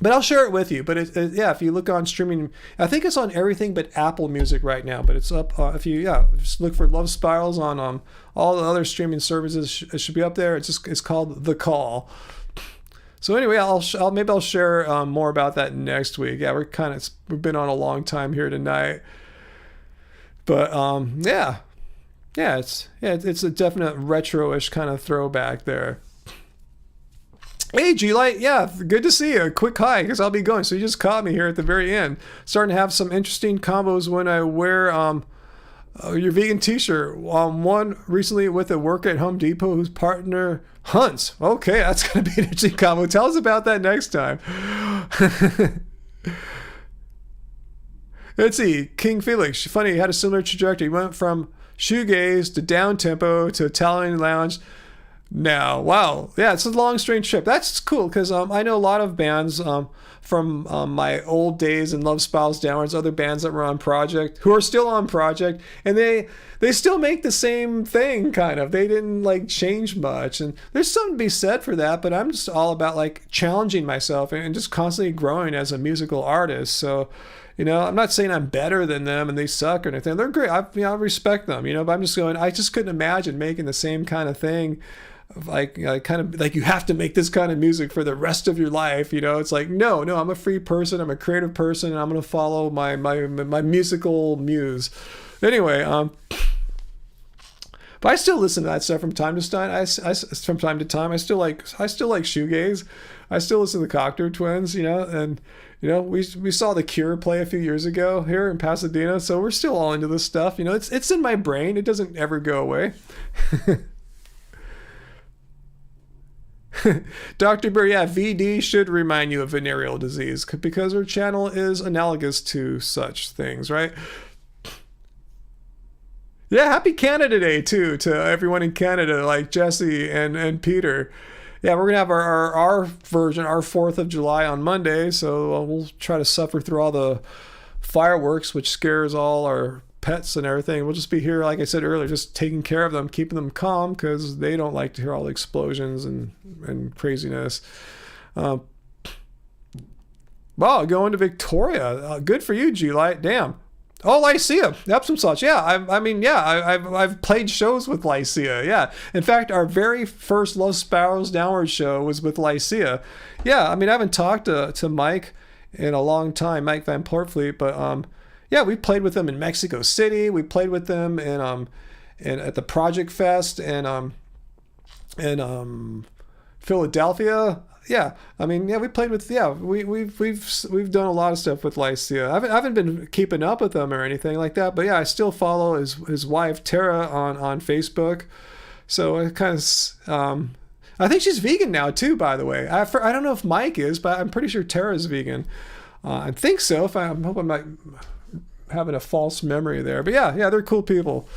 S1: But I'll share it with you. But yeah, if you look on streaming, I think it's on everything but Apple Music right now. But it's up if you just look for Love Spirals on all the other streaming services. It should be up there. It's called The Call. So anyway, maybe I'll share more about that next week. Yeah, we've been on a long time here tonight, but yeah, it's a definite retro-ish kind of throwback there. Hey, G-Light, yeah, good to see you. Quick hi, because I'll be going. So you just caught me here at the very end. Starting to have some interesting combos when I wear Your vegan t-shirt. One recently with a worker at Home Depot whose partner hunts. Okay, that's going to be an interesting combo. Tell us about that next time. Let's see. King Felix. Funny, he had a similar trajectory. He went from shoegaze to down tempo to Italian lounge. Now, wow. Yeah, it's a long, strange trip. That's cool because I know a lot of bands from my old days and Love Spirals downwards, other bands that were on Project, who are still on Project, and they still make the same thing, kind of. They didn't, like, change much. And there's something to be said for that, but I'm just all about, like, challenging myself and just constantly growing as a musical artist. So, you know, I'm not saying I'm better than them and they suck or anything. They're great. I respect them, you know, but I'm just going, I just couldn't imagine making the same kind of thing. Like kind of like you have to make this kind of music for the rest of your life, you know. It's like no, I'm a free person, I'm a creative person, and I'm gonna follow my musical muse. Anyway, but I still listen to that stuff from time to time. I from time to time I still like shoegaze. I still listen to the Cocteau Twins, you know, and you know we saw The Cure play a few years ago here in Pasadena, so we're still all into this stuff. You know, it's in my brain. It doesn't ever go away. Dr. Burr, yeah, VD should remind you of venereal disease because her channel is analogous to such things, right? Yeah, happy Canada Day, too, to everyone in Canada, like Jesse and Peter. Yeah, we're going to have our version, our 4th of July on Monday, so we'll try to suffer through all the fireworks, which scares all our pets and everything. We'll just be here, like I said earlier, just taking care of them, keeping them calm because they don't like to hear all the explosions and craziness. Wow, going to Victoria. Good for you, G-Light. Damn. Oh, Lycia, Epsom salts. Yeah, I've played shows with Lycia. Yeah, in fact, our very first Love Spirals Downward show was with Lycia. Yeah, I mean, I haven't talked to Mike in a long time, Mike Van Portfleet, but yeah, we played with them in Mexico City. We played with them in at the Project Fest in Philadelphia. Yeah, I mean, yeah, we played with we've done a lot of stuff with Lycia. I haven't been keeping up with them or anything like that, but yeah, I still follow his wife Tara on Facebook. So I kind of I think she's vegan now too, by the way. I don't know if Mike is, but I'm pretty sure Tara's vegan. I think so. I hope I'm not having a false memory there, but yeah, they're cool people.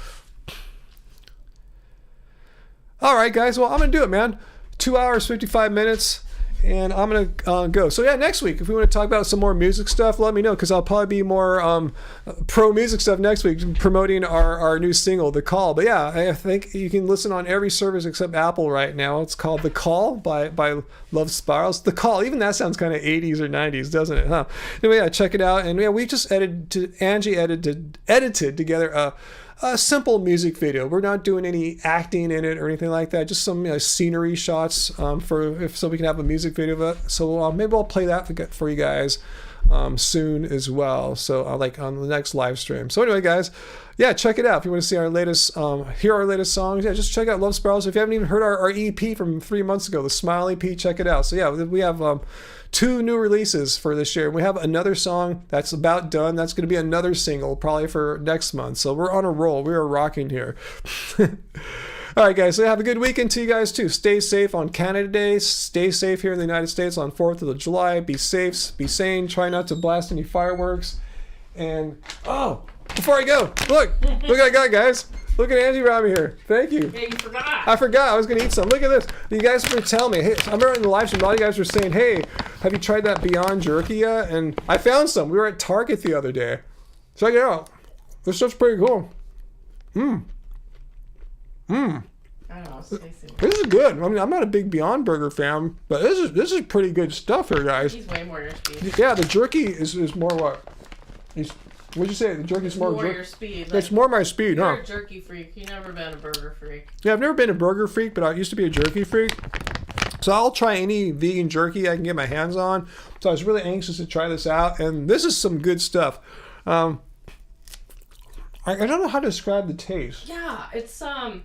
S1: All right, guys. Well, I'm gonna do it, man. 2 hours, 55 minutes. And I'm going to go. So, yeah, next week, if we want to talk about some more music stuff, let me know, because I'll probably be more pro-music stuff next week, promoting our new single, The Call. But, yeah, I think you can listen on every service except Apple right now. It's called The Call by Love Spirals. The Call. Even that sounds kind of 80s or 90s, doesn't it? Huh? Anyway, yeah, check it out. And, yeah, we just Angie edited together a simple music video. We're not doing any acting in it or anything like that. Just some scenery shots so we can have a music video of it. So maybe I'll play that for you guys soon as well. So like on the next live stream. So anyway, guys, yeah, check it out. If you want to see our latest, hear our latest songs, yeah, just check out Love Spirals. If you haven't even heard our EP from 3 months ago, the Smile EP, check it out. So yeah, we have 2 new releases for this year. We have another song that's about done. That's going to be another single probably for next month. So we're on a roll. We are rocking here. All right, guys. So have a good weekend to you guys too. Stay safe on Canada Day. Stay safe here in the United States on 4th of July. Be safe. Be sane. Try not to blast any fireworks. And before I go, look what I got, guys. Look at Angie around me here. Thank you.
S4: Yeah, you forgot.
S1: I forgot. I was going to eat some. Look at this. You guys were telling me. Hey, I remember in the live stream, a lot of you guys were saying, hey, have you tried that Beyond Jerky yet? And I found some. We were at Target the other day. Check it out. This stuff's pretty cool.
S4: I don't know. It's tasty.
S1: This is good. I mean, I'm not a big Beyond Burger fan, but this is pretty good stuff here, guys.
S4: He's way more your speed.
S1: Yeah, the jerky is more what? What'd you say? The jerky's more
S4: your speed.
S1: It's more my speed,
S4: you're
S1: huh?
S4: a jerky freak. You've never been a burger freak.
S1: Yeah, I've never been a burger freak, but I used to be a jerky freak. So I'll try any vegan jerky I can get my hands on. So I was really anxious to try this out, and this is some good stuff. I don't know how to describe the taste.
S4: Yeah, it's like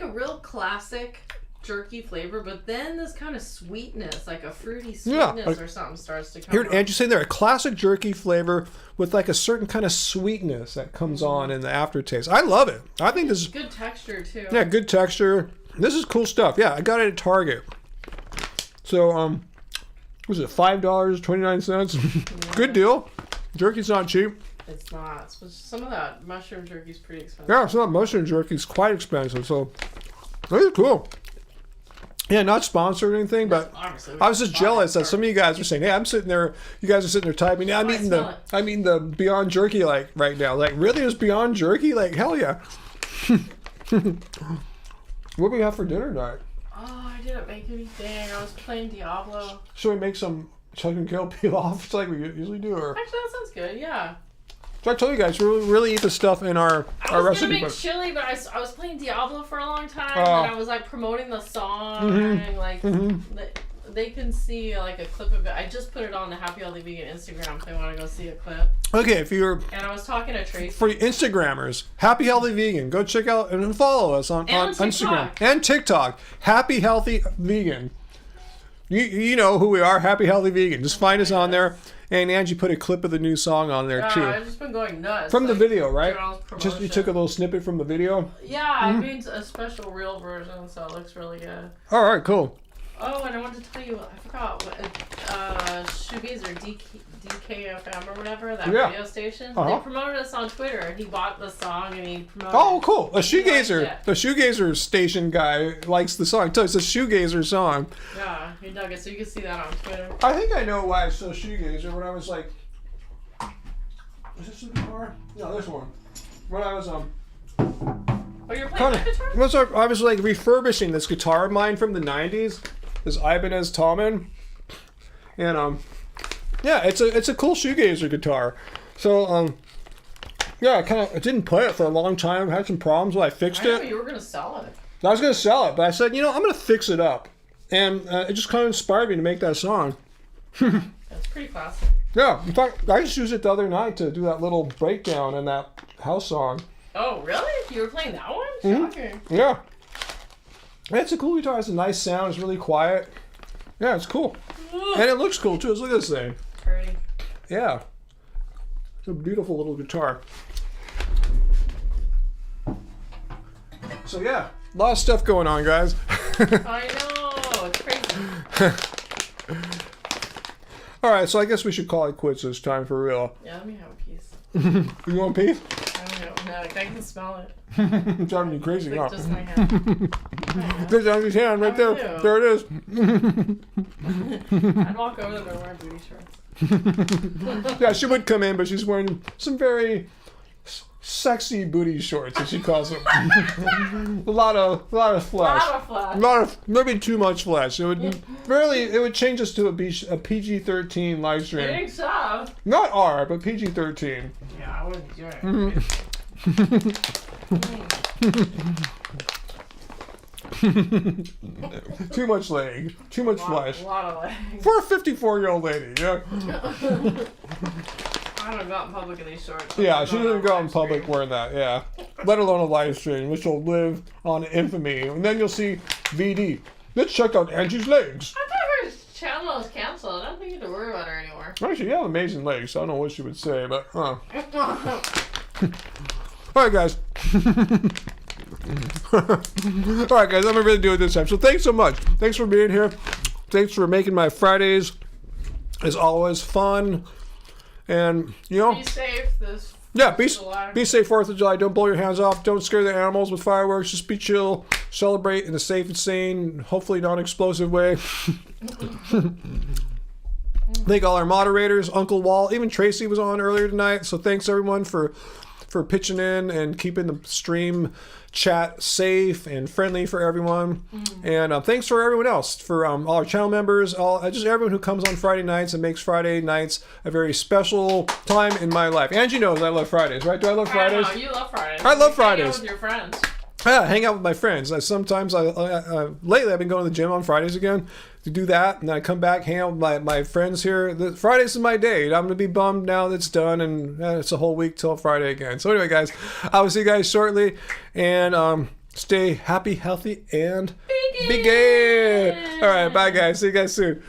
S4: a real classic jerky flavor, but then this kind of sweetness, like a fruity sweetness or something starts to come
S1: Here,
S4: on.
S1: Angie's saying there, a classic jerky flavor with like a certain kind of sweetness that comes on in the aftertaste. I love it. I think this is
S4: Good texture, too.
S1: yeah, good texture. This is cool stuff. Yeah, I got it at Target. So, was it $5.29? Good deal. Jerky's not cheap.
S4: It's not. Some of that mushroom jerky is pretty expensive.
S1: Yeah, some of that mushroom jerky is quite expensive. So, this is cool. Yeah, not sponsored or anything, but
S4: Obviously,
S1: I was just jealous that some of you guys were saying, "Hey, I'm sitting there. You guys are sitting there typing. Yeah, I'm eating the Beyond Jerky like right now. Like, really, is Beyond Jerky? Like, hell yeah." What do we have for dinner tonight?
S4: Oh, I didn't make anything. I was playing Diablo.
S1: Should we make some chuck and kill pilaf? It's like we usually do. Or
S4: Actually, that sounds good. Yeah.
S1: so I told you guys, we really eat the stuff in our
S4: I was
S1: recipe
S4: gonna make
S1: book.
S4: chili, but I was playing Diablo for a long time,
S1: Oh.
S4: and I was like promoting the song, and like they can see like a clip of it. I just put it on the Happy Healthy Vegan Instagram if they want to go see a clip.
S1: Okay, if you're
S4: And I was talking to Tracy.
S1: for Instagrammers, Happy Healthy Vegan, go check out and follow us on Instagram and TikTok. Happy Healthy Vegan. You know who we are, Happy Healthy Vegan. Just find us on there. And Angie put a clip of the new song on there too.
S4: I've just been going nuts.
S1: From the video, right?
S4: doing
S1: Just you took a little snippet from the video.
S4: Yeah, I made a special real version, so it looks really good.
S1: All right, cool.
S4: Oh, and I wanted to tell you, I forgot what Shoebies or DKFM or whatever, that radio station. They promoted us on Twitter, and he bought the song and he promoted.
S1: Oh, cool! A
S4: He liked
S1: shoegazer,
S4: it.
S1: the shoegazer station guy likes the song. So it's a shoegazer song.
S4: Yeah, he dug it, so you can see that on Twitter.
S1: I think I know why I saw shoegazer when I was like, is this a guitar? No, this one. When I was
S4: Oh, you're playing that guitar?
S1: I was like refurbishing this guitar of mine from the '90s, this Ibanez Tallman, and yeah, it's a cool shoegazer guitar. So yeah, I didn't play it for a long time. Had some problems when I fixed
S4: I know
S1: it.
S4: you were gonna sell it.
S1: I was gonna sell it, but I said, I'm gonna fix it up, and it just kind of inspired me to make that song.
S4: That's pretty classic.
S1: Yeah, in fact, I just used it the other night to do that little breakdown in that house song.
S4: Oh, really? You were playing that one? Shocking.
S1: Yeah. It's a cool guitar. It's a nice sound. It's really quiet. Yeah, it's cool. And it looks cool, too. Look at this thing.
S4: Pretty.
S1: Yeah. It's a beautiful little guitar. So, yeah. A lot of stuff going on, guys.
S4: I know. It's crazy.
S1: All right, so I guess we should call it quits this time for real.
S4: Yeah, let me have a piece.
S1: You want a piece?
S4: I don't know. I can smell it.
S1: It's driving you crazy,
S4: It's
S1: huh?
S4: like just my hand.
S1: There's Angie's hand right there.
S4: do.
S1: There it is.
S4: I'd walk over them and wear booty shorts.
S1: Yeah, she would come in, but she's wearing some very sexy booty shorts, as she calls them. a lot of flesh.
S4: A lot of flesh.
S1: Maybe too much flesh. It would change us to a PG-13 live
S4: I
S1: stream.
S4: think so.
S1: Not R, but PG-13.
S4: Yeah, I wouldn't do it.
S1: Too much leg. Too much flesh.
S4: A lot of legs.
S1: For a 54-year-old lady, yeah.
S4: I don't go out in public in these shorts.
S1: Yeah, she doesn't go out in public wearing that, yeah. Let alone a live stream, which will live on infamy. And then you'll see VD. Let's check out Angie's legs.
S4: I thought her channel was canceled. I don't think you have to worry about her anymore.
S1: Actually, you have amazing legs. So I don't know what she would say, but All right, guys. All right, guys. I'm gonna really do it this time. So thanks so much. Thanks for being here. Thanks for making my Fridays, as always, fun. And
S4: Be safe this
S1: yeah, be
S4: July.
S1: safe 4th of July. Don't blow your hands off. Don't scare the animals with fireworks. Just be chill. Celebrate in a safe and sane, hopefully non-explosive way. Thank all our moderators, Uncle Walt, even Tracy was on earlier tonight. So thanks everyone for pitching in and keeping the stream chat safe and friendly for everyone. And thanks for everyone else, for all our channel members, just everyone who comes on Friday nights and makes Friday nights a very special time in my life. Angie knows I love Fridays, right? Do I love Fridays?
S4: I know, you love Fridays.
S1: I love
S4: You hang out
S1: Fridays.
S4: with your friends.
S1: Yeah, hang out with my friends. Sometimes lately I've been going to the gym on Fridays again to do that, and then I come back, hang out with my friends here. Fridays is my day. I'm gonna be bummed now that it's done, and it's a whole week till Friday again. So anyway, guys, I will see you guys shortly, and stay happy, healthy, and
S4: Vegan!
S1: Vegan. All right, bye guys. See you guys soon.